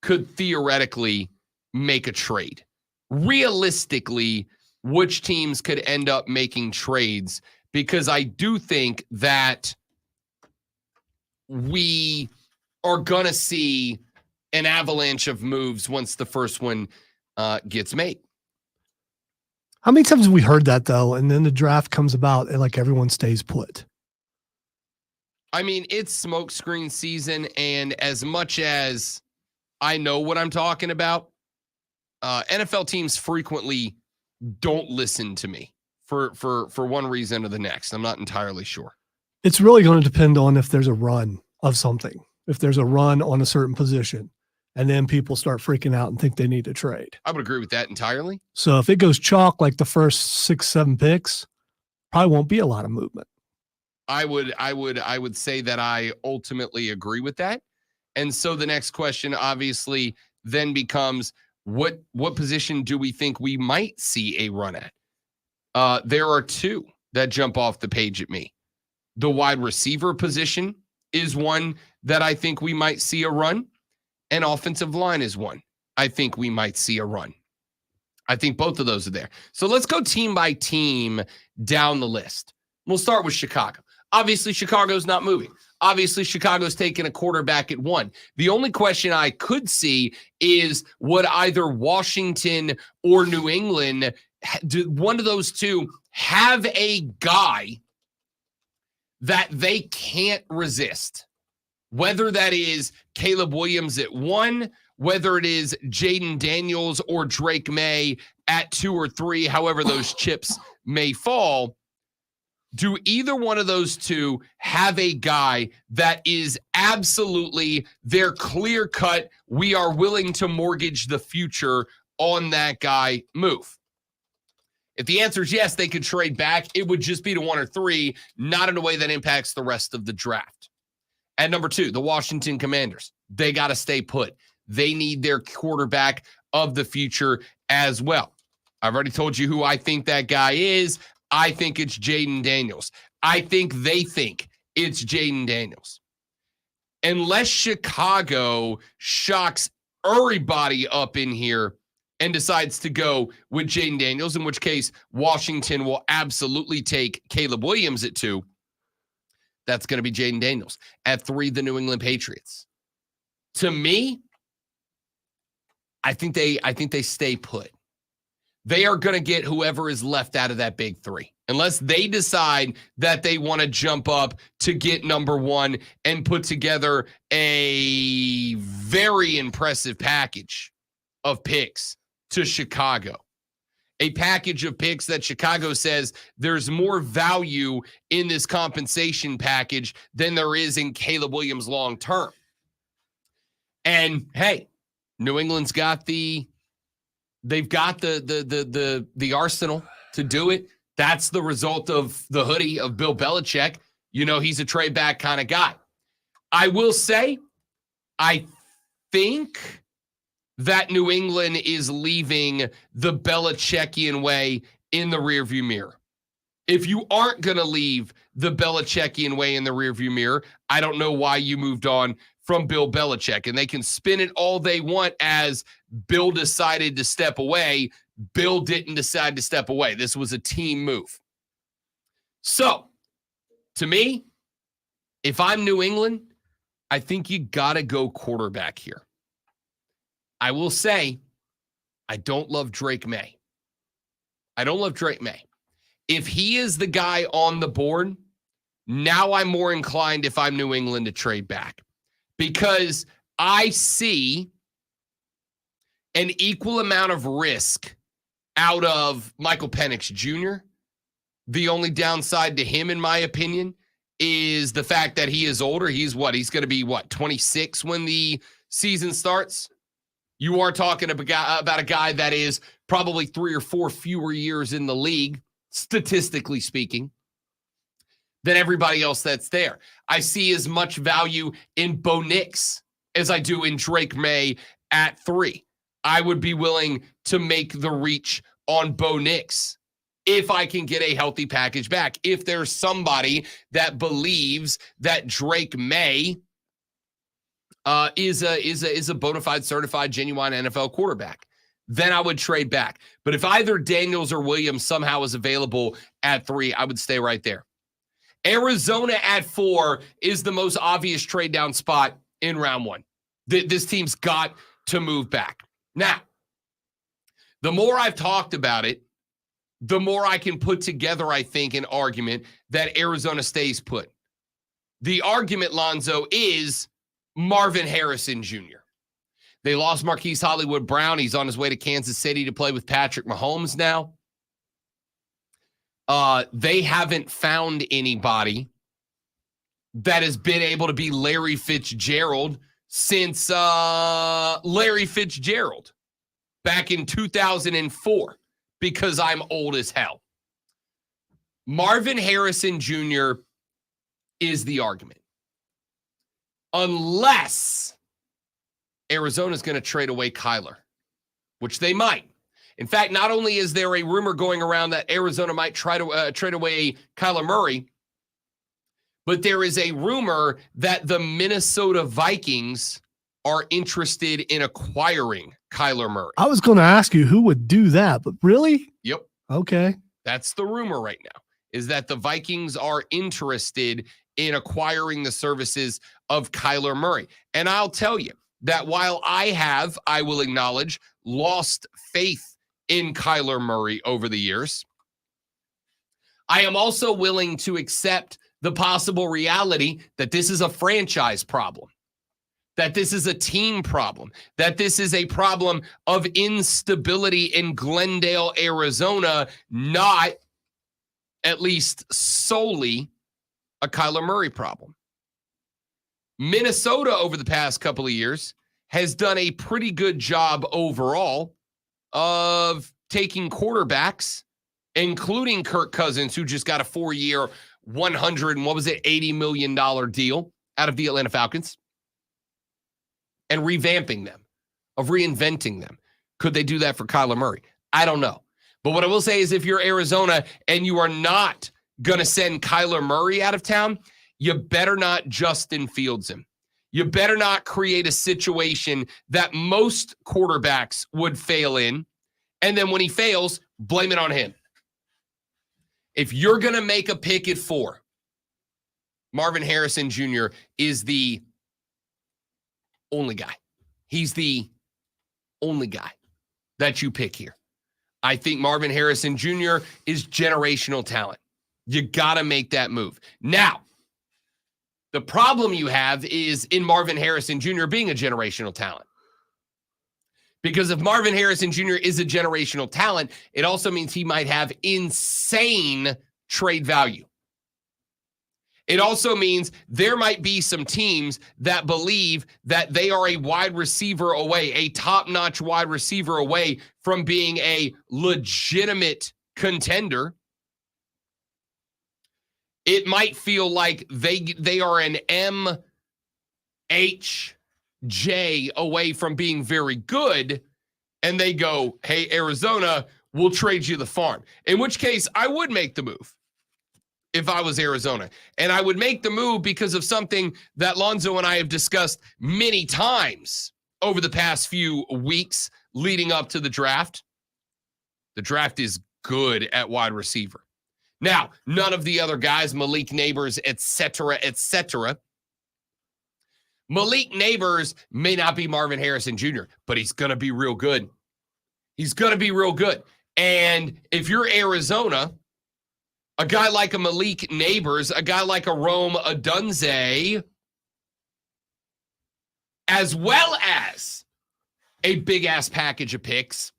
could theoretically make a trade. Realistically, which teams could end up making trades, because I do think that we are going to see an avalanche of moves once the first one gets made. How many times have we heard that, though, and then the draft comes about and, like, everyone stays put? I mean, it's smokescreen season, and as much as I know what I'm talking about, NFL teams frequently don't listen to me for one reason or the next. I'm not entirely sure. It's really going to depend on if there's a run of something, if there's a run on a certain position, and then people start freaking out and think they need to trade. I would agree with that entirely. So if it goes chalk like the first 6-7 picks, probably won't be a lot of movement. I would say that I ultimately agree with that. And so the next question obviously then becomes, what position do we think we might see a run at? There are two that jump off the page at me. The wide receiver position is one that I think we might see a run, and offensive line is one I think we might see a run. I think both of those are there. So let's go team by team down the list. We'll start with Chicago. Obviously, Chicago's not moving. Obviously, Chicago's taking a quarterback at 1. The only question I could see is, would either Washington or New England, one of those two, have a guy that they can't resist? Whether that is Caleb Williams at 1, whether it is Jaden Daniels or Drake May at 2 or 3, however those chips may fall. Do either one of those two have a guy that is absolutely their clear cut, we are willing to mortgage the future on that guy move? If the answer is yes, they could trade back. It would just be to 1 or 3, not in a way that impacts the rest of the draft. At number 2, the Washington Commanders. They got to stay put. They need their quarterback of the future as well. I've already told you who I think that guy is. I think it's Jaden Daniels. I think they think it's Jaden Daniels. Unless Chicago shocks everybody up in here and decides to go with Jaden Daniels, in which case Washington will absolutely take Caleb Williams at 2. That's going to be Jaden Daniels. At 3, the New England Patriots. To me, I think they stay put. they are going to get whoever is left out of that big three. Unless they decide that they want to jump up to get number one and put together a very impressive package of picks to Chicago. A package of picks that Chicago says there's more value in this compensation package than there is in Caleb Williams long term. And hey, New England's got the arsenal to do it. That's the result of the hoodie of Bill Belichick. You know, he's a trade back kind of guy. I will say, I think that New England is leaving the Belichickian way in the rearview mirror. If you aren't going to leave the Belichickian way in the rearview mirror, I don't know why you moved on from Bill Belichick. And they can spin it all they want as Bill decided to step away. Bill didn't decide to step away. This was a team move. So, to me, if I'm New England, I think you got to go quarterback here. I will say, I don't love Drake May. If he is the guy on the board, now I'm more inclined, if I'm New England, to trade back. Because I see an equal amount of risk out of Michael Penix Jr. The only downside to him, in my opinion, is the fact that he is older. He's going to be 26 when the season starts? You are talking about a guy that is probably 3 or 4 fewer years in the league, statistically speaking, than everybody else that's there. I see as much value in Bo Nix as I do in Drake May at 3. I would be willing to make the reach on Bo Nix if I can get a healthy package back. If there's somebody that believes that Drake May is a bona fide, certified, genuine NFL quarterback, then I would trade back. But if either Daniels or Williams somehow is available at 3, I would stay right there. Arizona at 4 is the most obvious trade down spot in round 1. This team's got to move back. Now, the more I've talked about it, the more I can put together, I think, an argument that Arizona stays put. The argument, Lonzo, is Marvin Harrison Jr. They lost Marquise Hollywood Brown. He's on his way to Kansas City to play with Patrick Mahomes now. They haven't found anybody that has been able to be Larry Fitzgerald since Larry Fitzgerald back in 2004, because I'm old as hell. Marvin Harrison Jr. is the argument. Unless Arizona's going to trade away Kyler, which they might. In fact, not only is there a rumor going around that Arizona might try to trade away Kyler Murray, but there is a rumor that the Minnesota Vikings are interested in acquiring Kyler Murray. I was going to ask you who would do that, but really? Yep. Okay. That's the rumor right now, is that the Vikings are interested in acquiring the services of Kyler Murray. And I'll tell you that while I will acknowledge, lost faith in Kyler Murray over the years, I am also willing to accept the possible reality that this is a franchise problem, that this is a team problem, that this is a problem of instability in Glendale, Arizona, not at least solely a Kyler Murray problem. Minnesota over the past couple of years has done a pretty good job overall of taking quarterbacks, including Kirk Cousins, who just got a 4-year, $80 million deal out of the Atlanta Falcons, and revamping them, of reinventing them. Could they do that for Kyler Murray? I don't know. But what I will say is, if you're Arizona and you are not going to send Kyler Murray out of town, you better not Justin Fields him. You better not create a situation that most quarterbacks would fail in, and then when he fails, blame it on him. If you're going to make a pick at 4, Marvin Harrison Jr. is the only guy. He's the only guy that you pick here. I think Marvin Harrison Jr. is generational talent. You got to make that move. Now, the problem you have is in Marvin Harrison Jr. being a generational talent. Because if Marvin Harrison Jr. is a generational talent, it also means he might have insane trade value. It also means there might be some teams that believe that they are a wide receiver away, a top-notch wide receiver away from being a legitimate contender. It might feel like they are an MHJ away from being very good, and they go, hey, Arizona, we'll trade you the farm. In which case, I would make the move if I was Arizona. And I would make the move because of something that Lonzo and I have discussed many times over the past few weeks leading up to the draft. The draft is good at wide receiver. Now, none of the other guys, Malik Neighbors, et cetera, Malik Neighbors may not be Marvin Harrison Jr., but he's going to be real good. He's going to be real good. And if you're Arizona, a guy like a Malik Neighbors, a guy like a Rome Odunze, as well as a big-ass package of picks,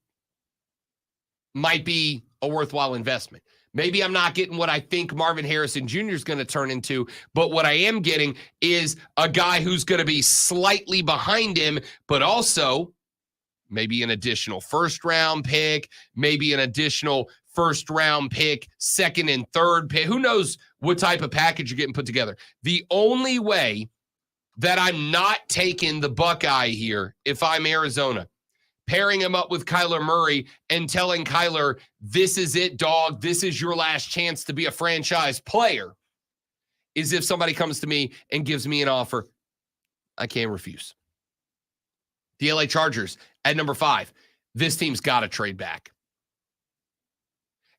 might be a worthwhile investment. Maybe I'm not getting what I think Marvin Harrison Jr. is going to turn into, but what I am getting is a guy who's going to be slightly behind him, but also maybe an additional first-round pick, maybe an additional first-round pick, second and third pick. Who knows what type of package you're getting put together. The only way that I'm not taking the Buckeye here, if I'm Arizona, pairing him up with Kyler Murray and telling Kyler, this is it, dog. This is your last chance to be a franchise player, is if somebody comes to me and gives me an offer, I can't refuse. The LA Chargers at number 5. This team's got to trade back.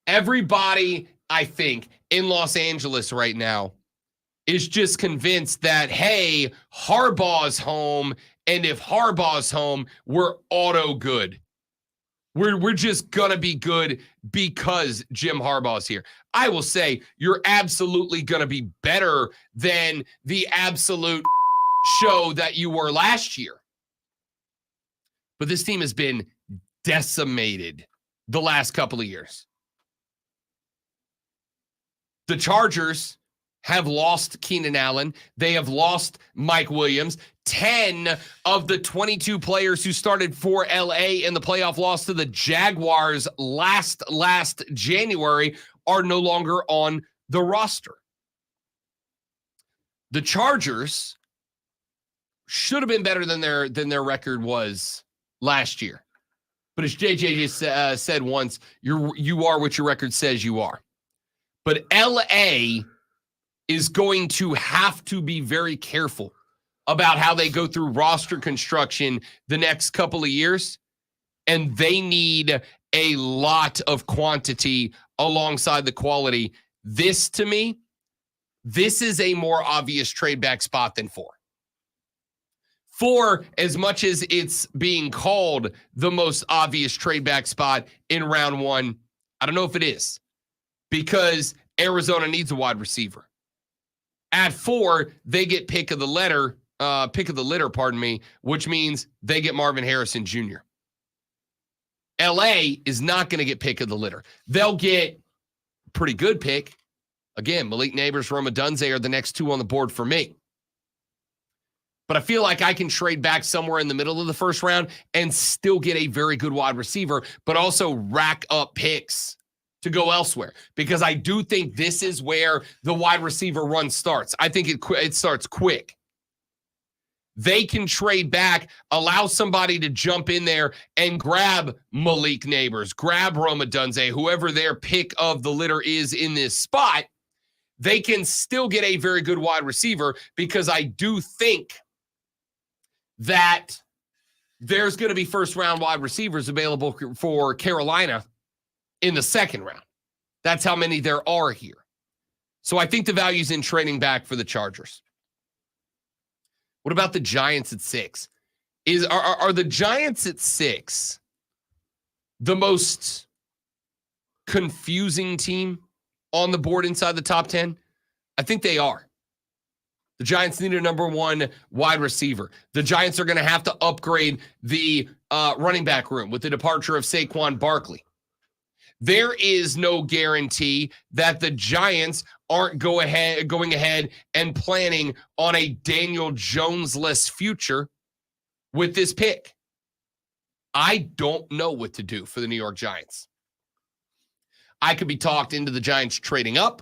Everybody, I think, in Los Angeles right now is just convinced that, hey, Harbaugh's home, and if Harbaugh's home, we're auto good. We're just going to be good because Jim Harbaugh's here. I will say you're absolutely going to be better than the absolute show that you were last year. But this team has been decimated the last couple of years. The Chargers have lost Keenan Allen. They have lost Mike Williams. 10 of the 22 players who started for LA in the playoff loss to the Jaguars last January are no longer on the roster. The Chargers should have been better than their record was last year. But as JJ just said once, you are what your record says you are. But LA is going to have to be very careful about how they go through roster construction the next couple of years. And they need a lot of quantity alongside the quality. This, to me, this is a more obvious trade back spot than 4. 4, as much as it's being called the most obvious trade back spot in round 1, I don't know if it is, because Arizona needs a wide receiver. At 4, they get pick of the litter, which means they get Marvin Harrison Jr. LA is not going to get pick of the litter. They'll get pretty good pick. Again, Malik Neighbors, Rome Odunze are the next 2 on the board for me. But I feel like I can trade back somewhere in the middle of the first round and still get a very good wide receiver, but also rack up picks to go elsewhere, because I do think this is where the wide receiver run starts. I think it starts quick. They can trade back, allow somebody to jump in there and grab Malik Neighbors, grab Rome Odunze, whoever their pick of the litter is in this spot. They can still get a very good wide receiver, because I do think that there's going to be first-round wide receivers available for Carolina in the second round. That's how many there are here. So I think the value's in trading back for the Chargers. What about the Giants at 6? Are the Giants at 6 the most confusing team on the board inside the top 10? I think they are. The Giants need a number one wide receiver. The Giants are going to have to upgrade the running back room with the departure of Saquon Barkley. There is no guarantee that the Giants aren't going ahead and planning on a Daniel Jones-less future with this pick. I don't know what to do for the New York Giants. I could be talked into the Giants trading up.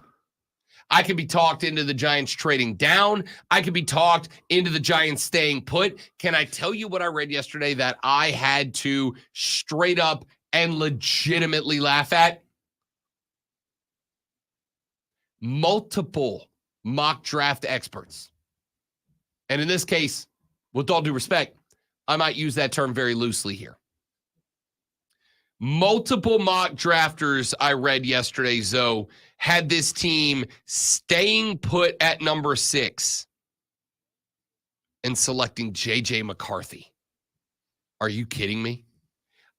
I could be talked into the Giants trading down. I could be talked into the Giants staying put. Can I tell you what I read yesterday that I had to straight up and legitimately laugh at? Multiple mock draft experts. And in this case, with all due respect, I might use that term very loosely here. Multiple mock drafters I read yesterday, Zoe, had this team staying put at number 6 and selecting J.J. McCarthy. Are you kidding me?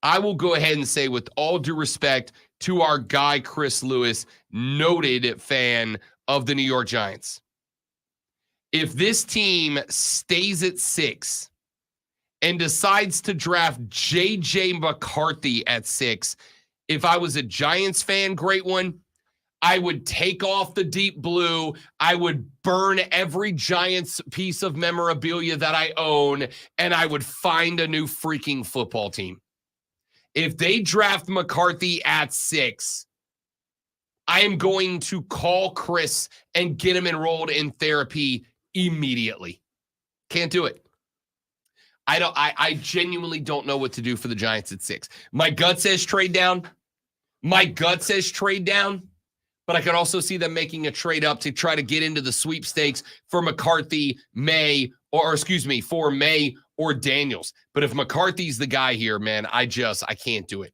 I will go ahead and say, with all due respect to our guy, Chris Lewis, noted fan of the New York Giants, if this team stays at 6 and decides to draft J.J. McCarthy at 6, if I was a Giants fan, great one, I would take off the deep blue. I would burn every Giants piece of memorabilia that I own, and I would find a new freaking football team. If they draft McCarthy at 6, I am going to call Chris and get him enrolled in therapy immediately. Can't do it. I genuinely don't know what to do for the Giants at 6. My gut says trade down. But I could also see them making a trade up to try to get into the sweepstakes for McCarthy, for May or Daniels. But if McCarthy's the guy here, man, I can't do it.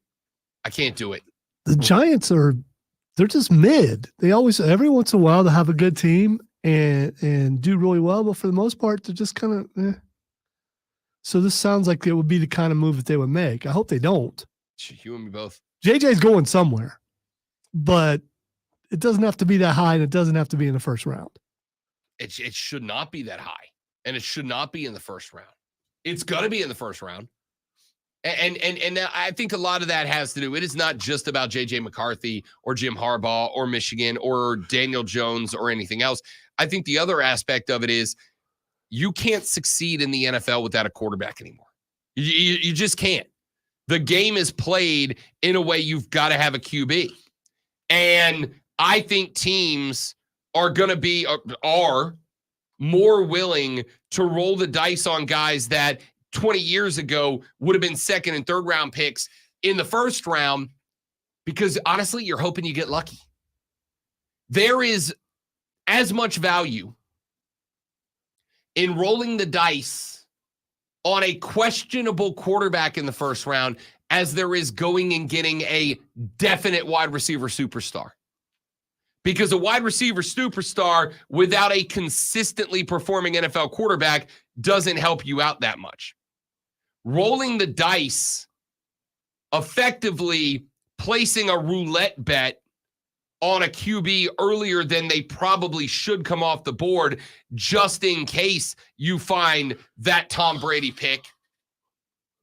I can't do it. The Giants they're just mid. They always, every once in a while, they have a good team and do really well. But for the most part, they're just kind of, So this sounds like it would be the kind of move that they would make. I hope they don't. You and me both. JJ's going somewhere, but it doesn't have to be that high, and it doesn't have to be in the first round. It should not be that high, and it should not be in the first round. It's going to be in the first round. And I think a lot of that has to do, it is not just about J.J. McCarthy or Jim Harbaugh or Michigan or Daniel Jones or anything else. I think the other aspect of it is you can't succeed in the NFL without a quarterback anymore. You just can't. The game is played in a way you've got to have a QB. And I think teams are more willing to roll the dice on guys that 20 years ago would have been second and third round picks in the first round, because honestly, you're hoping you get lucky. There is as much value in rolling the dice on a questionable quarterback in the first round as there is going and getting a definite wide receiver superstar. Because a wide receiver superstar without a consistently performing NFL quarterback doesn't help you out that much. Rolling the dice, effectively placing a roulette bet on a QB earlier than they probably should come off the board, just in case you find that Tom Brady pick,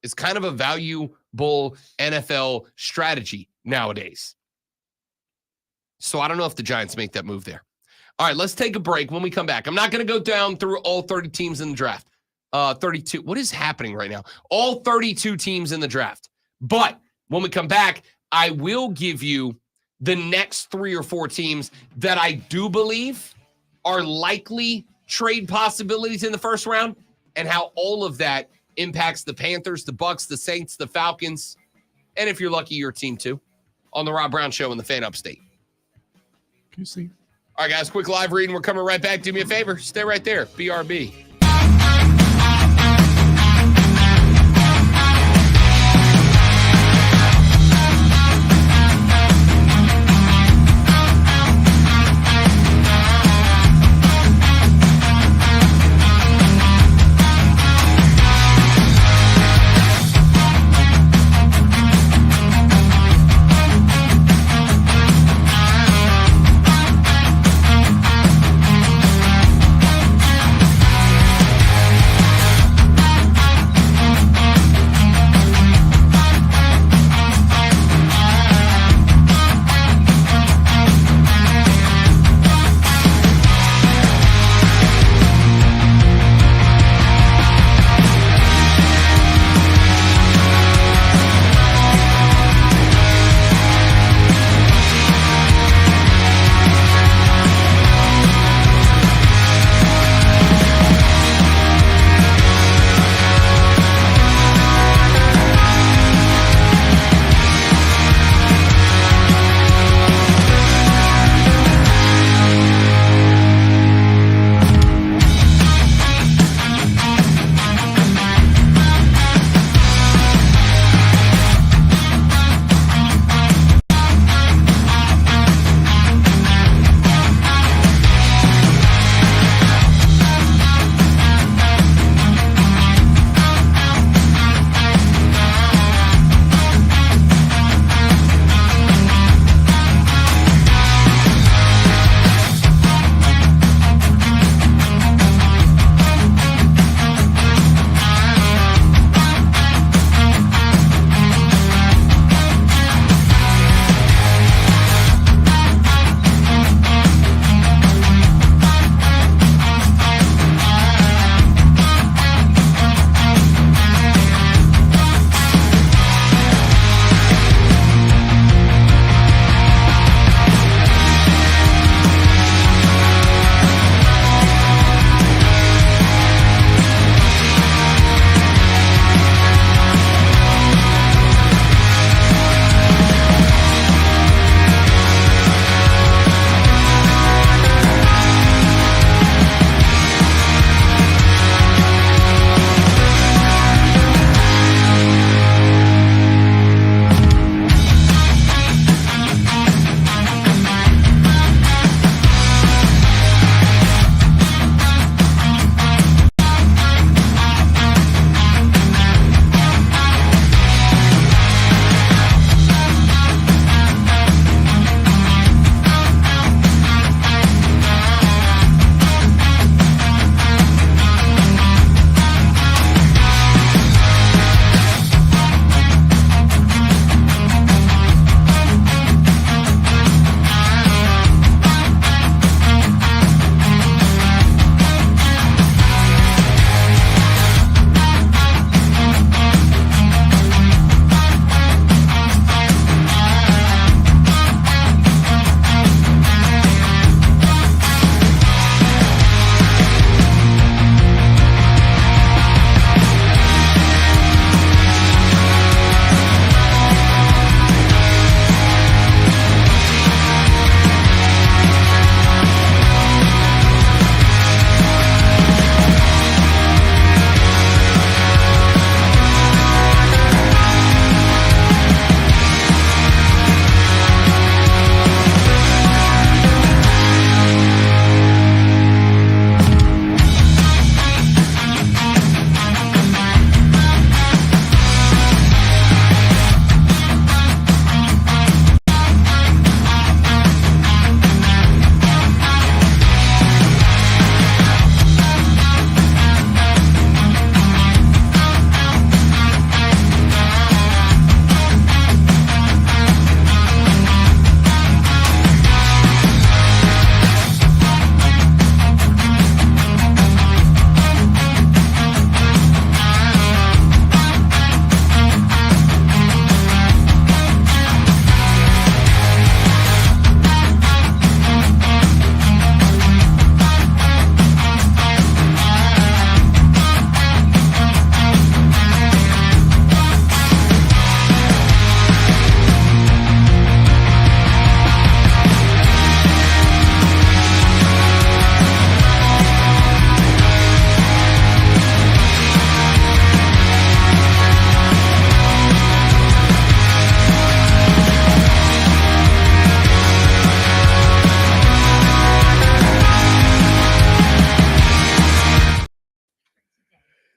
is kind of a valuable NFL strategy nowadays. So I don't know if the Giants make that move there. All right, let's take a break. When we come back, I'm not going to go down through all 30 teams in the draft. 32. What is happening right now? All 32 teams in the draft. But when we come back, I will give you the next 3 or 4 teams that I do believe are likely trade possibilities in the first round, and how all of that impacts the Panthers, the Bucks, the Saints, the Falcons, and if you're lucky, your team too, on the Rob Brown Show in the Fan Upstate. QC. All right, guys, quick live reading. We're coming right back. Do me a favor. Stay right there. BRB.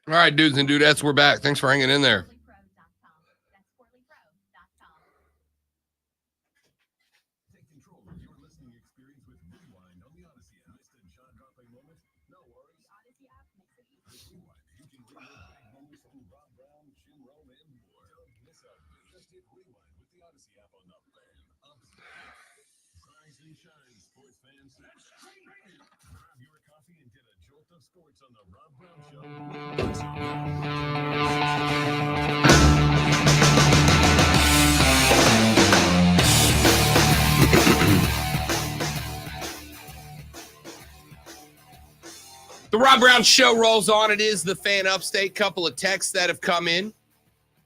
All right, dudes and dudettes, we're back. Thanks for hanging in there. Take control of your listening experience with Rewind on the Odyssey app. Missed a jaw-dropping moment? No worries. With Rewind, you can relive big moments from Rob Brown, Jim Rome, and more. Don't miss a beat. Just hit Rewind with the Odyssey app on the Fan Upstate. Rise and shine, sports fans. Grab your coffee and get a jolt of sports on the Rob Brown Show. The Rob Brown Show rolls on. It is the Fan Upstate. Couple of texts that have come in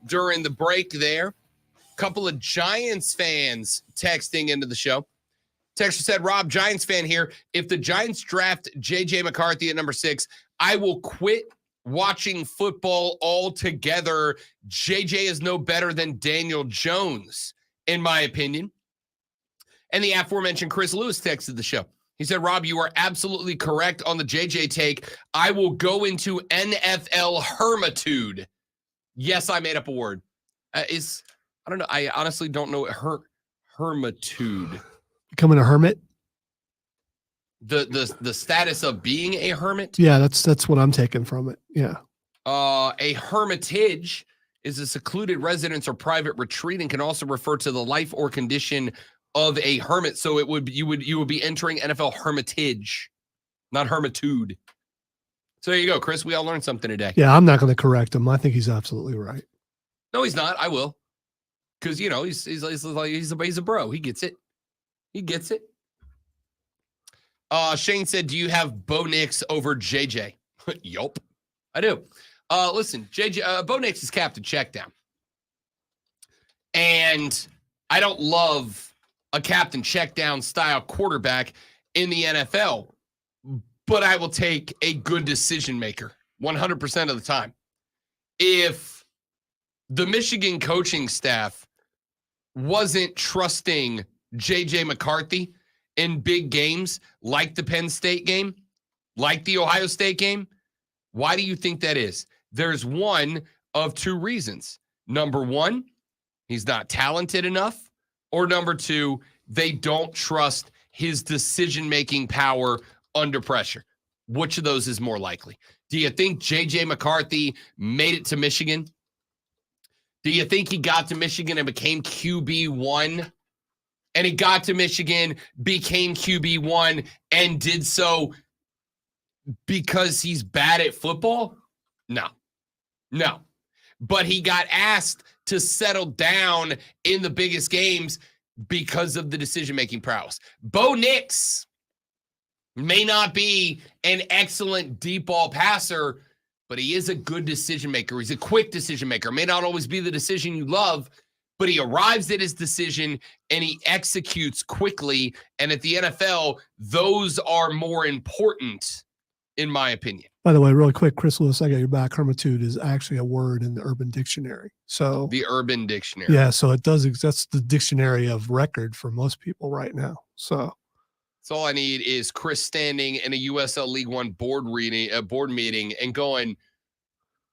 during the break there. Couple of Giants fans texting into the show. Texter said, Rob, Giants fan here. If the Giants draft J.J. McCarthy at number 6, I will quit watching football altogether. J.J. is no better than Daniel Jones, in my opinion. And the aforementioned Chris Lewis texted the show. He said, Rob, you are absolutely correct on the JJ take. I will go into NFL hermitude. Yes, I made up a word. I don't know. I honestly don't know what hermitude. Becoming a hermit? The status of being a hermit? Yeah, that's what I'm taking from it. Yeah. A hermitage is a secluded residence or private retreat and can also refer to the life or condition of a hermit. So you would be entering NFL hermitage, not hermitude. So there you go, Chris. We all learned something today. Yeah, I'm not going to correct him. I think he's absolutely right. No, he's not. I will, because he's a bro. He gets it. He gets it. Shane said, "Do you have Bo Nix over JJ?" Yup, I do. Listen, JJ, Bo Nix is captain checkdown, and I don't love a captain checkdown style quarterback in the NFL, but I will take a good decision maker 100% of the time. If the Michigan coaching staff wasn't trusting J.J. McCarthy in big games like the Penn State game, like the Ohio State game, why do you think that is? There's one of two reasons. Number one, he's not talented enough. Or number two, they don't trust his decision-making power under pressure. Which of those is more likely? Do you think J.J. McCarthy made it to Michigan? Do you think he got to Michigan and became QB1? And he got to Michigan, became QB1, and did so because he's bad at football? No. But he got asked to settle down in the biggest games because of the decision-making prowess. Bo Nix may not be an excellent deep ball passer, but he is a good decision maker. He's a quick decision maker. May not always be the decision you love, but he arrives at his decision and he executes quickly. And at the NFL, those are more important, in my opinion. By the way, really quick, Chris Lewis, I got your back. Hermitude is actually a word in the Urban Dictionary. So the Urban Dictionary. Yeah, so it does. That's the dictionary of record for most people right now. So all I need is Chris standing in a USL League One board meeting and going,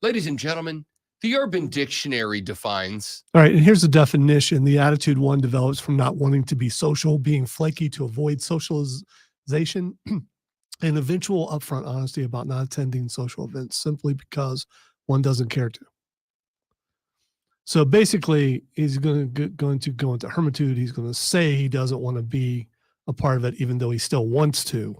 ladies and gentlemen, the Urban Dictionary defines. All right, and here's the definition. The attitude one develops from not wanting to be social, being flaky to avoid socialization, and eventual upfront honesty about not attending social events simply because one doesn't care to. So basically, he's going to go into hermitude. He's going to say he doesn't want to be a part of it, even though he still wants to,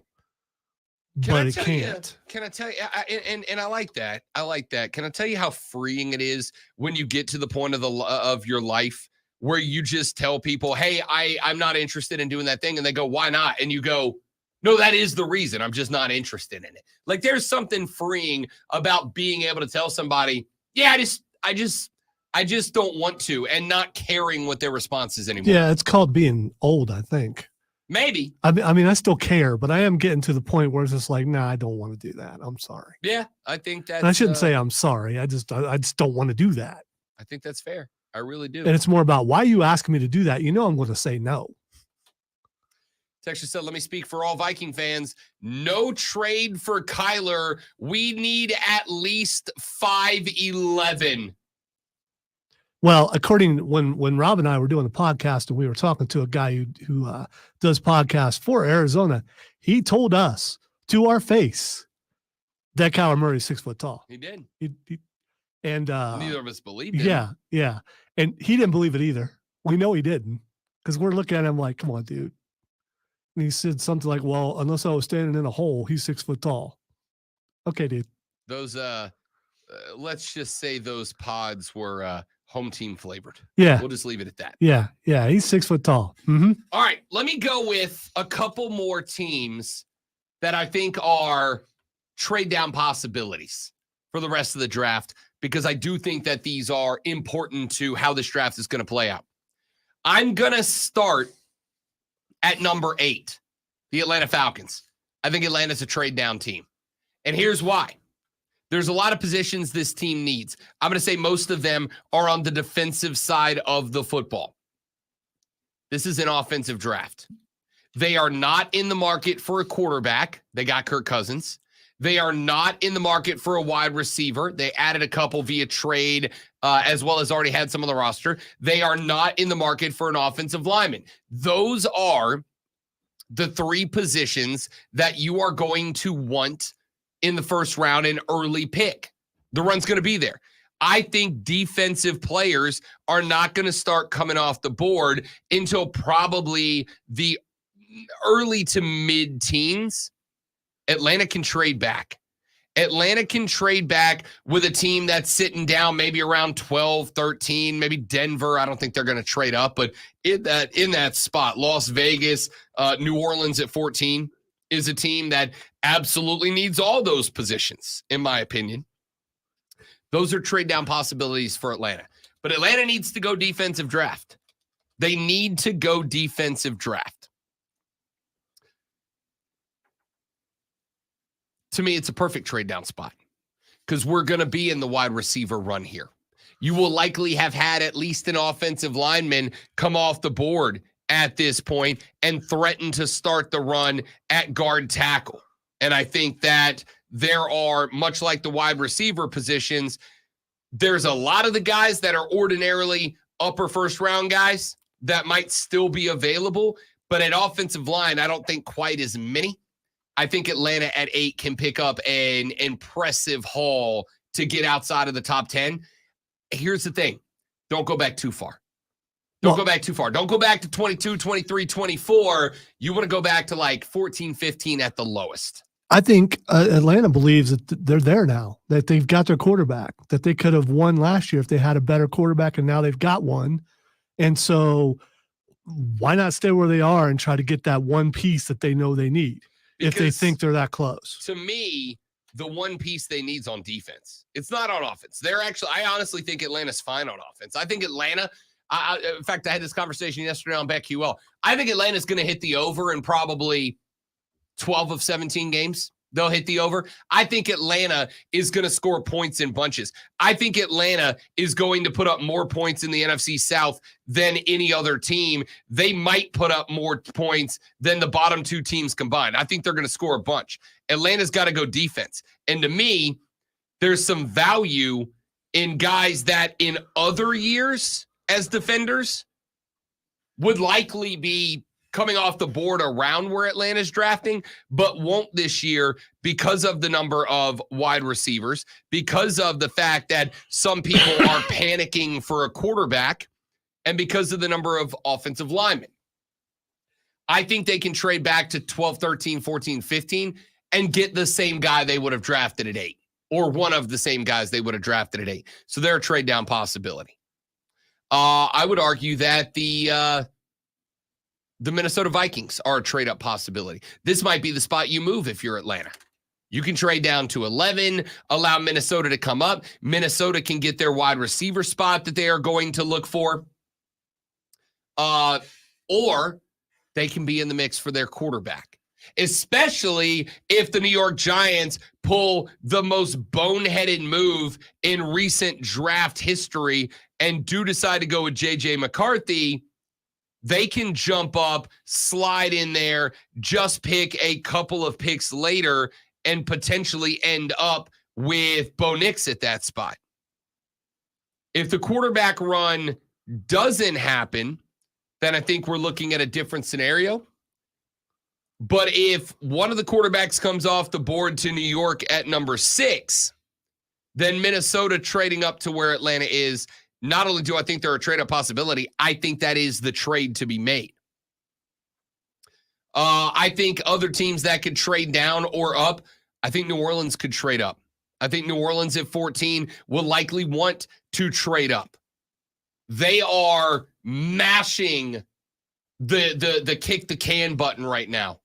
but he can't. Can I tell you? And I like that. I like that. Can I tell you how freeing it is when you get to the point of your life where you just tell people, "Hey, I'm not interested in doing that thing," and they go, "Why not?" And you go, "No, that is the reason. I'm just not interested in it." Like there's something freeing about being able to tell somebody, "Yeah, I just don't want to," and not caring what their response is anymore. Yeah, it's called being old, I think. Maybe. I mean, I still care, but I am getting to the point where it's just like, nah, I don't want to do that. I'm sorry. Yeah, I think that's. And I shouldn't say I'm sorry. I just don't want to do that. I think that's fair. I really do. And it's more about why you asking me to do that. You know, I'm going to say no. Texture said, let me speak for all Viking fans. No trade for Kyler. We need at least 5'11". Well, according when Rob and I were doing the podcast and we were talking to a guy who does podcasts for Arizona, he told us to our face that Kyler Murray is 6 foot tall. He did. And neither of us believed it. Yeah. And he didn't believe it either. We know he didn't because we're looking at him like, come on, dude. And he said something like, well, unless I was standing in a hole, he's 6 foot tall. Okay, dude. Those, let's just say those pods were home team flavored. Yeah. We'll just leave it at that. Yeah. He's 6 foot tall. Mm-hmm. All right. Let me go with a couple more teams that I think are trade down possibilities for the rest of the draft, because I do think that these are important to how this draft is going to play out. I'm going to start at number 8, the Atlanta Falcons. I think Atlanta's a trade down team. And here's why. There's a lot of positions this team needs. I'm going to say most of them are on the defensive side of the football. This is an offensive draft. They are not in the market for a quarterback. They got Kirk Cousins. They are not in the market for a wide receiver. They added a couple via trade, as well as already had some on the roster. They are not in the market for an offensive lineman. Those are the 3 positions that you are going to want in the first round, an early pick. The run's going to be there. I think defensive players are not going to start coming off the board until probably the early to mid-teens. Atlanta can trade back. Atlanta can trade back with a team that's sitting down maybe around 12, 13, maybe Denver. I don't think they're going to trade up, but in that spot, Las Vegas, New Orleans at 14 is a team that absolutely needs all those positions, in my opinion. Those are trade down possibilities for Atlanta. But Atlanta needs to go defensive draft. They need to go defensive draft. To me, it's a perfect trade down spot because we're going to be in the wide receiver run here. You will likely have had at least an offensive lineman come off the board at this point and threaten to start the run at guard tackle. And I think that there are, much like the wide receiver positions, there's a lot of the guys that are ordinarily upper first round guys that might still be available. But at offensive line, I don't think quite as many. I think Atlanta at 8 can pick up an impressive haul to get outside of the top 10. Here's the thing. Don't go back too far. Don't go back too far. Don't go back to 22, 23, 24. You want to go back to like 14, 15 at the lowest. I think Atlanta believes that they're there now, that they've got their quarterback, that they could have won last year if they had a better quarterback, and now they've got one. And so why not stay where they are and try to get that one piece that they know they need? Because if they think they're that close. To me, the one piece they need is on defense. It's not on offense. I honestly think Atlanta's fine on offense. I think Atlanta, in fact, I had this conversation yesterday on BetQL. I think Atlanta's going to hit the over in probably 12 of 17 games. They'll hit the over. I think Atlanta is going to score points in bunches. I think Atlanta is going to put up more points in the NFC South than any other team. They might put up more points than the bottom 2 teams combined. I think they're going to score a bunch. Atlanta's got to go defense. And to me, there's some value in guys that in other years as defenders would likely be coming off the board around where Atlanta's drafting, but won't this year because of the number of wide receivers, because of the fact that some people are panicking for a quarterback, and because of the number of offensive linemen. I think they can trade back to 12, 13, 14, 15 and get the same guy they would have drafted at 8, or one of the same guys they would have drafted at 8. So they're a trade down possibility. I would argue that the Minnesota Vikings are a trade-up possibility. This might be the spot you move if you're Atlanta. You can trade down to 11, allow Minnesota to come up. Minnesota can get their wide receiver spot that they are going to look for. Or they can be in the mix for their quarterback, especially if the New York Giants pull the most boneheaded move in recent draft history and do decide to go with J.J. McCarthy. they can jump up, slide in there, just pick a couple of picks later, and potentially end up with Bo Nix at that spot. If the quarterback run doesn't happen, then I think we're looking at a different scenario. But if one of the quarterbacks comes off the board to New York at number 6, then Minnesota trading up to where Atlanta is, not only do I think they're a trade-up possibility, I think that is the trade to be made. I think other teams that could trade down or up, I think New Orleans could trade up. I think New Orleans at 14 will likely want to trade up. They are mashing the kick the can button right now.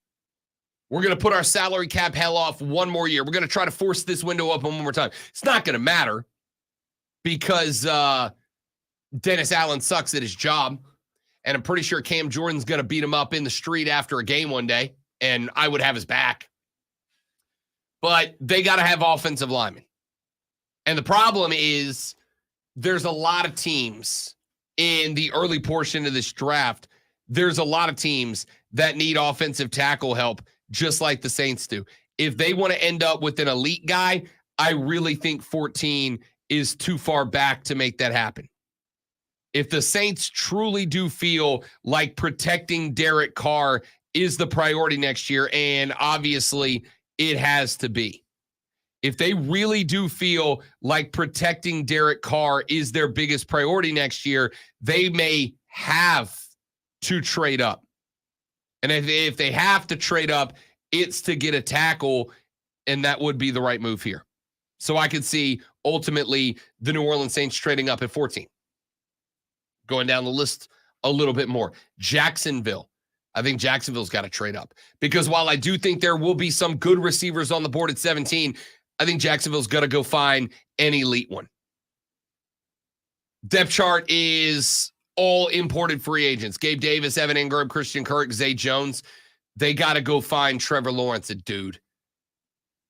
We're going to put our salary cap hell off one more year. We're going to try to force this window open one more time. It's not going to matter because Dennis Allen sucks at his job. And I'm pretty sure Cam Jordan's going to beat him up in the street after a game one day. And I would have his back. But they got to have offensive linemen. And the problem is there's a lot of teams in the early portion of this draft. There's a lot of teams that need offensive tackle help, just like the Saints do. If they want to end up with an elite guy, I really think 14 is too far back to make that happen. If the Saints truly do feel like protecting Derek Carr is the priority next year, and obviously it has to be. If they really do feel like protecting Derek Carr is their biggest priority next year, they may have to trade up. And if they have to trade up, it's to get a tackle, and that would be the right move here. So I could see ultimately the New Orleans Saints trading up at 14. Going down the list a little bit more. Jacksonville. I think Jacksonville's got to trade up. Because while I do think there will be some good receivers on the board at 17, I think Jacksonville's got to go find an elite one. Depth chart is all imported free agents. Gabe Davis, Evan Ingram, Christian Kirk, Zay Jones. They got to go find Trevor Lawrence a dude.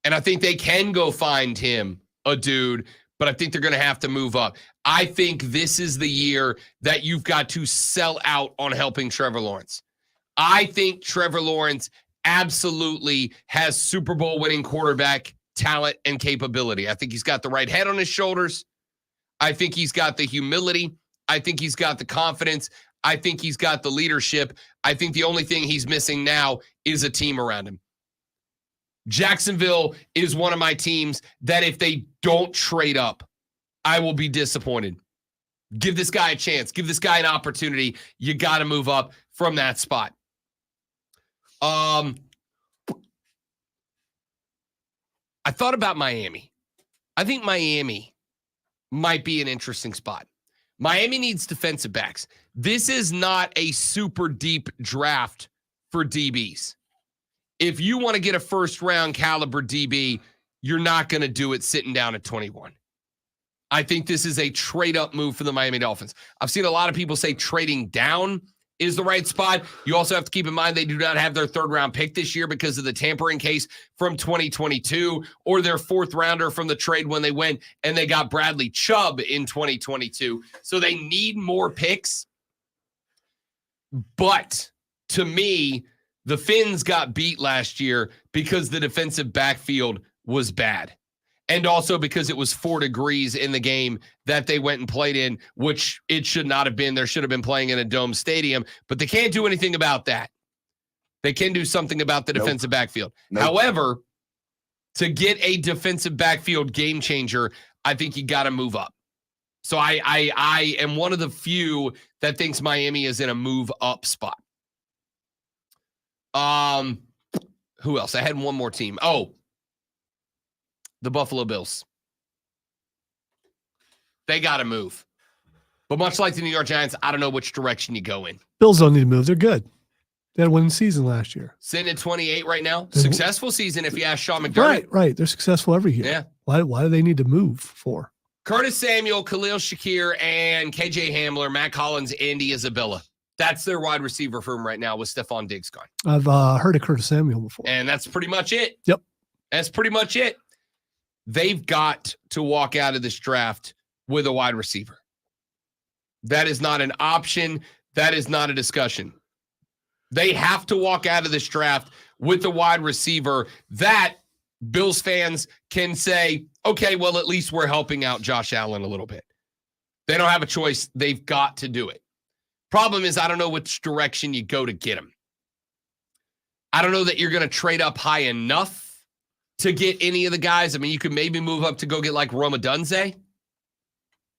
And I think they can go find him a dude, but I think they're going to have to move up. I think this is the year that you've got to sell out on helping Trevor Lawrence. I think Trevor Lawrence absolutely has Super Bowl winning quarterback talent and capability. I think he's got the right head on his shoulders. I think he's got the humility. I think he's got the confidence. I think he's got the leadership. I think the only thing he's missing now is a team around him. Jacksonville is one of my teams that if they don't trade up, I will be disappointed. Give this guy a chance. Give this guy an opportunity. You got to move up from that spot. I thought about Miami. I think Miami might be an interesting spot. Miami needs defensive backs. This is not a super deep draft for DBs. If you want to get a first-round caliber DB, you're not going to do it sitting down at 21. I think this is a trade-up move for the Miami Dolphins. I've seen a lot of people say trading down is the right spot. You also have to keep in mind they do not have their third-round pick this year because of the tampering case from 2022 or their fourth-rounder from the trade when they went and they got Bradley Chubb in 2022. So they need more picks. But to me, the Finns got beat last year because the defensive backfield was bad. And also because it was 4 degrees in the game that they went and played in, which it should not have been. There should have been playing in a dome stadium, but they can't do anything about that. They can do something about the defensive backfield. However, to get a defensive backfield game changer, I think you got to move up. So I am one of the few that thinks Miami is in a move up spot. Who else? I had one more team. Oh, the Buffalo Bills. They got to move. But much like the New York Giants, I don't know which direction you go in. Bills don't need to move. They're good. They had a winning season last year. Sitting at 28 right now. Successful season if you ask Sean McDermott. Right. They're successful every year. Yeah. Why do they need to move for? Curtis Samuel, Khalil Shakir, and KJ Hamler, Matt Collins, Andy Isabella. That's their wide receiver room right now with Stephon Diggs gone. I've heard of Curtis Samuel before. And that's pretty much it. Yep. That's pretty much it. They've got to walk out of this draft with a wide receiver. That is not an option. That is not a discussion. They have to walk out of this draft with the wide receiver that Bills fans can say, okay, well, at least we're helping out Josh Allen a little bit. They don't have a choice. They've got to do it. Problem is, I don't know which direction you go to get him. I don't know that you're going to trade up high enough to get any of the guys. I mean, you could maybe move up to go get like Roma Dunze,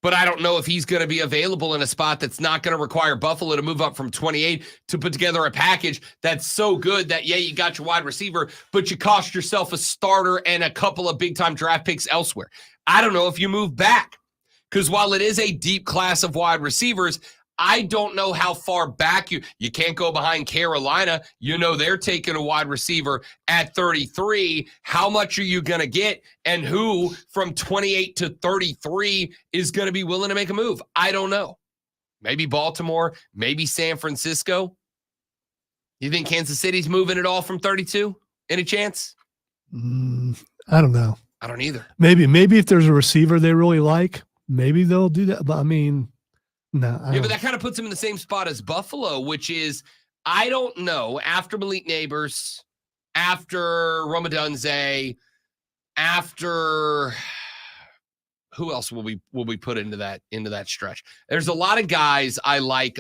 but I don't know if he's going to be available in a spot that's not going to require Buffalo to move up from 28 to put together a package that's so good that, yeah, you got your wide receiver, but you cost yourself a starter and a couple of big-time draft picks elsewhere. I don't know if you move back, because while it is a deep class of wide receivers, I don't know how far back you can't go behind Carolina. You know they're taking a wide receiver at 33. How much are you going to get? And who from 28 to 33 is going to be willing to make a move? I don't know. Maybe Baltimore, maybe San Francisco. You think Kansas City's moving it all from 32? Any chance? I don't know. I don't either. Maybe if there's a receiver they really like, maybe they'll do that. But I mean, no. Yeah, but that kind of puts him in the same spot as Buffalo, which is, I don't know, after Malik Neighbors, after Roma Dunze, after who else will we put into that stretch? There's a lot of guys I like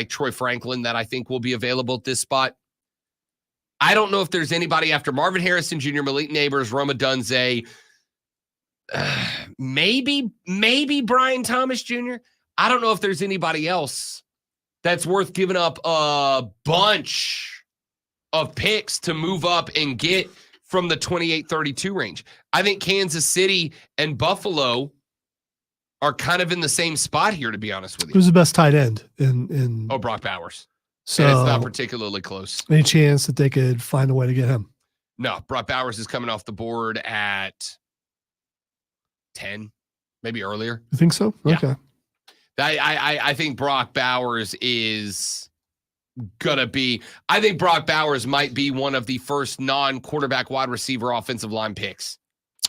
Troy Franklin that I think will be available at this spot. I don't know if there's anybody after Marvin Harrison Jr., Malik Neighbors, Roma Dunze, maybe Brian Thomas Jr. I don't know if there's anybody else that's worth giving up a bunch of picks to move up and get from the 28-32 range. I think Kansas City and Buffalo are kind of in the same spot here, to be honest with you. Who's the best tight end in Brock Bowers. So and it's not particularly close. Any chance that they could find a way to get him? No, Brock Bowers is coming off the board at 10, maybe earlier. You think so? Yeah. Okay. I think Brock Bowers is gonna be. I think Brock Bowers might be one of the first non-quarterback wide receiver offensive line picks.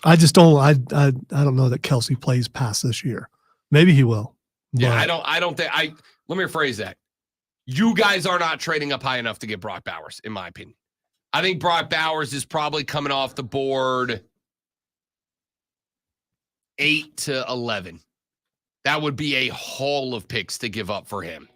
I just don't. I don't know that Kelsey plays past this year. Maybe he will. Yeah, I don't think. Let me rephrase that. You guys are not trading up high enough to get Brock Bowers, in my opinion. I think Brock Bowers is probably coming off the board 8 to 11. That would be a haul of picks to give up for him.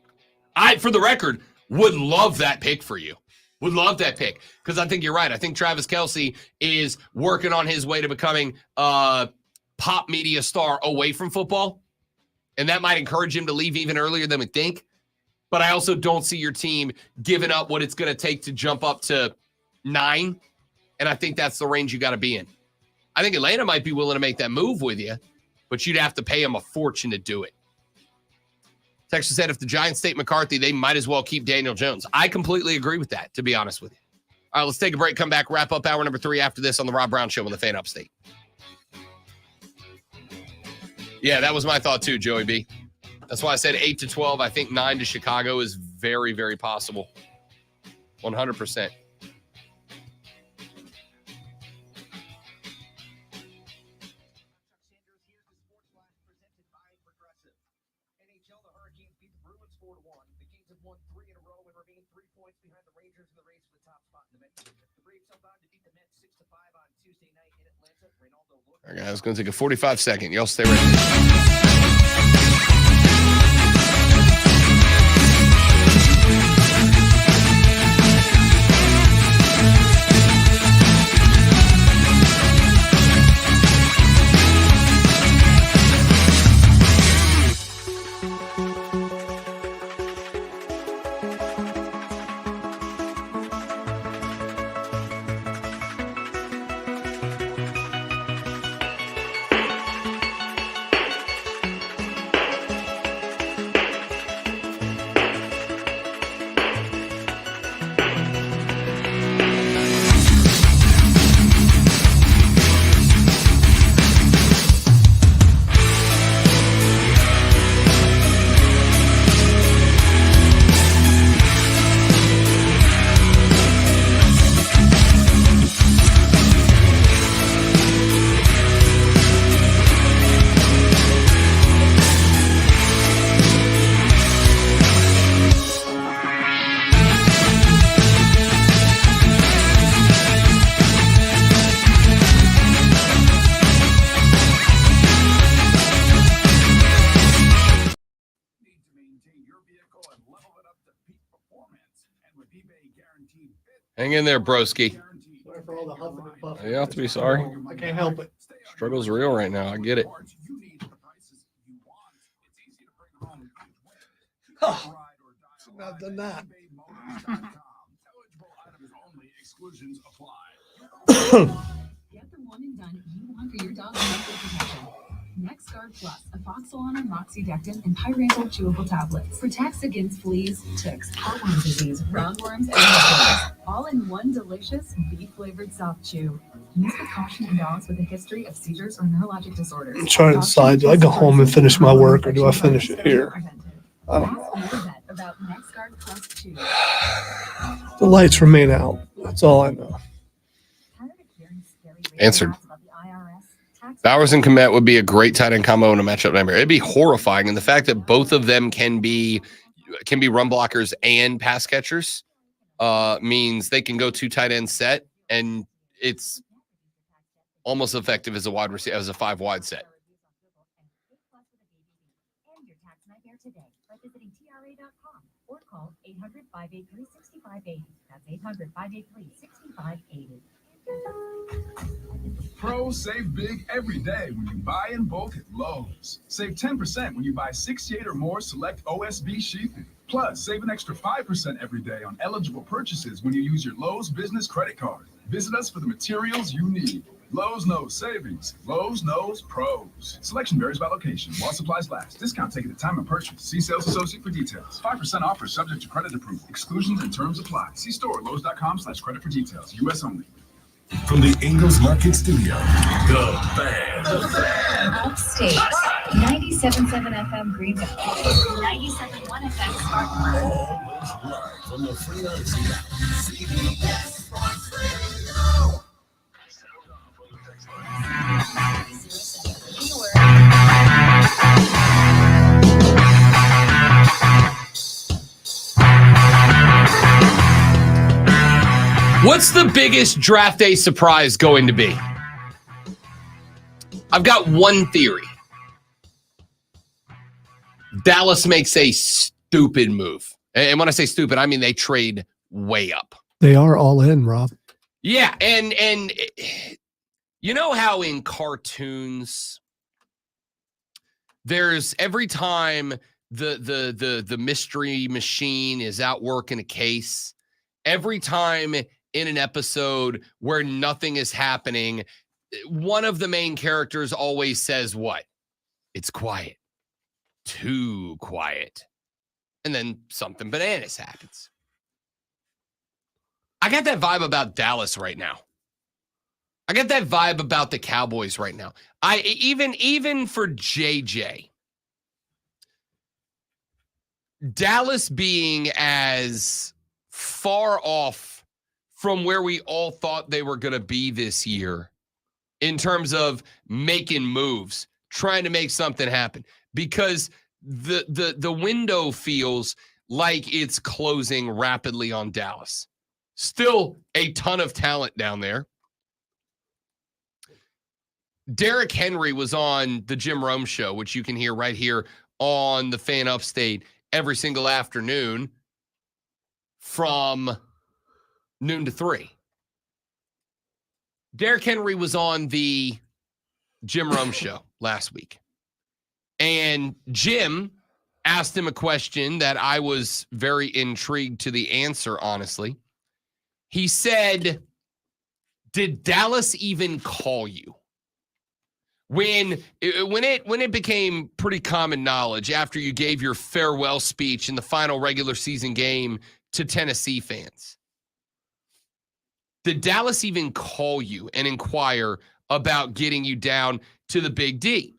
For the record, would love that pick for you. Would love that pick, because I think you're right. I think Travis Kelce is working on his way to becoming a pop media star away from football, and that might encourage him to leave even earlier than we think. But I also don't see your team giving up what it's going to take to jump up to 9, and I think that's the range you got to be in. I think Atlanta might be willing to make that move with you, but you'd have to pay him a fortune to do it. Texas said if the Giants take McCarthy, they might as well keep Daniel Jones. I completely agree with that, to be honest with you. All right, let's take a break, come back, wrap up hour number 3 after this on the Rob Brown Show on the Fan Upstate. Yeah, that was my thought too, Joey B. That's why I said 8 to 12. I think 9 to Chicago is very, very possible. 100%. All right, guys, it's going to take a 45-second. Y'all stay ready. Hang in there, broski. Sorry for all the huffing and puffing. You don't have to be sorry. I can't help it. Struggle's real right now. I get it. Oh, I've done that. Get the one and done you want for your dog's medical protection. NexGuard Plus, a Foxalon moxidectin and pyrantel chewable tablets, protects against fleas, ticks, heartworm disease, roundworms, and mosquitoes. All in one delicious beef-flavored soft chew. Use with caution in dogs with a history of seizures or neurologic disorders. I'm trying to decide, do I go home and finish my work or do I finish it here? I don't know. Ask your vet about NexGuard Plus Chew. The lights remain out. That's all I know. Answered. Bowers and Komet would be a great tight end combo in a matchup nightmare. It'd be horrifying. And the fact that both of them can be run blockers and pass catchers means they can go 2 tight end set, and it's almost effective as a wide receiver, as a 5 wide set. Or call 800-583-6580. That's 800-583-6580. Pros save big every day when you buy in bulk at Lowe's. Save 10% when you buy 68 or more select OSB sheathing. Plus, save an extra 5% every day on eligible purchases when you use your Lowe's business credit card. Visit us for the materials you need. Lowe's knows savings. Lowe's knows pros. Selection varies by location. While supplies last. Discount taken at time of purchase. See sales associate for details. 5% offer subject to credit approval. Exclusions and terms apply. See store Lowe's.com/credit for details. U.S. only. From the Ingalls Market Studio, the Fan. Upstate, 97.7 FM Greenville, 97.1 FM Spartanburg. Always live from the Free Odyssey app. CBS Sports What's the biggest draft day surprise going to be? I've got one theory. Dallas makes a stupid move. And when I say stupid, I mean they trade way up. They are all in, Rob. Yeah, and you know how in cartoons there's every time the mystery machine is out working a case, every time in an episode where nothing is happening, one of the main characters always says what? It's quiet. Too quiet. And then something bananas happens. I got that vibe about Dallas right now. I got that vibe about the Cowboys right now. Even for JJ, Dallas being as far off from where we all thought they were going to be this year in terms of making moves, trying to make something happen, because the window feels like it's closing rapidly on Dallas. Still a ton of talent down there. Derrick Henry was on the Jim Rome show, which you can hear right here on the Fan Upstate every single afternoon from noon to 3. Derrick Henry was on the Jim Rome show last week. And Jim asked him a question that I was very intrigued to the answer, honestly. He said, did Dallas even call you? When it became pretty common knowledge after you gave your farewell speech in the final regular season game to Tennessee fans, did Dallas even call you and inquire about getting you down to the Big D?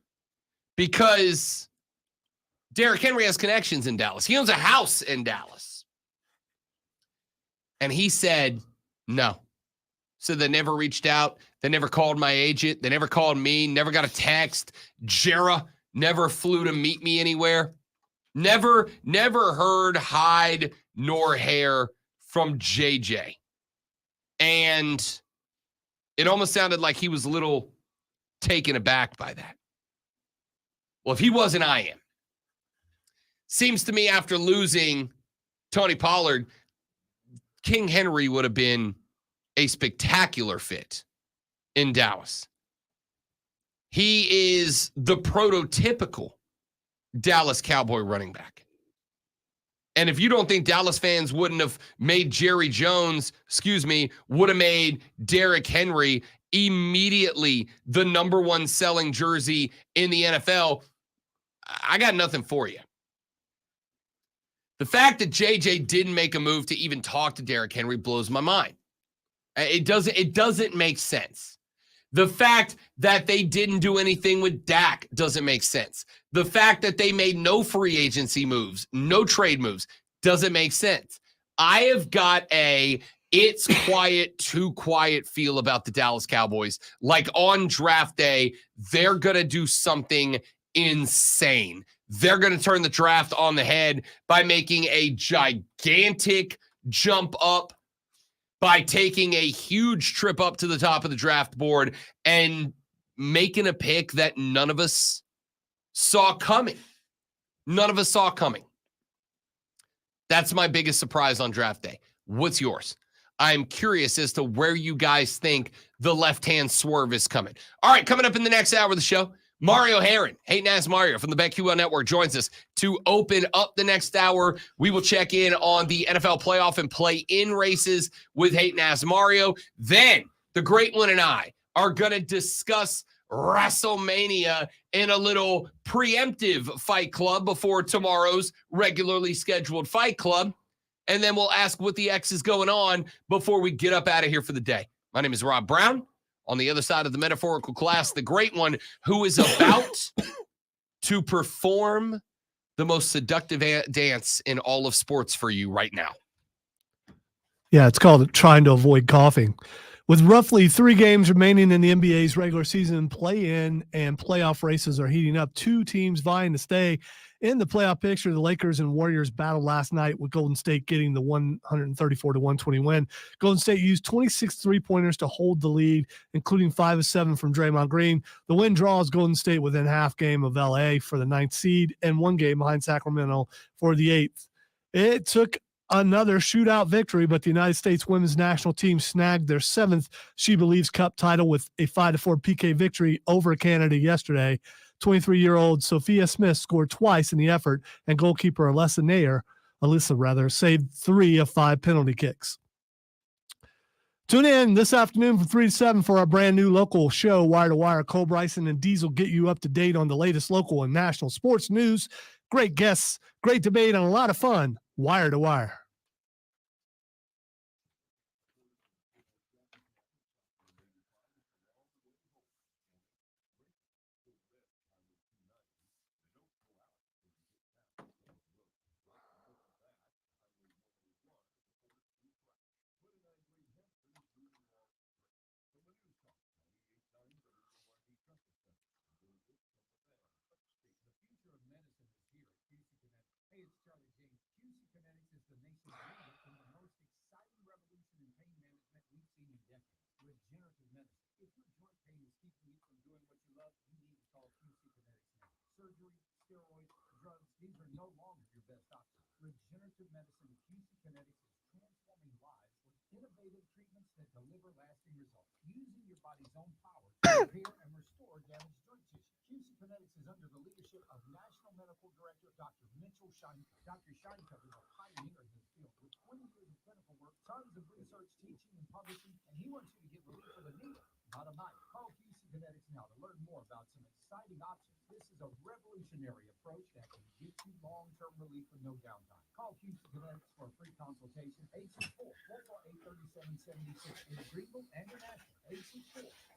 Because Derrick Henry has connections in Dallas. He owns a house in Dallas. And he said, no. So they never reached out. They never called my agent. They never called me. Never got a text. Jera never flew to meet me anywhere. Never heard hide nor hair from JJ. And it almost sounded like he was a little taken aback by that. Well, if he wasn't, I am. Seems to me after losing Tony Pollard, King Henry would have been a spectacular fit in Dallas. He is the prototypical Dallas Cowboy running back. And if you don't think Dallas fans wouldn't have made would have made Derrick Henry immediately the number one selling jersey in the NFL, I got nothing for you. The fact that JJ didn't make a move to even talk to Derrick Henry blows my mind. It doesn't make sense. The fact that they didn't do anything with Dak doesn't make sense. The fact that they made no free agency moves, no trade moves, doesn't make sense. I have got it's quiet, too quiet feel about the Dallas Cowboys. Like on draft day, they're going to do something insane. They're going to turn the draft on the head by making a gigantic jump up, by taking a huge trip up to the top of the draft board and making a pick that none of us saw coming. None of us saw coming. That's my biggest surprise on draft day. What's yours? I'm curious as to where you guys think the left-hand swerve is coming. All right, coming up in the next hour of the show, Mario Herron, Hating Ass Mario from the BetQL Network, joins us to open up the next hour. We will check in on the NFL playoff and play-in races with Hating Ass Mario. Then the Great One and I are going to discuss WrestleMania in a little preemptive Fight Club before tomorrow's regularly scheduled Fight Club. And then we'll ask what the X is going on before we get up out of here for the day. My name is Rob Brown. On the other side of the metaphorical glass, the Great One, who is about to perform the most seductive dance in all of sports for you right now. Yeah, it's called trying to avoid coughing. With roughly 3 games remaining in the NBA's regular season, play-in and playoff races are heating up. 2 teams vying to stay in the playoff picture. The Lakers and Warriors battled last night with Golden State getting the 134-120 win. Golden State used 26 three-pointers to hold the lead, including 5 of 7 from Draymond Green. The win draws Golden State within half game of LA for the 9th seed and 1 game behind Sacramento for the 8th. It took another shootout victory, but the United States women's national team snagged their 7th She Believes Cup title with a 5-4 PK victory over Canada yesterday. 23-year-old Sophia Smith scored twice in the effort, and goalkeeper Alyssa saved 3 of 5 penalty kicks. Tune in this afternoon from 3 to 7 for our brand new local show, Wire to Wire. Cole Bryson and Diesel get you up to date on the latest local and national sports news. Great guests, great debate, and a lot of fun. Wire to Wire. Surgery, steroids, drugs, these are no longer your best option. Regenerative medicine at QC Kinetics is transforming lives with innovative treatments that deliver lasting results, using your body's own power to repair and restore damaged joint tissue. QC Kinetics is under the leadership of National Medical Director Dr. Mitchell Scheinkoff. Dr. Scheinkoff is a pioneer in this field with 20 years of clinical work, tons of research, teaching, and publishing, and he wants you to get relief of a needle, not a knife. Call QC Kinetics now to learn more about some exciting options. This is a revolutionary approach that can get you long-term relief with no downtime. Call QC Kinetics for a free consultation. 864-448-3776 in Greenville and International.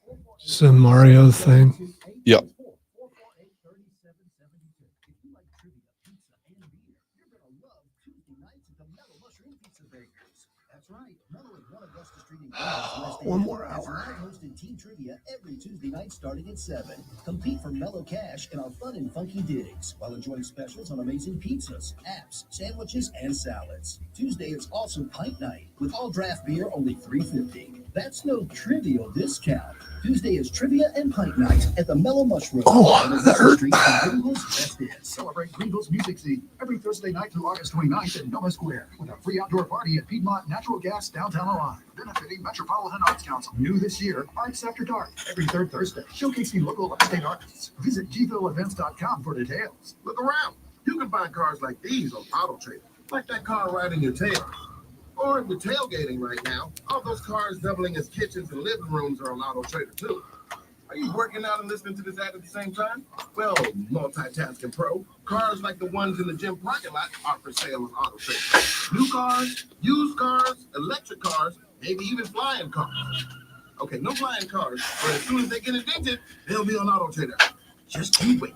864-448-3772. It's a Mario thing. Yep. 864-448-3772. If you like trivia, pizza, and beer, you're going to love Tuesday nights at the Mellow Mushroom Pizza Bakers. That's right. Mellow at 1 Augusta Street in Greenville. One more hour. Hosted team trivia every Tuesday night starting at 7. Compete for Mellow Cash in our fun and funky digs while enjoying specials on amazing pizzas, apps, sandwiches, and salads. Tuesday is also pint night with all draft beer only $3.50. That's no trivial discount. Tuesday is trivia and pint night at the Mellow Mushroom. that hurt. Street in Greenville's West End. Celebrate Greenville's music scene every Thursday night through August 29th at Nova Square with a free outdoor party at Piedmont Natural Gas downtown Alive, benefiting Metropolitan Arts Council. New this year, Arts After Dark every third Thursday, showcasing local upstate artists. Visit gvilleevents.com for details. Look around. You can find cars like these on Auto Trader, like that car riding your tail. Or if you're tailgating right now, all those cars doubling as kitchens and living rooms are on Auto Trader too. Are you working out and listening to this ad at the same time? Well, multitasking pro, cars like the ones in the gym parking lot are for sale on Auto Trader. New cars, used cars, electric cars, maybe even flying cars. Okay, no flying cars, but as soon as they get invented, they'll be on Auto Trader. Just you wait.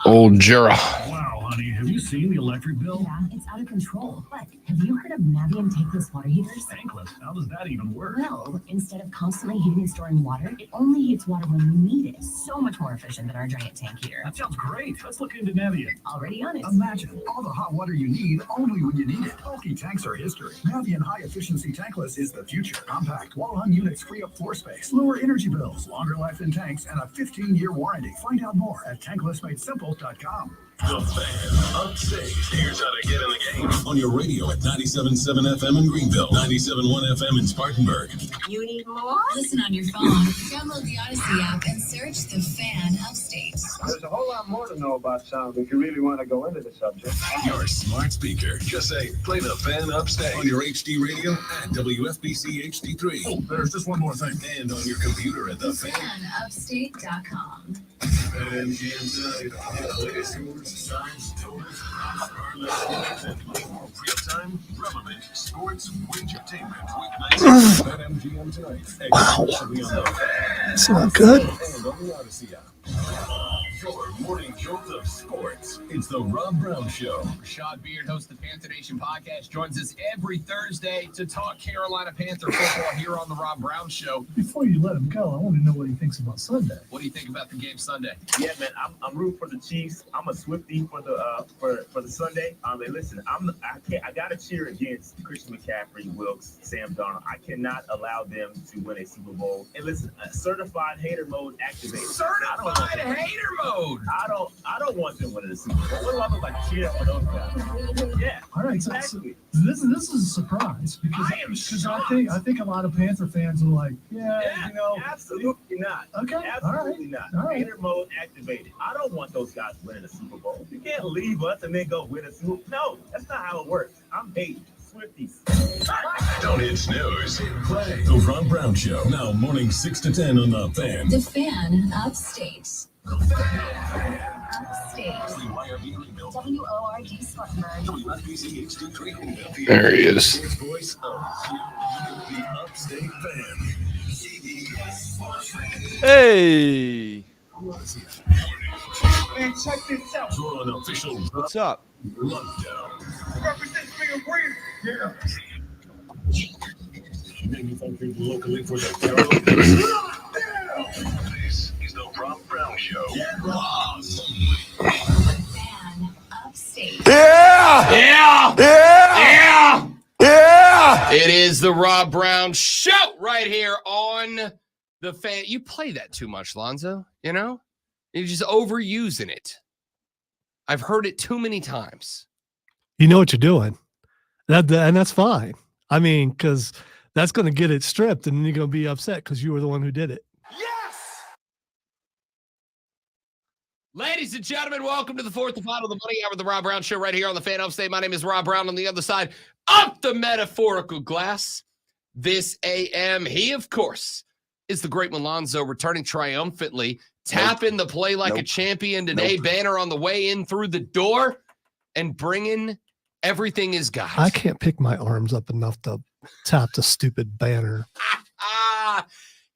Old Jura. Wow, honey, have you seen the electric bill? Yeah, it's out of control. But have you heard of Navien tankless water heaters? Tankless? How does that even work? Well, instead of constantly heating and storing water, it only heats water when you need it. So much more efficient than our giant tank heater. That sounds great. Let's look into Navien. Already on it. Imagine all the hot water you need only when you need it. Bulky tanks are history. Navien high-efficiency tankless is the future. Compact, wall-hung units free up floor space, lower energy bills, longer life in tanks, and a 15-year warranty. Find out more at tanklessmadesimple.com. The Fan Upstate. Here's how to get in the game. On your radio at 97.7 FM in Greenville, 97.1 FM in Spartanburg. You need more? Listen on your phone. Download the Odyssey app and search The Fan Upstate. There's a whole lot more to know about sound if you really want to go into the subject. Your smart speaker. Just say, play The Fan Upstate on your HD radio at WFBC HD3. Oh, there's just one more thing. And on your computer at The Fan. FanUpstate.com. Real-time, relevant sports entertainment weeknights at MGM tonight. Wow. It's not good. And on the Odyssey app. Your morning jolt of sports. It's the Rob Brown Show. Rashad Beard, host of the Panther Nation podcast, joins us every Thursday to talk Carolina Panther football here on the Rob Brown Show. Before you let him go, I want to know what he thinks about Sunday. What do you think about the game Sunday? Yeah, man, I'm rooting for the Chiefs. I'm a Swiftie for the Sunday. And listen, I gotta cheer against Christian McCaffrey, Wilkes, Sam Darnold. I cannot allow them to win a Super Bowl. And listen, certified hater mode activated. Certified hater mode. I don't want them winning the Super Bowl. What do I look like cheering for those guys? Yeah. All right, exactly. So this is a surprise because I think a lot of Panther fans are like, yeah, you know, absolutely not. Okay, Absolutely not. All right. Hater mode activated. I don't want those guys winning a Super Bowl. You can't leave us and then go win a Super Bowl. No, that's not how it works. I'm hating. Swifties. Don't hit snooze. Hit play. The Rob Brown Show. Now morning 6 to 10 on The Fan. The Fan Upstate. Upstate. WORD Spartanburg. There he is. Voice of the Upstate Fan. Hey. Man, check this out. You're on official. What's up? Rundown. Represents being weird. Yeah. Manufactured locally for the Carolina. This is the Rob Brown Show. Fan Upstate. Yeah! It is the Rob Brown Show right here on the Fan. You play that too much, Lonzo. You know? You're just overusing it. I've heard it too many times. You know what you're doing. And that's fine. I mean, because that's going to get it stripped, and then you're going to be upset because you were the one who did it. Ladies and gentlemen, welcome to the fourth and final of the Money Hour of the Rob Brown Show right here on the Fan Upstate. My name is Rob Brown. On the other side of the metaphorical glass this AM. He, of course, is the great Malonzo, returning triumphantly, tapping the play like a champion today, banner on the way in through the door, and bringing everything is God. I can't pick my arms up enough to tap the stupid banner.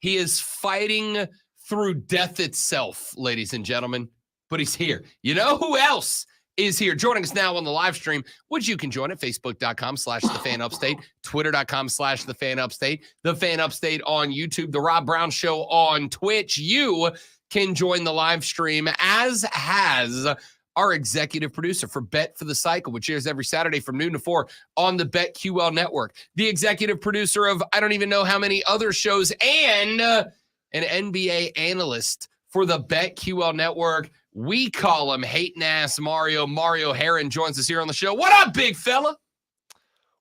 He is fighting through death itself, ladies and gentlemen, but he's here. You know who else is here? Joining us now on the live stream, which you can join at facebook.com/thefanupstate, twitter.com/thefanupstate, the Fan Upstate on YouTube, the Rob Brown Show on Twitch. You can join the live stream, as has our executive producer for Bet for the Cycle, which airs every Saturday from noon to 4 on the BetQL network. The executive producer of I don't even know how many other shows, and an NBA analyst for the BetQL network. We call him hating ass Mario. Mario Herron joins us here on the show. What up, big fella?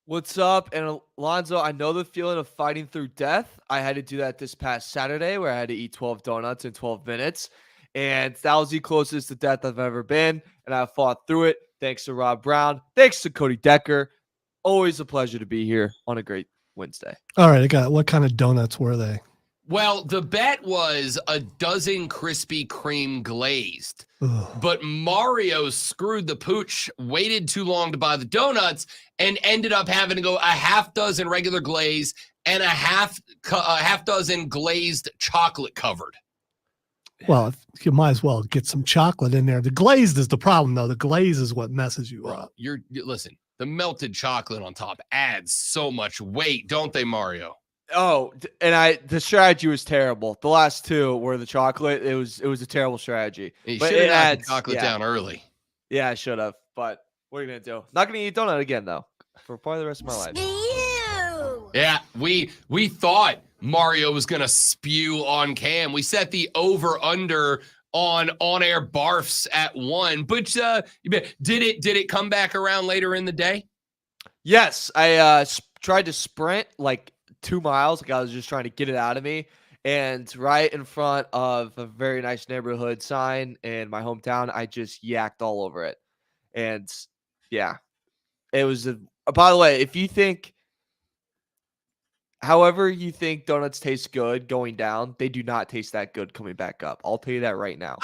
What's up? And Alonzo, I know the feeling of fighting through death. I had to do that this past Saturday where I had to eat 12 donuts in 12 minutes. And that was the closest to death I've ever been. And I fought through it. Thanks to Rob Brown. Thanks to Cody Decker. Always a pleasure to be here on a great Wednesday. All right, I got what kind of donuts were they? Well, the bet was a dozen Krispy Kreme glazed. Ugh. But Mario screwed the pooch, waited too long to buy the donuts, and ended up having to go a half dozen regular glaze and a half dozen glazed chocolate covered. Well, you might as well get some chocolate in there. The glazed is the problem, though. The glaze is what messes you up. Listen, the melted chocolate on top adds so much weight, don't they, Mario? Oh, and the strategy was terrible. The last two were the chocolate. It was a terrible strategy. You But should have it knocked the adds- chocolate yeah. down early. Yeah, I should have. But what are you gonna do? Not gonna eat donut again though for probably the rest of my life. Yeah, we thought Mario was gonna spew on cam. We set the over/under on-air barfs at 1, but did it come back around later in the day? Yes, I tried to sprint like 2 miles. Like I was just trying to get it out of me. And right in front of a very nice neighborhood sign in my hometown, I just yacked all over it. And yeah, it was by the way, if you think however you think donuts taste good going down, they do not taste that good coming back up. I'll tell you that right now.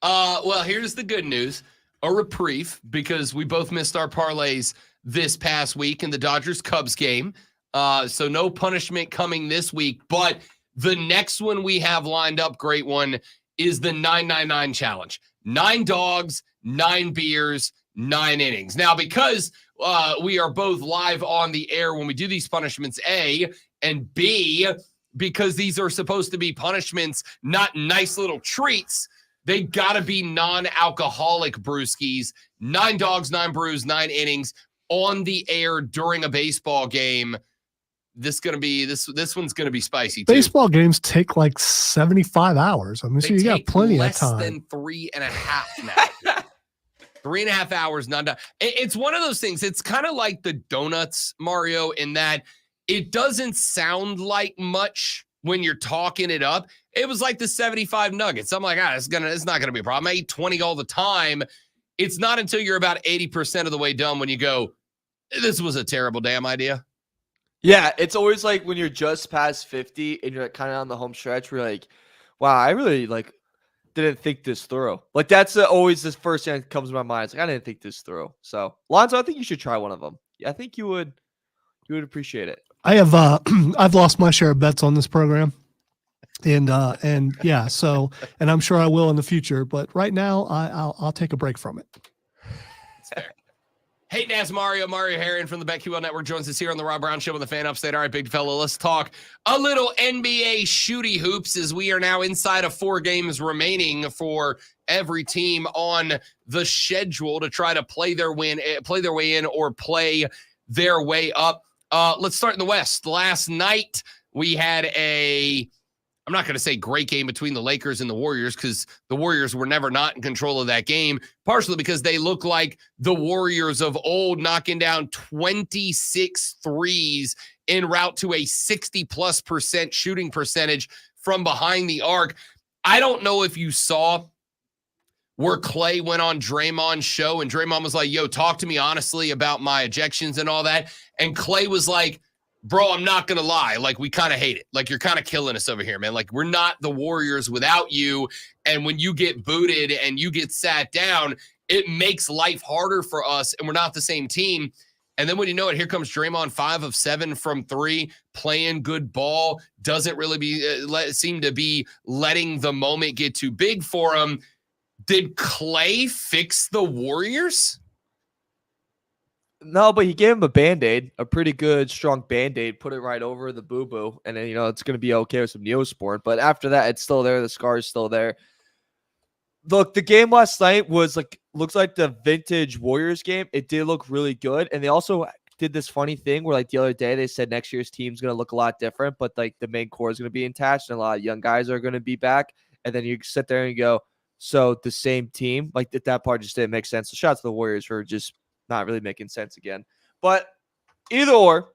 Well, here's the good news. A reprieve, because we both missed our parlays this past week in the Dodgers-Cubs game. So no punishment coming this week. But the next one we have lined up, great one, is the 999 challenge. 9 dogs, 9 beers, 9 innings. Now, because we are both live on the air when we do these punishments, A, and B, because these are supposed to be punishments, not nice little treats, they got to be non-alcoholic brewskis. 9 dogs, 9 brews, 9 innings on the air during a baseball game. This one's gonna be spicy too. Baseball games take like 75 hours. I mean, so you got plenty of less time. than 3.5 now. 3.5 hours, not done. It's one of those things. It's kind of like the donuts, Mario, in that it doesn't sound like much when you're talking it up. It was like the 75 nuggets. I'm like, it's not gonna be a problem. I eat 20 all the time. It's not until you're about 80% of the way done when you go, this was a terrible damn idea. Yeah, it's always like when you're just past 50 and you're kind of on the home stretch, we're like, wow, I really didn't think this through. Like that's always the first thing that comes to my mind. It's like, I didn't think this through. So, Lonzo, I think you should try one of them. I think you would appreciate it. I have I've lost my share of bets on this program. And yeah, so and I'm sure I will in the future, but right now I'll take a break from it. It's fair. Hey, Naz Mario Herron from the BetQL Network joins us here on the Rob Brown Show on the Fan Upstate. All right, big fella, let's talk a little NBA shooty hoops as we are now inside of 4 games remaining for every team on the schedule to try to play their way in or play their way up. Let's start in the West. Last night we had I'm not going to say great game between the Lakers and the Warriors because the Warriors were never not in control of that game, partially because they look like the Warriors of old, knocking down 26 threes en route to a 60+% shooting percentage from behind the arc. I don't know if you saw where Clay went on Draymond's show and Draymond was like, yo, talk to me honestly about my ejections and all that. And Clay was like, bro, I'm not going to lie. Like, we kind of hate it. Like, you're kind of killing us over here, man. Like, we're not the Warriors without you. And when you get booted and you get sat down, it makes life harder for us. And we're not the same team. And then when you know it, here comes Draymond, 5 of 7 from 3, playing good ball. Doesn't really seem to be letting the moment get too big for him. Did Clay fix the Warriors? No, but he gave him a Band-Aid, a pretty good, strong Band-Aid, put it right over the boo-boo, and then, it's going to be okay with some Neosporin. But after that, it's still there. The scar is still there. Look, the game last night looks like the vintage Warriors game. It did look really good, and they also did this funny thing where the other day they said next year's team's going to look a lot different, but the main core is going to be intact and a lot of young guys are going to be back. And then you sit there and you go, so the same team, that part just didn't make sense. So shout out to the Warriors for just not really making sense again. But either or,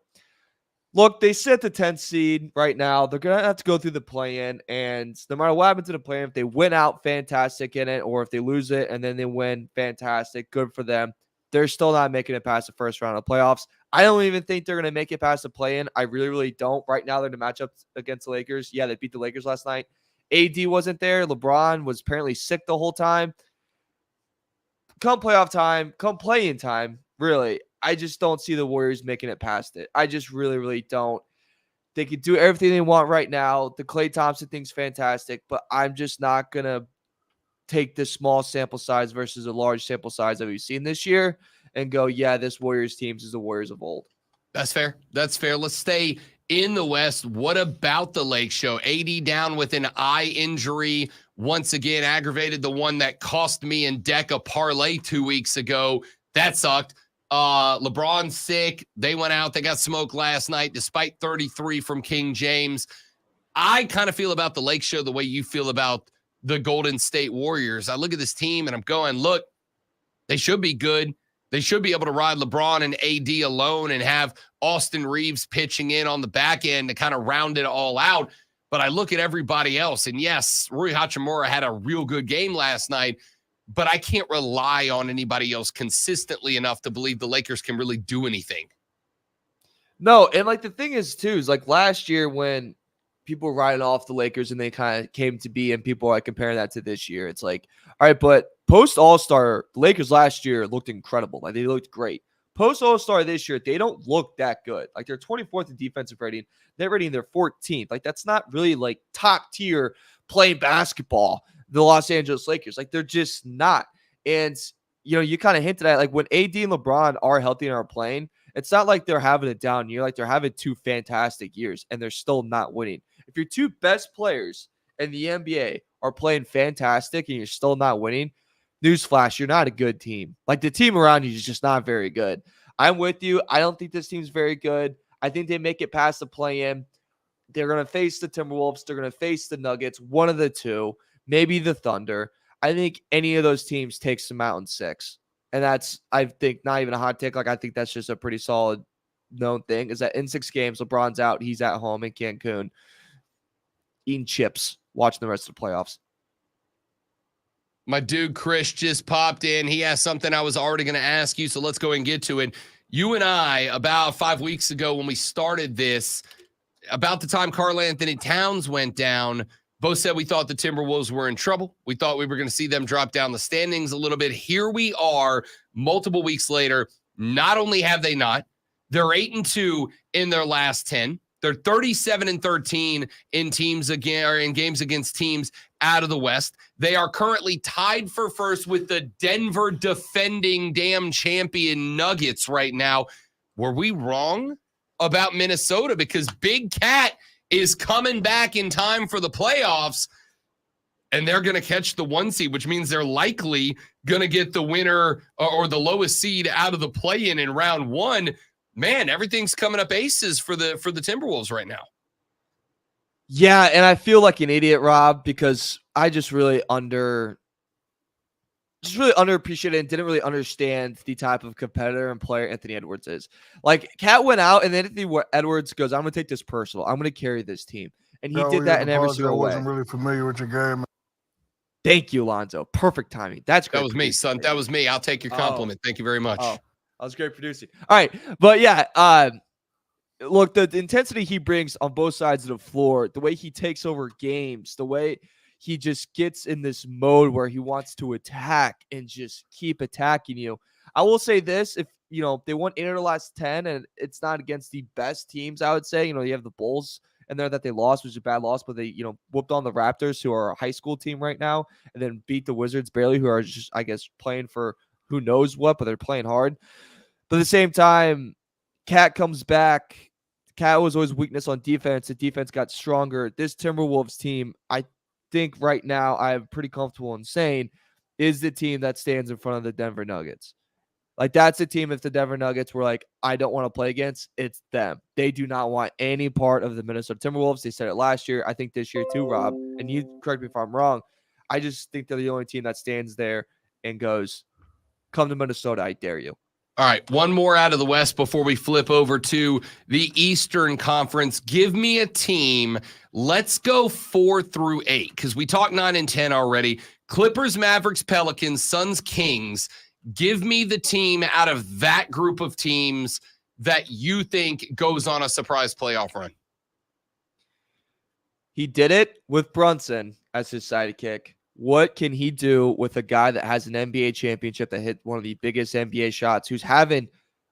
look, they sit the 10th seed right now. They're going to have to go through the play-in, and no matter what happens to the play-in, if they win out, fantastic in it, or if they lose it and then they win, fantastic, good for them. They're still not making it past the first round of playoffs. I don't even think they're going to make it past the play-in. I really, really don't. Right now, they're in the matchup against the Lakers. Yeah, they beat the Lakers last night. AD wasn't there. LeBron was apparently sick the whole time. Come playoff time, come play-in time, really, I just don't see the Warriors making it past it. I just really, really don't. They could do everything they want right now. The Klay Thompson thing's fantastic, but I'm just not going to take this small sample size versus a large sample size that we've seen this year and go, yeah, this Warriors team is the Warriors of old. That's fair. That's fair. Let's stay in the West. What about the Lake Show? AD down with an eye injury. Once again, aggravated the one that cost me and Deck a parlay 2 weeks ago. That sucked. LeBron sick. They went out. They got smoked last night despite 33 from King James. I kind of feel about the Lake Show the way you feel about the Golden State Warriors. I look at this team and I'm going, look, they should be good. They should be able to ride LeBron and AD alone and have Austin Reeves pitching in on the back end to kind of round it all out. But I look at everybody else, and yes, Rui Hachimura had a real good game last night, but I can't rely on anybody else consistently enough to believe the Lakers can really do anything. No, and the thing is, too, is last year when people were riding off the Lakers and they kind of came to be, and people are comparing that to this year. It's all right, but post All-Star, the Lakers last year looked incredible. They looked great. Post All-Star this year, they don't look that good. They're 24th in defensive rating. They're rating their 14th. That's not really top tier playing basketball. The Los Angeles Lakers, they're just not. And you kind of hinted at when AD and LeBron are healthy and are playing, it's not like they're having a down year. They're having 2 fantastic years and they're still not winning. If your 2 best players in the NBA are playing fantastic and you're still not winning, newsflash, you're not a good team. The team around you is just not very good. I'm with you. I don't think this team's very good. I think they make it past the play-in. They're going to face the Timberwolves. They're going to face the Nuggets, one of the two, maybe the Thunder. I think any of those teams takes them out in 6. And that's, I think, not even a hot take. I think that's just a pretty solid known thing, is that in 6 games, LeBron's out. He's at home in Cancun eating chips, watching the rest of the playoffs. My dude Chris just popped in. He asked something I was already going to ask you, so let's go and get to it. You and I, about 5 weeks ago when we started this, about the time Karl Anthony Towns went down, both said we thought the Timberwolves were in trouble. We thought we were going to see them drop down the standings a little bit. Here we are multiple weeks later. Not only have they not, they're 8-2 in their last 10. They're 37-13 in teams again, or in games against teams out of the West. They are currently tied for first with the Denver defending damn champion Nuggets right now. Were we wrong about Minnesota? Because Big Cat is coming back in time for the playoffs, and they're going to catch the 1 seed, which means they're likely going to get the winner or the lowest seed out of the play-in in round 1. Man, everything's coming up aces for the Timberwolves right now. Yeah, and I feel like an idiot, Rob, because I just really underappreciated and didn't really understand the type of competitor and player Anthony Edwards is. Cat went out, and then Anthony Edwards goes, I'm going to take this personal. I'm going to carry this team. And he did that in every single way. I wasn't really familiar with your game. Thank you, Alonzo. Perfect timing. That's great. That was me, son. That was me. I'll take your compliment. Thank you very much. I was great producing. All right. But yeah, look, the intensity he brings on both sides of the floor, the way he takes over games, the way he just gets in this mode where he wants to attack and just keep attacking you. I will say this, if they won 8 of the last 10 and it's not against the best teams, I would say, you have the Bulls in there that they lost, which is a bad loss, but they, whooped on the Raptors, who are a high school team right now, and then beat the Wizards barely, who are just, I guess, playing for who knows what, but they're playing hard. But at the same time, Cat comes back. Cat was always weakness on defense. The defense got stronger. This Timberwolves team, I think right now I'm pretty comfortable in saying is the team that stands in front of the Denver Nuggets. Like, that's a team, if the Denver Nuggets were like, I don't want to play against, it's them. They do not want any part of the Minnesota Timberwolves. They said it last year. I think this year too, Rob. And you correct me if I'm wrong. I just think they're the only team that stands there and goes, come to Minnesota, I dare you. All right, one more out of the West before we flip over to the Eastern Conference. Give me a team. Let's go 4 through 8 because we talked 9 and 10 already. Clippers, Mavericks, Pelicans, Suns, Kings. Give me the team out of that group of teams that you think goes on a surprise playoff run. He did it with Brunson as his sidekick. What can he do with a guy that has an NBA championship that hit one of the biggest NBA shots, who's having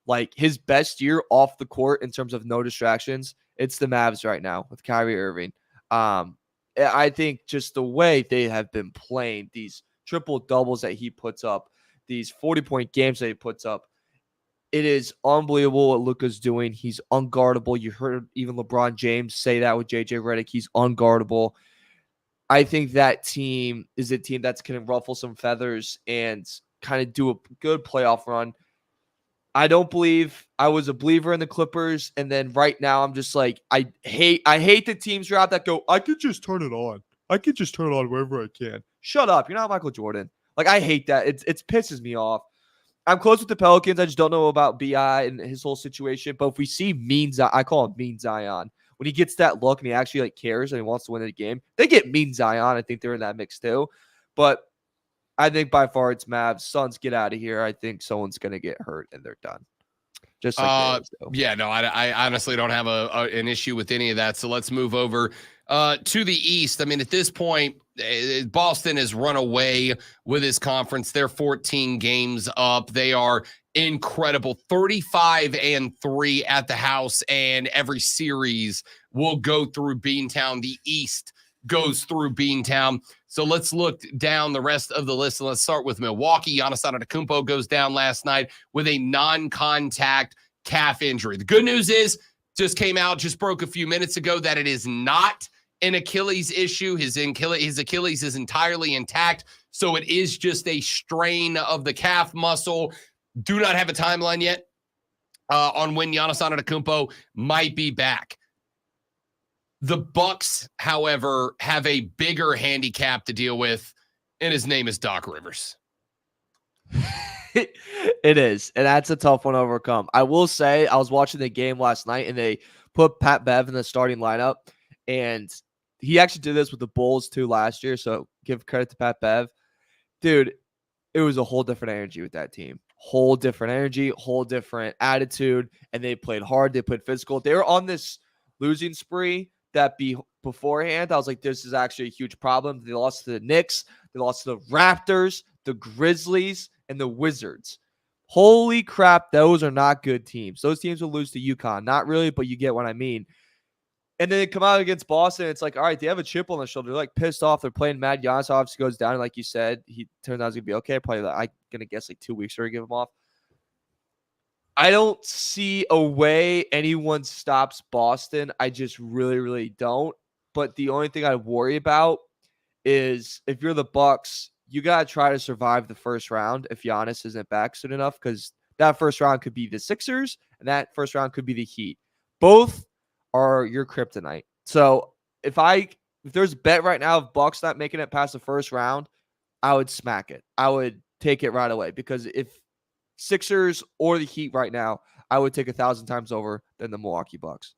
like his best year off the court in terms of no distractions? It's the Mavs right now with Kyrie Irving. I think just the way they have been playing, these triple doubles that he puts up, these 40-point games that he puts up, it is unbelievable what Luka's doing. He's unguardable. You heard even LeBron James say that with JJ Redick. He's unguardable. I think that team is a team that's going to ruffle some feathers and kind of do a good playoff run. I was a believer in the Clippers, and then right now I'm just like, I hate the teams out that go, I could just turn it on. I could just turn it on wherever I can. Shut up. You're not Michael Jordan. Like, I hate that. It pisses me off. I'm close with the Pelicans. I just don't know about BI and his whole situation. But if we see Mean Zion, I call him Mean Zion. When he gets that look and he actually like cares and he wants to win the game, they get Mean Zion. I think they're in that mix too. But I think by far it's Mavs. Suns, get out of here. I think someone's going to get hurt and they're done. Just like yeah, no, I honestly don't have an issue with any of that. So let's move over to the East. I mean, at this point, Boston has run away with his conference. They're 14 games up. They are incredible, 35-3 at the house, and every series will go through Beantown. The East goes through Beantown. So let's look down the rest of the list, and let's start with Milwaukee. Giannis Antetokounmpo goes down last night with a non-contact calf injury. The good news is, just broke a few minutes ago, that it is not an Achilles issue. His Achilles is entirely intact, so it is just a strain of the calf muscle. Do not have a timeline yet on when Giannis Antetokounmpo might be back. The Bucks, however, have a bigger handicap to deal with, and his name is Doc Rivers. It is, and that's a tough one to overcome. I will say, I was watching the game last night, and they put Pat Bev in the starting lineup, and he actually did this with the Bulls too last year, so give credit to Pat Bev. Dude, it was a whole different energy with that team. Whole different energy, whole different attitude, and they played hard. They played physical. They were on this losing spree that beforehand, I was like, this is actually a huge problem. They lost to the Knicks. They lost to the Raptors, the Grizzlies, and the Wizards. Holy crap, those are not good teams. Those teams will lose to UConn. Not really, but you get what I mean. And then they come out against Boston. It's like, all right, they have a chip on their shoulder. They're like pissed off. They're playing mad. Giannis obviously goes down. And like you said, he turns out he's going to be okay. Probably, I'm going to guess, like 2 weeks or give him off. I don't see a way anyone stops Boston. I just really, really don't. But the only thing I worry about is if you're the Bucks, you got to try to survive the first round if Giannis isn't back soon enough, because that first round could be the Sixers and that first round could be the Heat. Both are your kryptonite. So if there's a bet right now of Bucks not making it past the first round, I would smack it. I would take it right away, because if Sixers or the Heat right now, I would take 1,000 times over than the Milwaukee Bucks.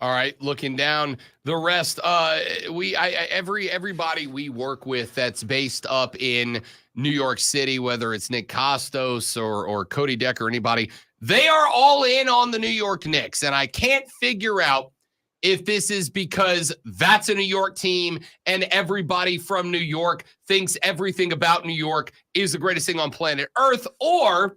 All right, looking down the rest, everybody we work with that's based up in New York City, whether it's Nick Costos or Cody Decker or anybody, they are all in on the New York Knicks, and I can't figure out if this is because that's a New York team and everybody from New York thinks everything about New York is the greatest thing on planet Earth, or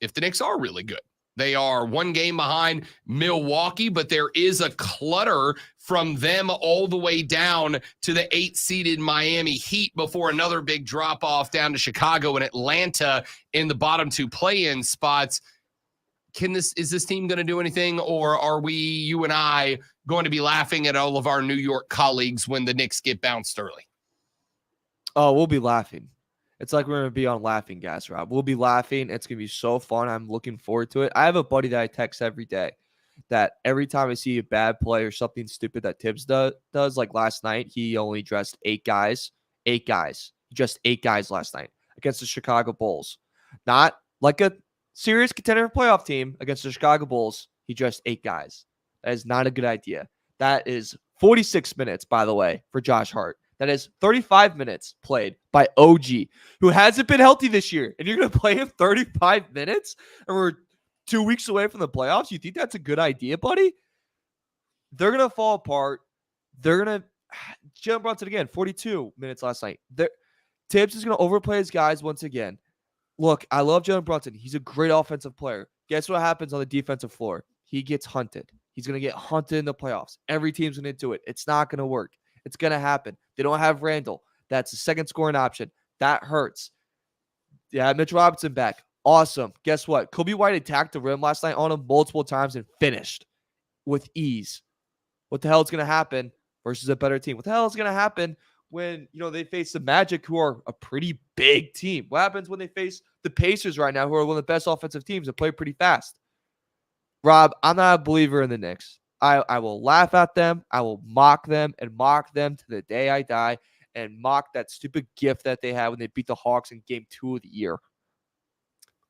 if the Knicks are really good. They are 1 game behind Milwaukee, but there is a clutter from them all the way down to the 8-seeded Miami Heat before another big drop-off down to Chicago and Atlanta in the bottom 2 play-in spots. Is this team going to do anything, or are you and I, going to be laughing at all of our New York colleagues when the Knicks get bounced early? Oh, we'll be laughing. It's like we're going to be on laughing gas, Rob. We'll be laughing. It's going to be so fun. I'm looking forward to it. I have a buddy that I text every day that every time I see a bad play or something stupid that Tibbs does, like last night, he only dressed 8 guys. 8 guys. He dressed 8 guys last night against the Chicago Bulls. Not like a serious contender playoff team against the Chicago Bulls. He dressed 8 guys. That is not a good idea. That is 46 minutes, by the way, for Josh Hart. That is 35 minutes played by OG, who hasn't been healthy this year. And you're going to play him 35 minutes? And we're 2 weeks away from the playoffs? You think that's a good idea, buddy? They're going to fall apart. They're going to – Jalen Brunson again, 42 minutes last night. Tibbs is going to overplay his guys once again. Look, I love Jalen Brunson. He's a great offensive player. Guess what happens on the defensive floor? He gets hunted. He's going to get hunted in the playoffs. Every team's going to do it. It's not going to work. It's going to happen. They don't have Randall. That's the second scoring option. That hurts. Yeah, Mitch Robinson back. Awesome. Guess what? Kobe White attacked the rim last night on him multiple times and finished with ease. What the hell is going to happen versus a better team? What the hell is going to happen when, they face the Magic, who are a pretty big team? What happens when they face the Pacers right now, who are one of the best offensive teams that play pretty fast? Rob, I'm not a believer in the Knicks. I will laugh at them. I will mock them to the day I die, and mock that stupid gift that they had when they beat the Hawks in game 2 of the year.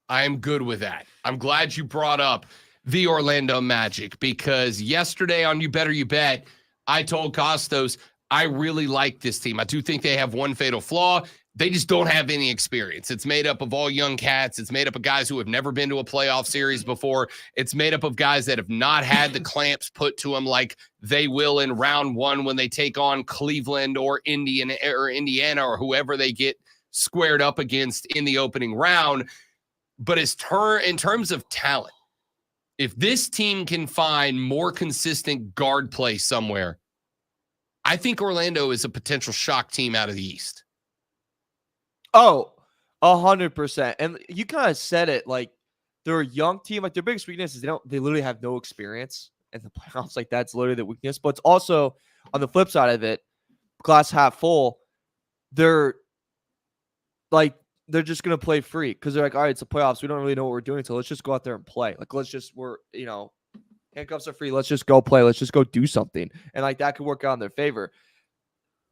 I am good with that. I'm glad you brought up the Orlando Magic, because yesterday on You Better You Bet, I told Costos I really like this team. I do think they have one fatal flaw. They just don't have any experience. It's made up of all young cats. It's made up of guys who have never been to a playoff series before. It's made up of guys that have not had the clamps put to them like they will in round 1 when they take on Cleveland or Indiana or whoever they get squared up against in the opening round. But in terms of talent, if this team can find more consistent guard play somewhere, I think Orlando is a potential shock team out of the East. Oh, 100%. And you kind of said it, like they're a young team. Like their biggest weakness is they literally have no experience in the playoffs. Like that's literally the weakness. But it's also on the flip side of it, glass half full, they're just gonna play free because they're like, all right, it's the playoffs. We don't really know what we're doing, so let's just go out there and play. Like handcuffs are free. Let's just go play. Let's just go do something. And like that could work out in their favor.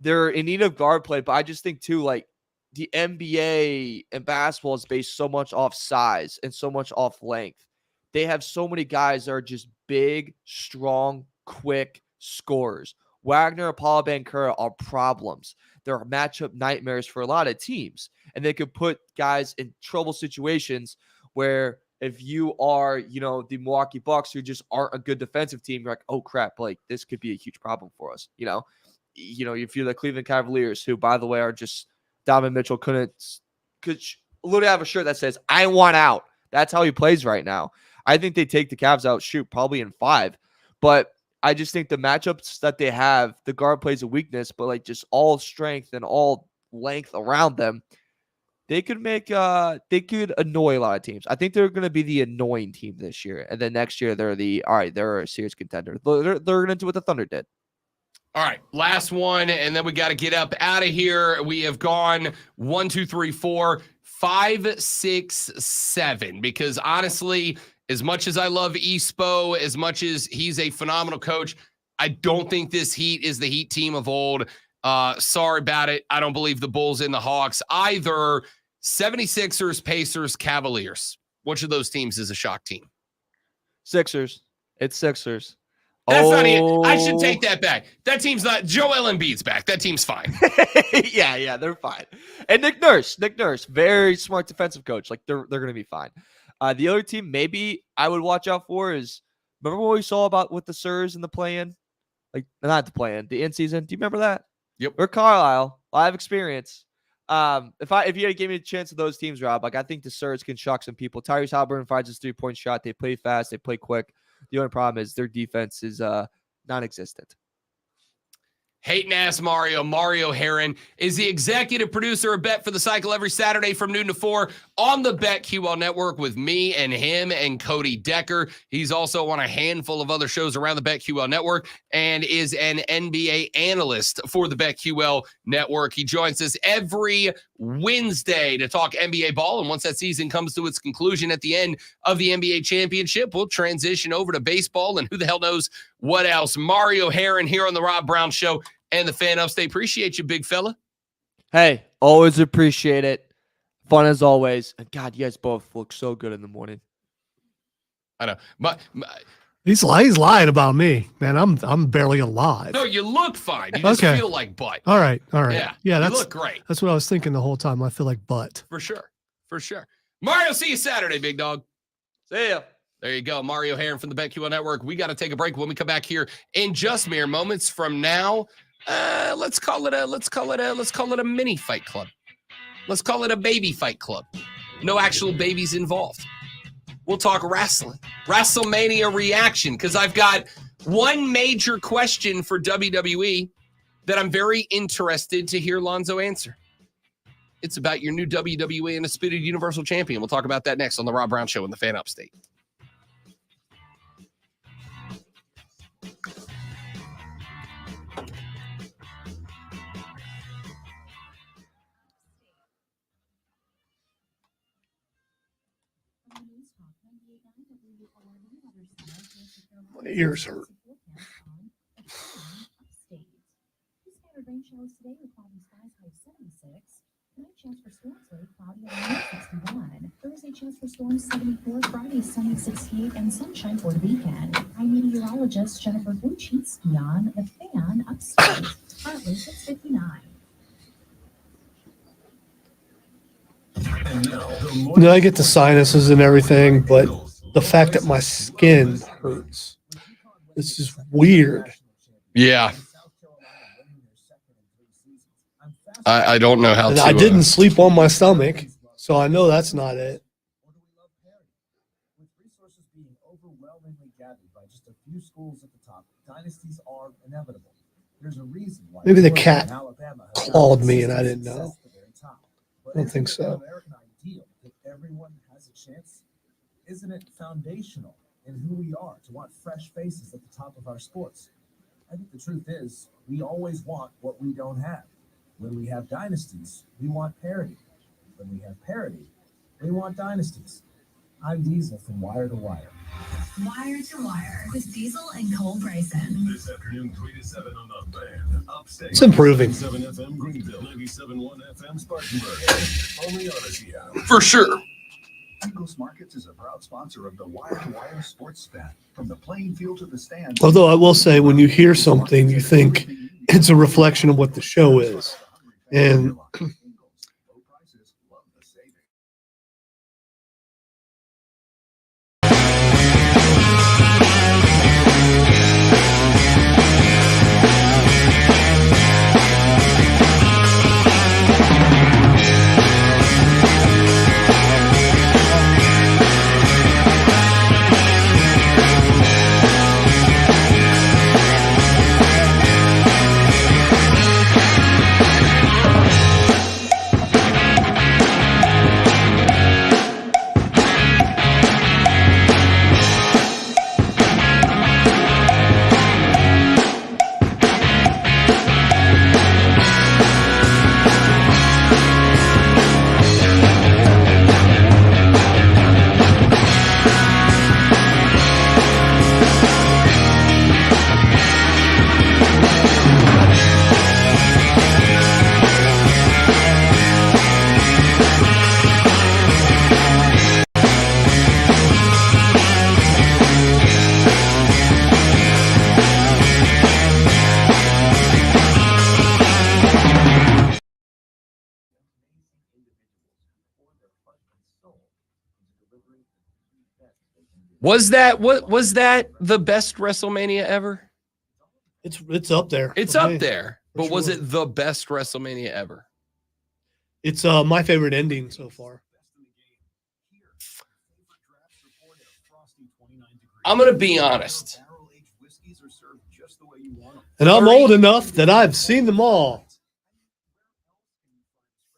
They're in need of guard play, but I just think too, like the NBA and basketball is based so much off size and so much off length. They have so many guys that are just big, strong, quick scorers. Wagner and Paolo Banchero are problems. They're matchup nightmares for a lot of teams. And they could put guys in trouble situations where if you are, the Milwaukee Bucks, who just aren't a good defensive team, you're like, oh crap, like this could be a huge problem for us. If you're the Cleveland Cavaliers, who by the way are just Donovan Mitchell could literally have a shirt that says, I want out. That's how he plays right now. I think they take the Cavs out, probably in 5. But I just think the matchups that they have, the guard plays a weakness, but like just all strength and all length around them, they could annoy a lot of teams. I think they're going to be the annoying team this year. And then next year, they're a serious contender. They're going to do what the Thunder did. All right, last one, and then we got to get up out of here. We have gone 1, 2, 3, 4, 5, 6, 7, because honestly, as much as I love Espo, as much as he's a phenomenal coach, I don't think this Heat is the Heat team of old. Sorry about it. I don't believe the Bulls and the Hawks either. 76ers, Pacers, Cavaliers. Which of those teams is a shock team? Sixers. It's Sixers. That's not it. I should take that back. That team's not. Joel Embiid's back. That team's fine. Yeah, they're fine. And Nick Nurse, very smart defensive coach. Like they're going to be fine. The other team maybe I would watch out for is, remember what we saw about with the Spurs in the play-in? Like not the play-in, the in-season. Do you remember that? Yep. Or Carlisle. I have experience. If you had to give me a chance of those teams, Rob, like I think the Spurs can shock some people. Tyrese Halliburton finds his 3-point shot. They play fast. They play quick. The only problem is their defense is non-existent. Hating ass Mario Heron, is the executive producer of Bet for the Cycle every Saturday from noon to 4 on the BetQL network with me and him and Cody Decker. He's also on a handful of other shows around the BetQL network and is an NBA analyst for the BetQL network. He joins us every Wednesday to talk NBA ball. And once that season comes to its conclusion at the end of the NBA championship, we'll transition over to baseball and who the hell knows what else. Mario Heron here on the Rob Brown Show and the Fan Upstate. Appreciate you, big fella. Hey, always appreciate it. Fun as always. And God, you guys both look so good in the morning. I know. But he's lying about me, man. I'm barely alive. no, you look fine. You just feel like butt. All right. Yeah, you that's look great. That's what I was thinking the whole time. I feel like butt. For sure. Mario, see you Saturday, big dog. See ya. There you go. Mario Heron from the BetQL Network. We got to take a break. When we come back here in just mere moments from now, let's call it a mini fight club. Let's call it a baby fight club. No actual babies involved. We'll talk wrestling, WrestleMania reaction, because I've got one major question for WWE that I'm very interested to hear Lonzo answer. It's about your new WWE Undisputed Universal Champion. We'll talk about that next on the Rob Brown Show in the Fan Upstate. My ears hurt. Rain showers today with cloudy skies, high of 76. Tonight, chance for storms late, cloudy at 61. Thursday, chance for storms 74. Friday, sunny 68, and sunshine for the weekend. I'm meteorologist Jennifer Bucci's on the Fan Upstate. Currently 6:59. I get the sinuses and everything, but the fact that my skin hurts, it's just weird. Yeah. I don't know how to. I didn't sleep on my stomach, so I know that's not it. With resources being overwhelmingly gathered by just a few schools at the top, dynasties are inevitable. There's a reason why. Maybe the cat clawed me and I didn't know. I don't think so. American ideal that everyone has a chance? Isn't it foundational in who we are to want fresh faces at the top of our sports? I think the truth is we always want what we don't have. When we have dynasties, we want parity. When we have parity, we want dynasties. I'm Diesel from Wire to Wire. Wire to Wire with Diesel and Cole Bryson. This afternoon, 3 to 7 on the Fan Upstate. It's improving. 7 FM Greenville, 97.1 FM Spartanburg. Only Odyssey app. For sure. Eagles Markets is a proud sponsor of the Wire to Wire Sports Fan. From the playing field to the stands. Although I will say, when you hear something, you think it's a reflection of what the show is. And Was that the best WrestleMania ever? it's up there. It's for up me, there. for But was sure. it the best WrestleMania ever? It's my favorite ending so far. I'm going to be honest. And I'm 30 old enough that I've seen them all.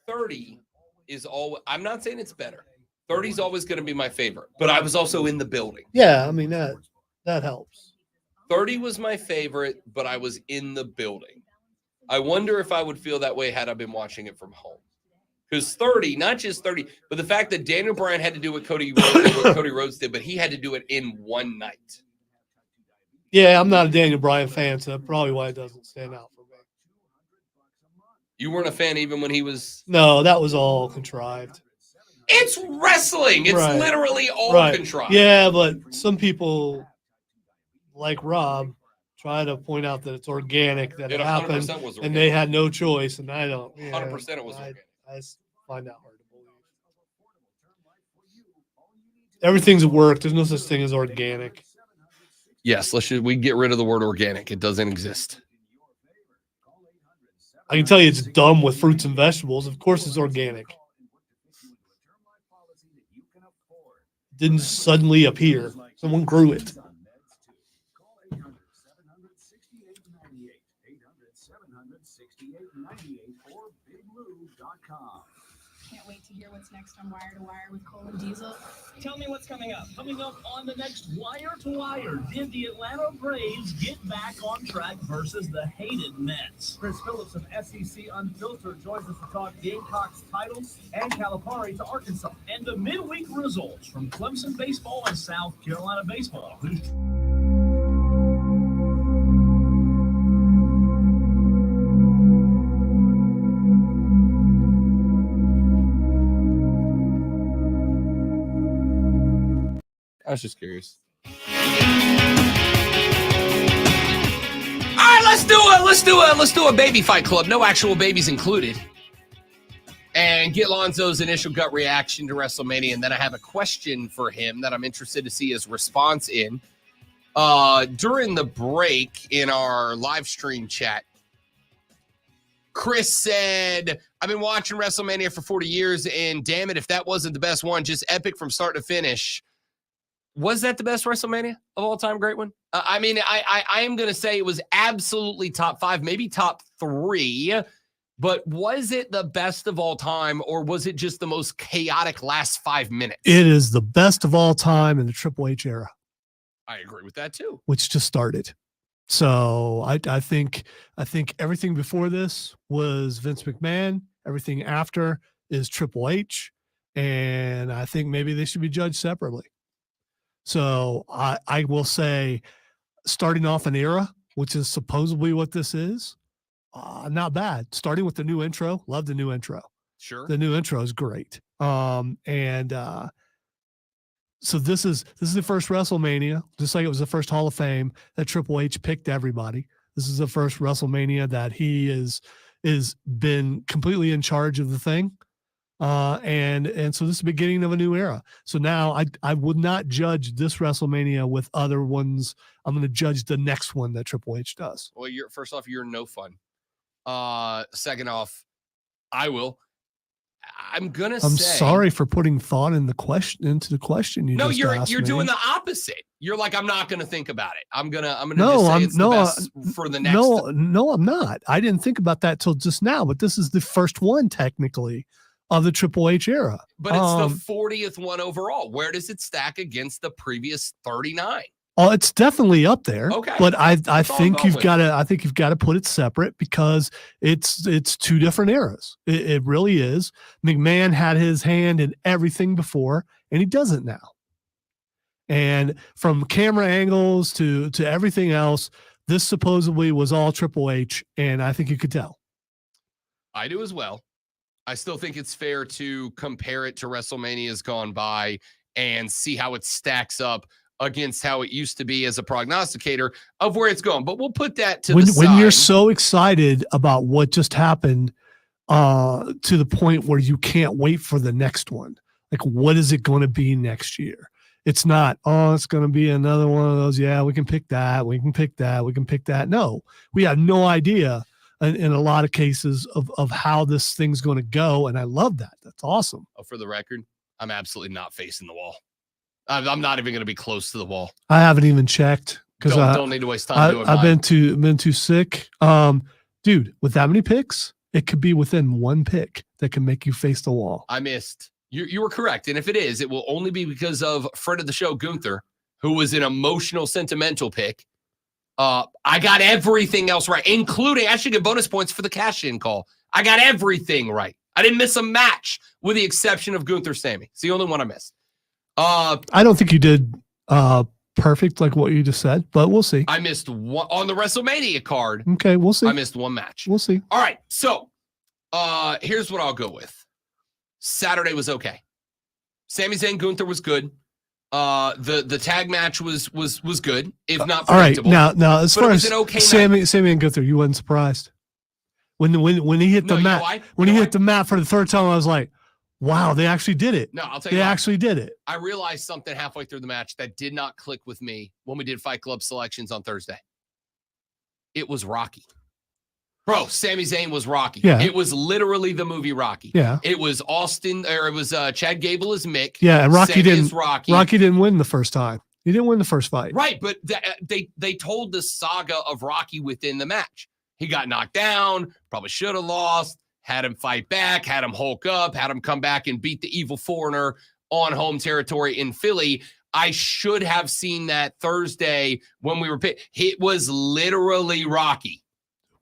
30 is all. I'm not saying it's better. 30 is always going to be my favorite, but I was also in the building. Yeah, I mean that helps. 30 was my favorite, but I was in the building. I wonder if I would feel that way had I been watching it from home. Because 30, not just 30, but the fact that Daniel Bryan had to do what Cody Rhodes did, but he had to do it in one night. Yeah, I'm not a Daniel Bryan fan, so that's probably why it doesn't stand out for me. You weren't a fan even when he was. No, that was all contrived. It's wrestling. It's Right. literally all Right. contrived. Yeah, but some people, like Rob, try to point out that it's organic, that it 100% happened, was and organic. they had no choice. And I don't. 100% it was organic. I just find that hard to believe. Everything's a work. There's no such thing as organic. Yes, we get rid of the word organic. It doesn't exist. I can tell you it's dumb with fruits and vegetables. Of course it's organic. Didn't suddenly appear. Someone grew it. Can't wait to hear what's next on Wire to Wire with Cole and Diesel. Tell me what's coming up. Coming up on the next Wire to Wire, did the Atlanta Braves get back on track versus the hated Mets? Chris Phillips of SEC Unfiltered joins us to talk Gamecocks titles and Calipari to Arkansas, and the midweek results from Clemson baseball and South Carolina baseball. I was just curious. All right, let's do a baby fight club. No actual babies included. And get Lonzo's initial gut reaction to WrestleMania. And then I have a question for him that I'm interested to see his response in. During the break in our live stream chat, Chris said, I've been watching WrestleMania for 40 years, and damn it, if that wasn't the best one, just epic from start to finish. Was that the best WrestleMania of all time? Great one. I mean, I am going to say it was absolutely top 5, maybe top 3. But was it the best of all time, or was it just the most chaotic last 5 minutes? It is the best of all time in the Triple H era. I agree with that too. Which just started. So I think everything before this was Vince McMahon. Everything after is Triple H, and I think maybe they should be judged separately. So I will say, starting off an era, which is supposedly what this is, not bad. Starting with the new intro, love the new intro. Sure, the new intro is great. So this is the first WrestleMania, just like it was the first Hall of Fame that Triple H picked everybody. This is the first WrestleMania that he is been completely in charge of the thing. And so this is the beginning of a new era. So now I would not judge this WrestleMania with other ones. I'm going to judge the next one that Triple H does. Well, first off, you're no fun. Second off, I will. I'm sorry for putting thought into the question. You're doing the opposite. You're like, I'm not going to think about it. I'm gonna the best for the next. No, I'm not. I didn't think about that till just now. But this is the first one technically of the Triple H era. But it's the 40th one overall. Where does it stack against the previous 39? Oh, it's definitely up there. Okay. But I think you've got to put it separate because it's two different eras. It really is. McMahon had his hand in everything before, and he doesn't now. And from camera angles to everything else, this supposedly was all Triple H, and I think you could tell. I do as well. I still think it's fair to compare it to WrestleMania's gone by and see how it stacks up against how it used to be as a prognosticator of where it's going. But we'll put that to the side. When you're so excited about what just happened to the point where you can't wait for the next one. Like, what is it going to be next year? It's not, it's going to be another one of those. Yeah, we can pick that. We can pick that. We can pick that. No, we have no idea in a lot of cases of how this thing's going to go. And I love that. That's awesome. Oh, for the record, I'm absolutely not facing the wall. I'm not even going to be close to the wall. I haven't even checked. because don't need to waste time doing I've mine. been too sick. Dude, with that many picks, it could be within one pick that can make you face the wall. I missed. You were correct. And if it is, it will only be because of friend of the show, Gunther, who was an emotional, sentimental pick. I got everything else right, including I should get bonus points for the cash-in call. I got everything right. I didn't miss a match with the exception of Gunther Sammy. It's the only one I missed. I don't think you did perfect like what you just said, but we'll see. I missed one on the WrestleMania card. Okay, we'll see. I missed one match. We'll see. All right, so here's what I'll go with. Saturday was okay. Sami Zayn Gunther was good. The tag match was good, if not predictable. All right, now as far as okay Sammy and Gunther, you wasn't surprised when he hit the mat. When he hit the mat for the third time, I was like, wow, they actually did it. No, I'll tell you they what. actually did it. I realized something halfway through the match that did not click with me when we did Fight Club selections on Thursday. It was Rocky. Bro, Sami Zayn was Rocky. Yeah. It was literally the movie Rocky. Yeah. It was Chad Gable as Mick. Yeah, and Rocky Sammy didn't. as Rocky. Rocky didn't win the first time. He didn't win the first fight. Right, but they told the saga of Rocky within the match. He got knocked down, probably should have lost, had him fight back, had him hulk up, had him come back and beat the evil foreigner on home territory in Philly. I should have seen that Thursday when we were picked. It was literally Rocky.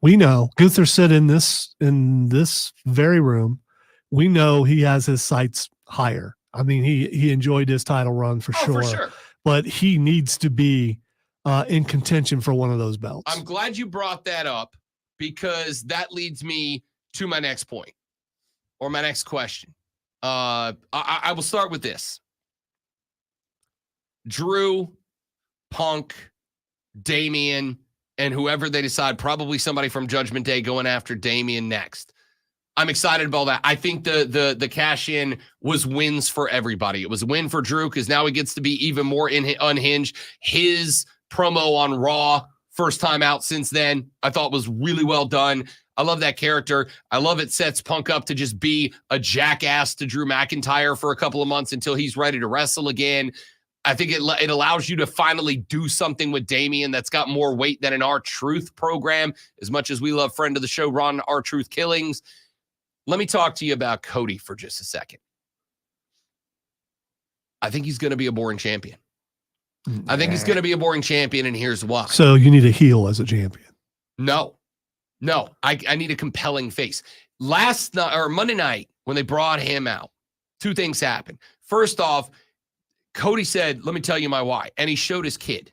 We know Gunther said in this very room, we know he has his sights higher. I mean, he enjoyed his title run for sure. But he needs to be in contention for one of those belts. I'm glad you brought that up because that leads me to my next point or my next question. I will start with this. Drew, Punk, Damian, and whoever they decide, probably somebody from Judgment Day going after Damian next. I'm excited about that. I think the cash in was wins for everybody. It was a win for Drew because now he gets to be even more unhinged. His promo on Raw, first time out since then, I thought was really well done. I love that character. I love it sets Punk up to just be a jackass to Drew McIntyre for a couple of months until he's ready to wrestle again. I think it allows you to finally do something with Damian that's got more weight than an R-Truth program, as much as we love friend of the show, Ron R-Truth Killings. Let me talk to you about Cody for just a second. I think he's going to be a boring champion. I think he's going to be a boring champion, and here's why. So you need a heel as a champion. No. I need a compelling face. Last night or Monday night, when they brought him out, two things happened. First off, Cody said, let me tell you my why. And he showed his kid.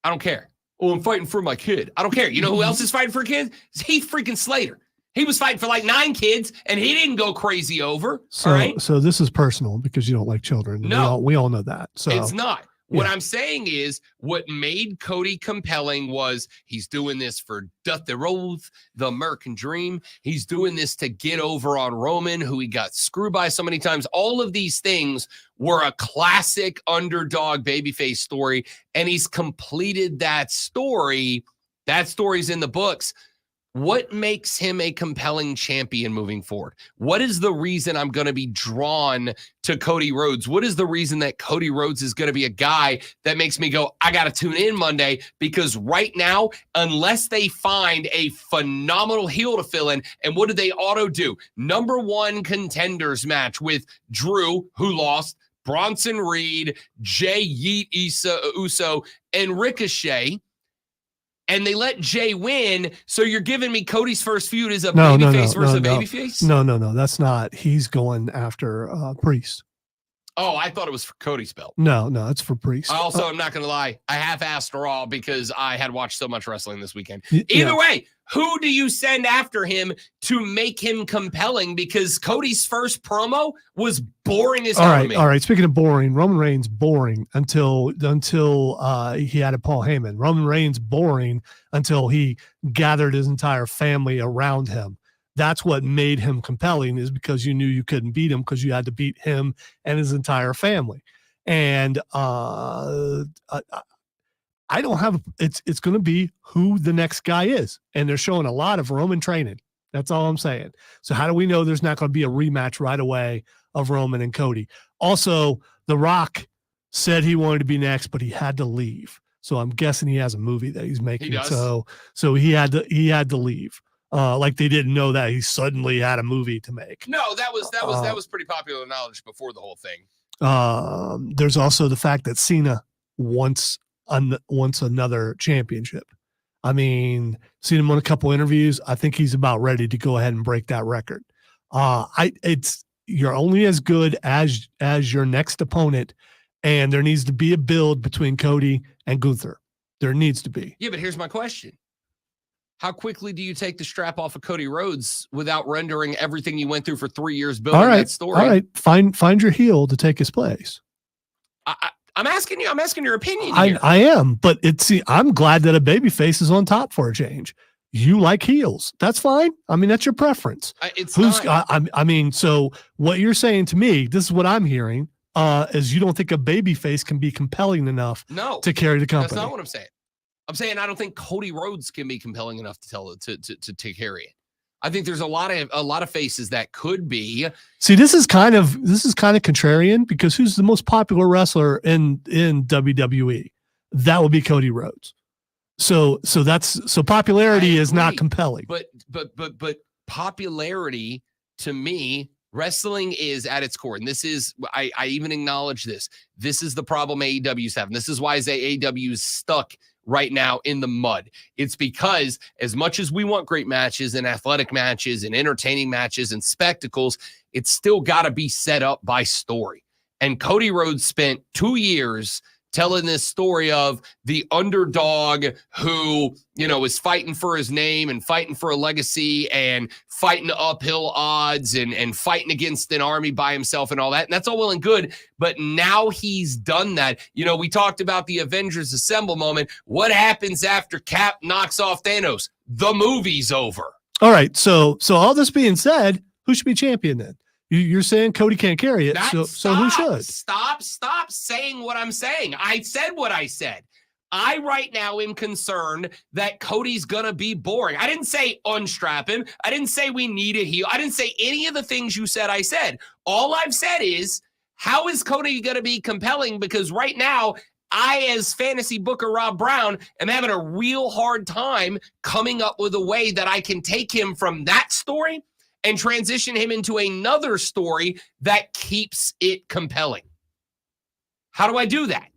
I don't care. Oh, I'm fighting for my kid. I don't care. You know who else is fighting for a kid? It's Heath freaking Slater. He was fighting for like 9 kids, and he didn't go crazy over. So, all right? So this is personal because you don't like children. No. We all know that. So It's not. What Yeah. I'm saying is what made Cody compelling was he's doing this for Dusty Rhodes, the American Dream. He's doing this to get over on Roman, who he got screwed by so many times. All of these things were a classic underdog babyface story, and he's completed that story. That story's in the books. What makes him a compelling champion moving forward? What is the reason I'm going to be drawn to Cody Rhodes? What is the reason that Cody Rhodes is going to be a guy that makes me go, I got to tune in Monday? Because right now, unless they find a phenomenal heel to fill in, and what did they auto do? Number 1 contenders match with Drew, who lost, Bronson Reed, Jay Yeet Uso, and Ricochet. And they let Jay win, so you're giving me Cody's first feud as a babyface versus a babyface? No. That's not. He's going after Priest. Oh, I thought it was for Cody's belt. No, it's for Priest. Also, I'm not going to lie. I half-assed Raw because I had watched so much wrestling this weekend. Yeah. Either way, who do you send after him to make him compelling? Because Cody's first promo was boring as hell to me. All right. Speaking of boring, Roman Reigns boring until he had a Paul Heyman. Roman Reigns boring until he gathered his entire family around him. That's what made him compelling, is because you knew you couldn't beat him because you had to beat him and his entire family. And I don't have it's going to be who the next guy is, and they're showing a lot of Roman training. That's all I'm saying. So how do we know there's not going to be a rematch right away of Roman and Cody? Also, The Rock said he wanted to be next, but he had to leave. So I'm guessing he has a movie that he's making. He does? So he had to leave. Like they didn't know that he suddenly had a movie to make. No, that was pretty popular knowledge before the whole thing. There's also the fact that Cena wants another championship. I mean, seen him on a couple interviews. I think he's about ready to go ahead and break that record. You're only as good as your next opponent, and there needs to be a build between Cody and Gunther. There needs to be. Yeah, but here's my question. How quickly do you take the strap off of Cody Rhodes without rendering everything you went through for 3 years building that story? All right. Find your heel to take his place. I'm asking your opinion here. I am, but I'm glad that a babyface is on top for a change. You like heels. That's fine. I mean, that's your preference. So what you're saying to me, this is what I'm hearing, is you don't think a babyface can be compelling enough to carry the company. That's not what I'm saying. I'm saying I don't think Cody Rhodes can be compelling enough to carry it. I think there's a lot of faces that could be. See, this is kind of contrarian, because who's the most popular wrestler in WWE? That would be Cody Rhodes. So popularity is not compelling. But popularity, to me, wrestling is at its core. And this is, I even acknowledge this. This is the problem AEW's having. This is why AEW is stuck right now in the mud. It's because as much as we want great matches and athletic matches and entertaining matches and spectacles, it's still got to be set up by story. And Cody Rhodes spent 2 years telling this story of the underdog who, is fighting for his name and fighting for a legacy and fighting uphill odds and fighting against an army by himself and all that. And that's all well and good. But now he's done that. We talked about the Avengers Assemble moment. What happens after Cap knocks off Thanos? The movie's over. All right. So all this being said, who should be champion then? You're saying Cody can't carry it, so who should? Stop saying what I'm saying. I said what I said. I right now am concerned that Cody's going to be boring. I didn't say unstrap him. I didn't say we need a heel. I didn't say any of the things you said I said. All I've said is, how is Cody going to be compelling? Because right now, I, as fantasy booker Rob Brown, am having a real hard time coming up with a way that I can take him from that story and transition him into another story that keeps it compelling. How do I do that?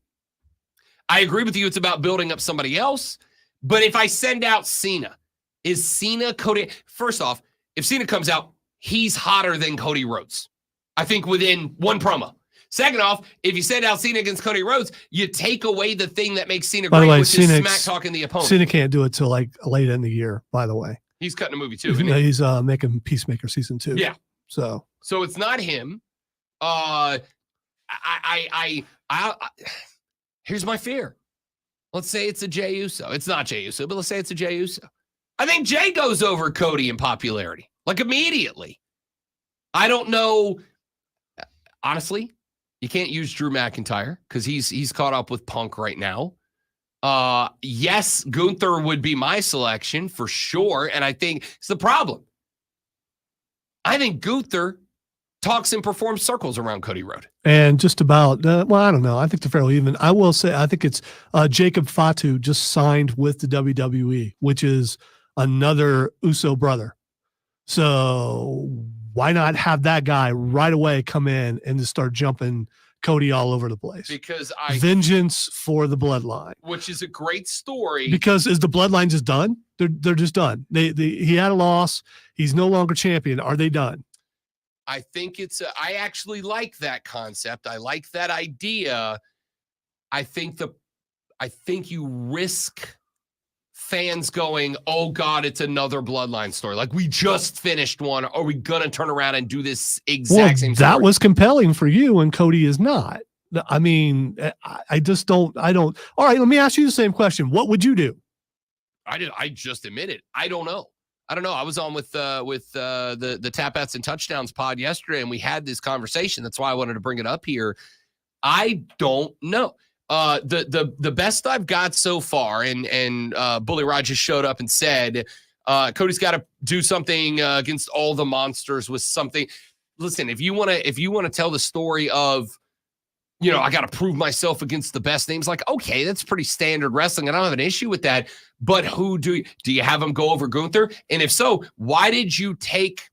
I agree with you. It's about building up somebody else. But if I send out Cena, is Cena Cody? First off, if Cena comes out, he's hotter than Cody Rhodes. I think within one promo. Second off, if you send out Cena against Cody Rhodes, you take away the thing that makes Cena great, which is smack talking the opponent. Cena can't do it till like late in the year, by the way. He's cutting a movie too, isn't he? He's making Peacemaker season 2. Yeah. So it's not him. Here's my fear. Let's say it's a Jey Uso. It's not Jey Uso, but let's say it's a Jey Uso. I think Jey goes over Cody in popularity, like immediately. I don't know. Honestly, you can't use Drew McIntyre because he's caught up with Punk right now. Yes, Gunther would be my selection for sure. And I think it's the problem. I think Gunther talks and performs circles around Cody Rhodes. And just about, I don't know. I think they're fairly even. I will say, I think it's Jacob Fatu just signed with the WWE, which is another Uso brother. So why not have that guy right away come in and just start jumping Cody all over the place? Because vengeance for the bloodline, which is a great story. Because is the bloodline just done? They're just done. He had a loss. He's no longer champion. Are they done? I think I actually like that concept. I like that idea. I think you risk fans going, oh God, it's another bloodline story. Like we just finished one. Are we going to turn around and do this exact same story? That was compelling for you and Cody is not. I mean, I don't. All right, let me ask you the same question. What would you do? I just admitted. I don't know. I was on with the Tap Bats and Touchdowns pod yesterday, and we had this conversation. That's why I wanted to bring it up here. I don't know. The best I've got so far, and Bully Rod just showed up and said, Cody's got to do something against all the monsters with something. Listen, if you want to tell the story of I got to prove myself against the best names. Like, okay, that's pretty standard wrestling. I don't have an issue with that. But who do you have him go over Gunther? And if so, why did you take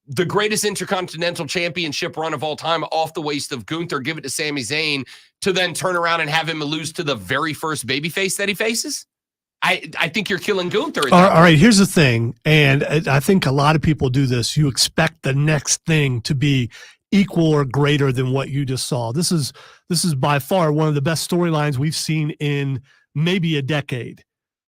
the greatest Intercontinental Championship run of all time off the waist of Gunther, give it to Sami Zayn, to then turn around and have him lose to the very first babyface that he faces? I think you're killing Gunther. All right, here's the thing, and I think a lot of people do this. You expect the next thing to be equal or greater than what you just saw. This is by far one of the best storylines we've seen in maybe a decade.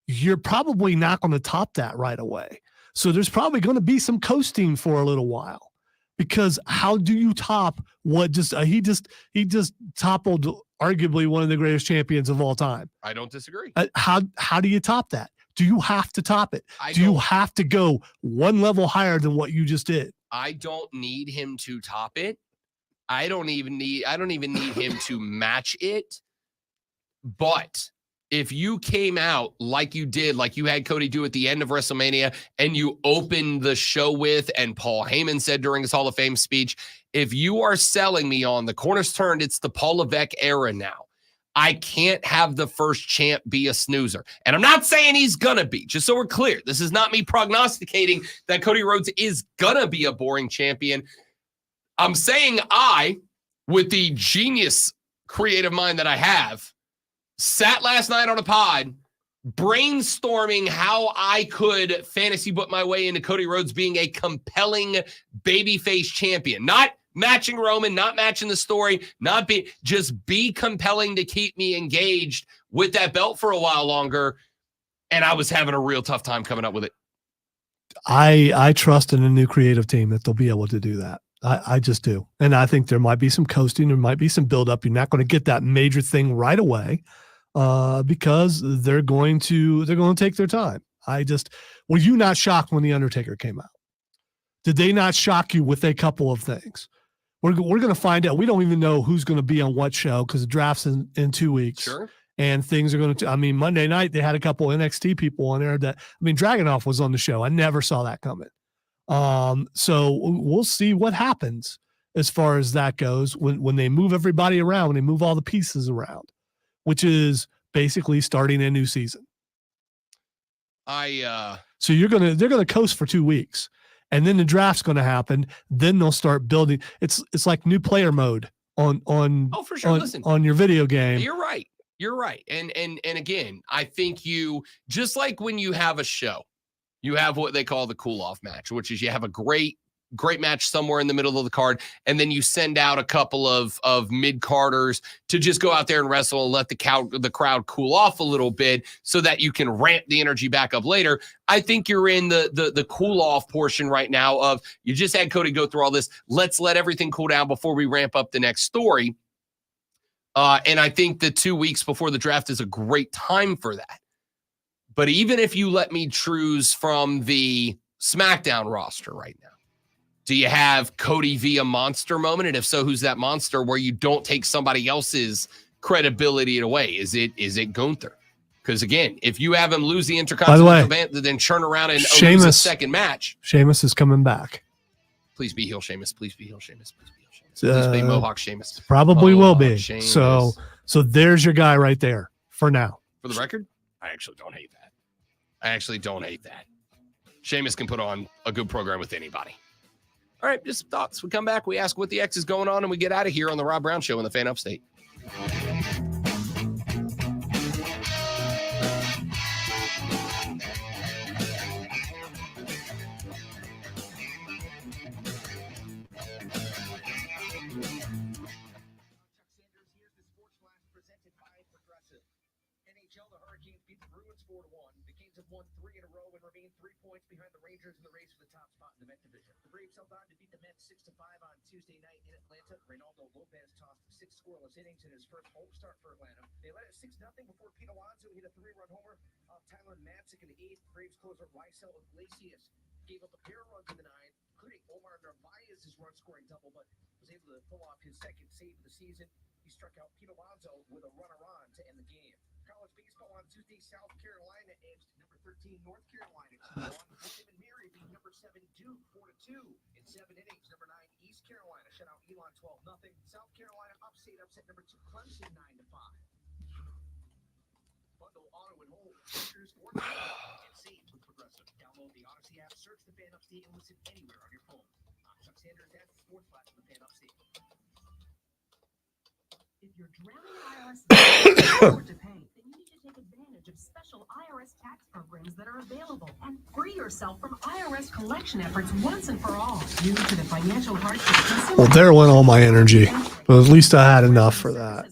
You're probably not going to top that right away. So there's probably going to be some coasting for a little while, because how do you top what he just toppled arguably one of the greatest champions of all time? I don't disagree. How do you top that? Do you have to top it? Do you have to go one level higher than what you just did? I don't need him to top it. I don't even need him to match it. But if you came out like you did, like you had Cody do at the end of WrestleMania, and you opened the show with, and Paul Heyman said during his Hall of Fame speech, if you are selling me on the corners turned, it's the Paul Levesque era now, I can't have the first champ be a snoozer. And I'm not saying he's going to be, just so we're clear. This is not me prognosticating that Cody Rhodes is going to be a boring champion. I'm saying with the genius creative mind that I have, sat last night on a pod brainstorming how I could fantasy book my way into Cody Rhodes being a compelling babyface champion. Not matching Roman, not matching the story, just be compelling to keep me engaged with that belt for a while longer. And I was having a real tough time coming up with it. I trust in a new creative team that they'll be able to do that. I just do. And I think there might be some coasting. There might be some buildup. You're not going to get that major thing right away because they're going to take their time. Were you not shocked when The Undertaker came out? Did they not shock you with a couple of things? We're going to find out. We don't even know who's going to be on what show because the draft's in 2 weeks. Sure. And things are going to, Monday night, they had a couple NXT people on there Dragunov was on the show. I never saw that coming. So we'll see what happens as far as that goes when they move everybody around, when they move all the pieces around, which is basically starting a new season. So they're going to coast for 2 weeks. And then the draft's going to happen. Then they'll start building. It's like new player mode on for sure. Listen, on your video game. You're right. You're right. And again, I think you, just like when you have a show, you have what they call the cool off match, which is you have a great match somewhere in the middle of the card, and then you send out a couple of mid-carders to just go out there and wrestle and let the crowd cool off a little bit so that you can ramp the energy back up later. I think you're in the cool off portion right now of you just had Cody go through all this. Let's let everything cool down before we ramp up the next story. And I think the 2 weeks before the draft is a great time for that. But even if you let me choose from the SmackDown roster right now, do you have Cody via monster moment? And if so, who's that monster where you don't take somebody else's credibility away? Is it Gunther? Because again, if you have him lose the Intercontinental event, then turn around and lose a second match. Sheamus is coming back. Please be heel Sheamus. Please be heel Sheamus. Please be heel Sheamus. Please be Mohawk Sheamus. Probably will be. Sheamus. So there's your guy right there for now. For the record, I actually don't hate that. Sheamus can put on a good program with anybody. All right, just some thoughts. We come back, we ask what the X is going on, and we get out of here on the Rob Brown Show in the Fan Upstate. Won 3 in a row and remain 3 points behind the Rangers in the race for the top spot in the Met Division. The Braves held on to beat the Mets 6-5 on Tuesday night in Atlanta. Reynaldo Lopez tossed 6 scoreless innings in his first home start for Atlanta. They led it 6-0 before Pete Alonso hit a 3-run homer off Tyler Matzik in the 8th. Braves closer Rysel Iglesias gave up a pair of runs in the 9th, including Omar Narvaez's run-scoring double, but was able to pull off his second save of the season. He struck out Pete Alonso with a runner on to end the game. college baseball on Tuesday. South Carolina edged number 13 North Carolina 2-1. Tim and Mary beat number 7 Duke 4-2. In 7 innings, number 9 East Carolina shut out Elon 12-0. South Carolina upset number 2 Clemson 9-5. Bundle auto and hold features for and save with Progressive. Download the Odyssey app, search the Fan Upstate, and listen anywhere on your phone. I'm Chuck Sanders, that's the sports flash of the Fan Upstate. If you're drowning in IRS to pay, then you need to take advantage of special IRS tax programs that are available and free yourself from IRS collection efforts once and for all. Due to the financial hardship, Well, there went all my energy. But at least I had enough for that.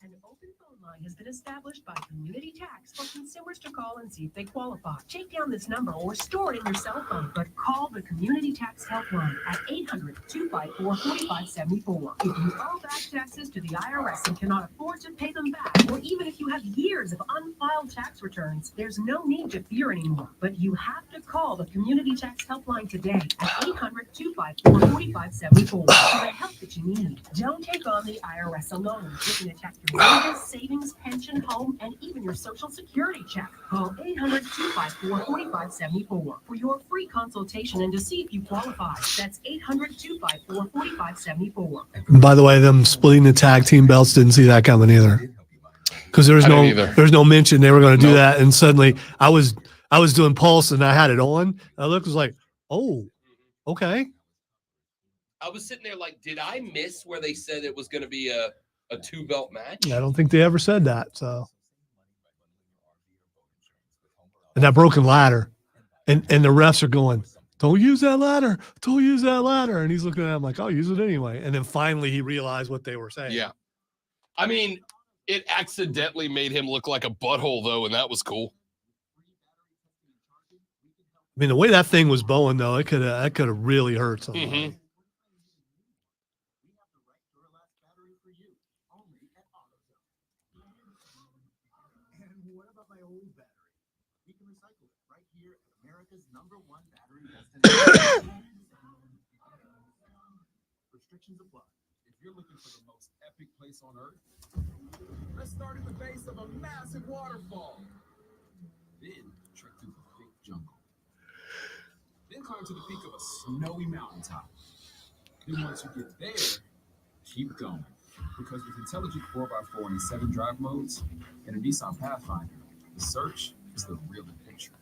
An open phone line has been established by Community Tax for consumers to call and see if they qualify. Take down this number or store it in your cell phone, but call the Community Tax Helpline at 800-254-4574. If you owe back taxes to the IRS and cannot afford to pay them back, or even if you have years of unfiled tax returns, there's no need to fear anymore. But you have to call the Community Tax Helpline today at 800-254-4574 for the help that you need. Don't take on the IRS alone. It can attack your wages, savings, pension, home, and even your Social Security check. Call 800-254-4574 for your free consultation and to see if you qualify. That's 800-254-4574. And by the way, them splitting the tag team belts, didn't see that coming either. Because there's no mention they were going to do that, and suddenly I was doing Pulse and I had it on. I looked, was like, oh, okay. I was sitting there like, did I miss where they said it was going to be a 2-belt match? I don't think they ever said that. So, and that broken ladder, and the refs are going, don't use that ladder, don't use that ladder, and he's looking at him like, I'll use it anyway. And then finally he realized what they were saying. Yeah, I mean, it accidentally made him look like a butthole though, and that was cool. I mean, the way that thing was bowing though, that could have really hurt somebody. Mm-hmm. Restrictions apply. If you're looking for the most epic place on earth, let's start at the base of a massive waterfall. Then trek through the thick jungle. Then climb to the peak of a snowy mountaintop. Then once you get there, keep going. Because with intelligent 4x4 and 7 drive modes and a Nissan Pathfinder, the search is the real adventure.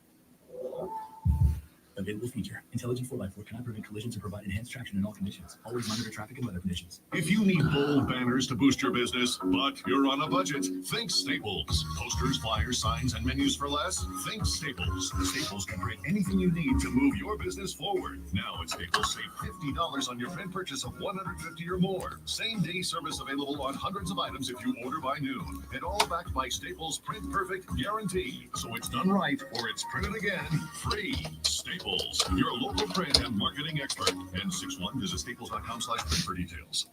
Available feature. Intelligent 4x4 cannot prevent collisions or provide enhanced traction in all conditions. Always monitor traffic and weather conditions. If you need bold banners to boost your business, but you're on a budget, think Staples. Posters, flyers, signs, and menus for less? Think Staples. Staples can print anything you need to move your business forward. Now at Staples, save $50 on your print purchase of $150 or more. Same-day service available on hundreds of items if you order by noon. And all backed by Staples' Print Perfect guarantee. So it's done right or it's printed again free. Staples, your local print and marketing expert. N61, visit staples.com/print for details.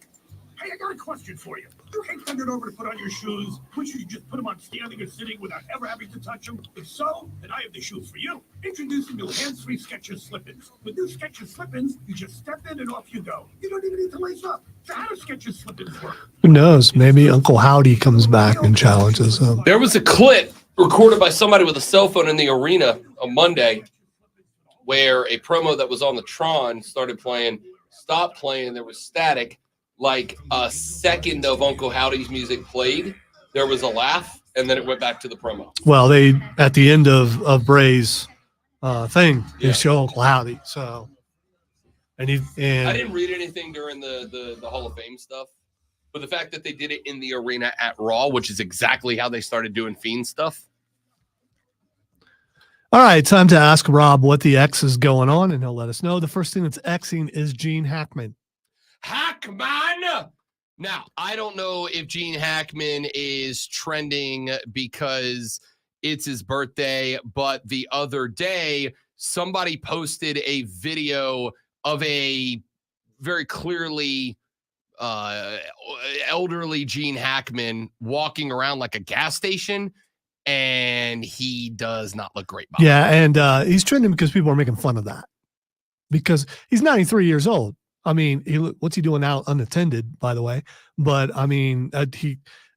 Hey, I got a question for you. You hate bending over to put on your shoes? Wish you just put them on standing or sitting without ever having to touch them? If so, then I have the shoes for you. Introducing new hands-free Skechers Slip-ins. With new Skechers Slip-ins, you just step in and off you go. You don't even need to lace up. So how do Skechers Slip-ins work? Who knows? Maybe Uncle Howdy comes back and challenges him. There was a clip recorded by somebody with a cell phone in the arena on Monday where a promo that was on the Tron started playing, stopped playing, there was static. Like a second of Uncle Howdy's music played, there was a laugh, and then it went back to the promo. Well, they at the end of Bray's thing, they show Uncle Howdy. So, and I didn't read anything during the Hall of Fame stuff, but the fact that they did it in the arena at Raw, which is exactly how they started doing Fiend stuff. All right, time to ask Rob what the X is going on, and he'll let us know. The first thing that's Xing is Gene Hackman. Hackman! Now, I don't know if Gene Hackman is trending because it's his birthday, but the other day, somebody posted a video of a very clearly elderly Gene Hackman walking around like a gas station, and he does not look great. Yeah, and he's trending because people are making fun of that because he's 93 years old. I mean, what's he doing out unattended, by the way? But I mean,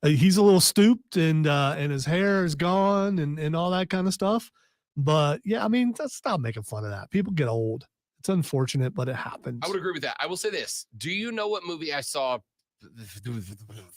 He's a little stooped and his hair is gone and all that kind of stuff. But yeah, I mean, stop making fun of that. People get old. It's unfortunate, but it happens. I would agree with that. I will say this. Do you know what movie I saw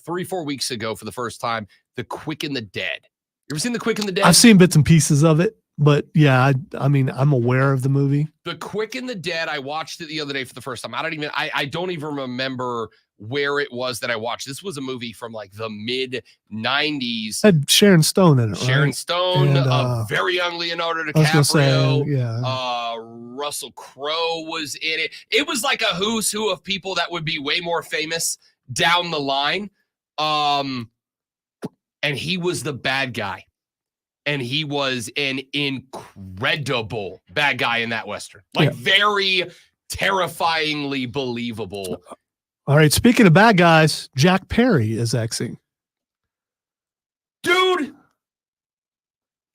3-4 weeks ago for the first time? The Quick and the Dead. You ever seen The Quick and the Dead? I've seen bits and pieces of it, but yeah, I mean, I'm aware of the movie. The Quick and the Dead, I watched it the other day for the first time. I don't even remember where it was that I watched. This was a movie from like the mid-90s. Had Sharon Stone in it, right? Sharon Stone, And, a very young Leonardo I was gonna DiCaprio. say, yeah. Russell Crowe was in it. It was like a who's who of people that would be way more famous down the line. And he was the bad guy. And he was an incredible bad guy in that Western. Like very terrifyingly believable. All right. Speaking of bad guys, Jack Perry is Xing. Dude,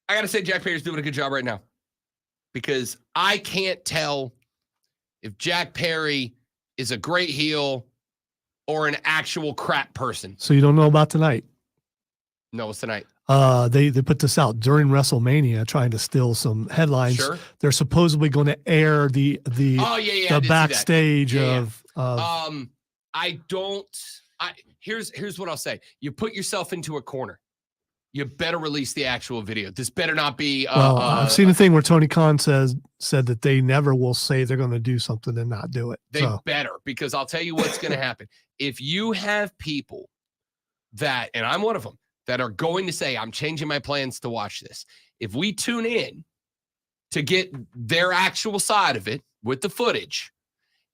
I got to say Jack Perry's doing a good job right now. Because I can't tell if Jack Perry is a great heel or an actual crap person. So you don't know about tonight? No, it's tonight. They put this out during WrestleMania, trying to steal some headlines. Sure. They're supposedly going to air the backstage of. Here's what I'll say. You put yourself into a corner. You better release the actual video. This better not be. I've seen a thing where Tony Khan said that they never will say they're going to do something and not do it. They better, because I'll tell you what's going to happen. If you have people that, and I'm one of them, that are going to say, I'm changing my plans to watch this. If we tune in to get their actual side of it with the footage,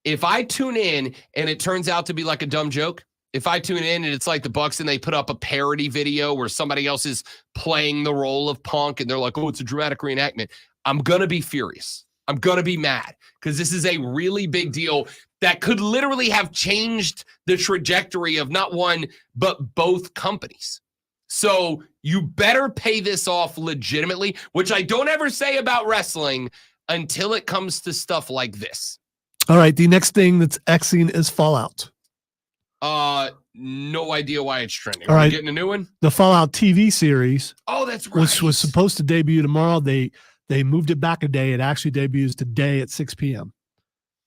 if I tune in and it turns out to be like a dumb joke, if I tune in and it's like the Bucks and they put up a parody video where somebody else is playing the role of Punk and they're like, oh, it's a dramatic reenactment, I'm going to be furious. I'm going to be mad because this is a really big deal that could literally have changed the trajectory of not one, but both companies. So you better pay this off legitimately, which I don't ever say about wrestling until it comes to stuff like this. All right. The next thing that's Xing is Fallout. No idea why it's trending. All Are we right. getting a new one? The Fallout TV series. Oh, that's right. Which was supposed to debut tomorrow. They moved it back a day. It actually debuts today at 6 p.m.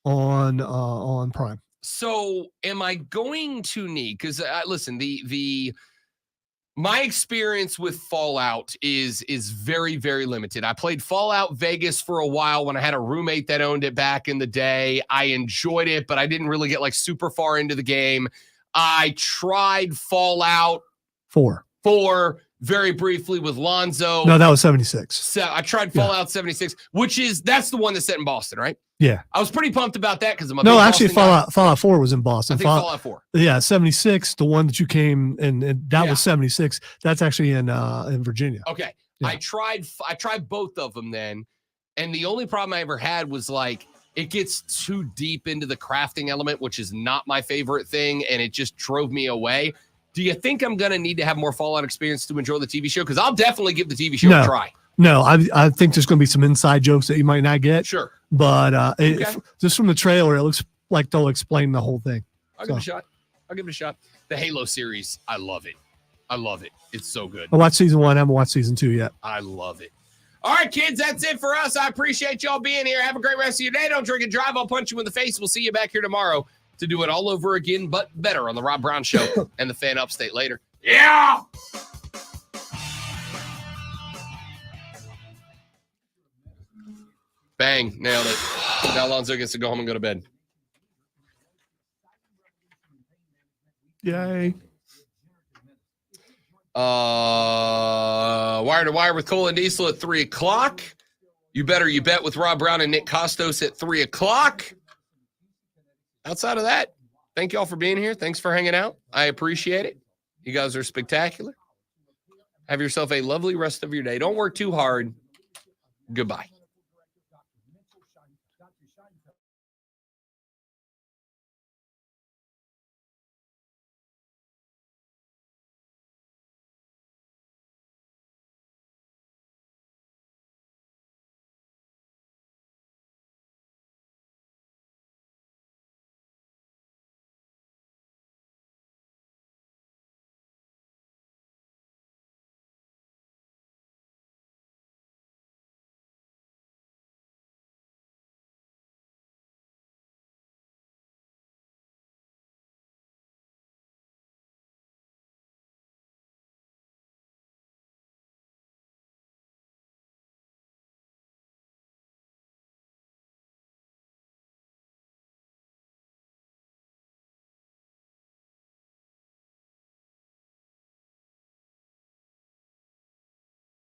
on Prime. So am I going to need, because listen, my experience with Fallout is very, very limited. I played Fallout Vegas for a while when I had a roommate that owned it back in the day. I enjoyed it, but I didn't really get like super far into the game. I tried Fallout 4 very briefly with Lonzo. No, that was 76. So I tried Fallout 76, that's the one that's set in Boston, right? Yeah. I was pretty pumped about that because I'm a No, big actually, Boston guy. Fallout 4 was in Boston. I think Fallout 4. Yeah, 76, the one that you came and that was 76. That's actually in Virginia. Okay. Yeah. I tried both of them then, and the only problem I ever had was like it gets too deep into the crafting element, which is not my favorite thing, and it just drove me away. Do you think I'm going to need to have more Fallout experience to enjoy the TV show? Because I'll definitely give the TV show a try. No, I think there's going to be some inside jokes that you might not get. Sure. But just from the trailer, it looks like they'll explain the whole thing. I'll give it a shot. The Halo series, I love it. It's so good. I watched season 1. I haven't watched season 2 yet. I love it. All right, kids, that's it for us. I appreciate y'all being here. Have a great rest of your day. Don't drink and drive. I'll punch you in the face. We'll see you back here tomorrow to do it all over again, but better on the Rob Brown Show and the Fan Upstate later. Yeah! Bang, nailed it. Now Lonzo gets to go home and go to bed. Yay. Wire to Wire with Cole and Diesel at 3 o'clock. You Better You Bet with Rob Brown and Nick Costos at 3 o'clock. Outside of that, thank you all for being here. Thanks for hanging out. I appreciate it. You guys are spectacular. Have yourself a lovely rest of your day. Don't work too hard. Goodbye.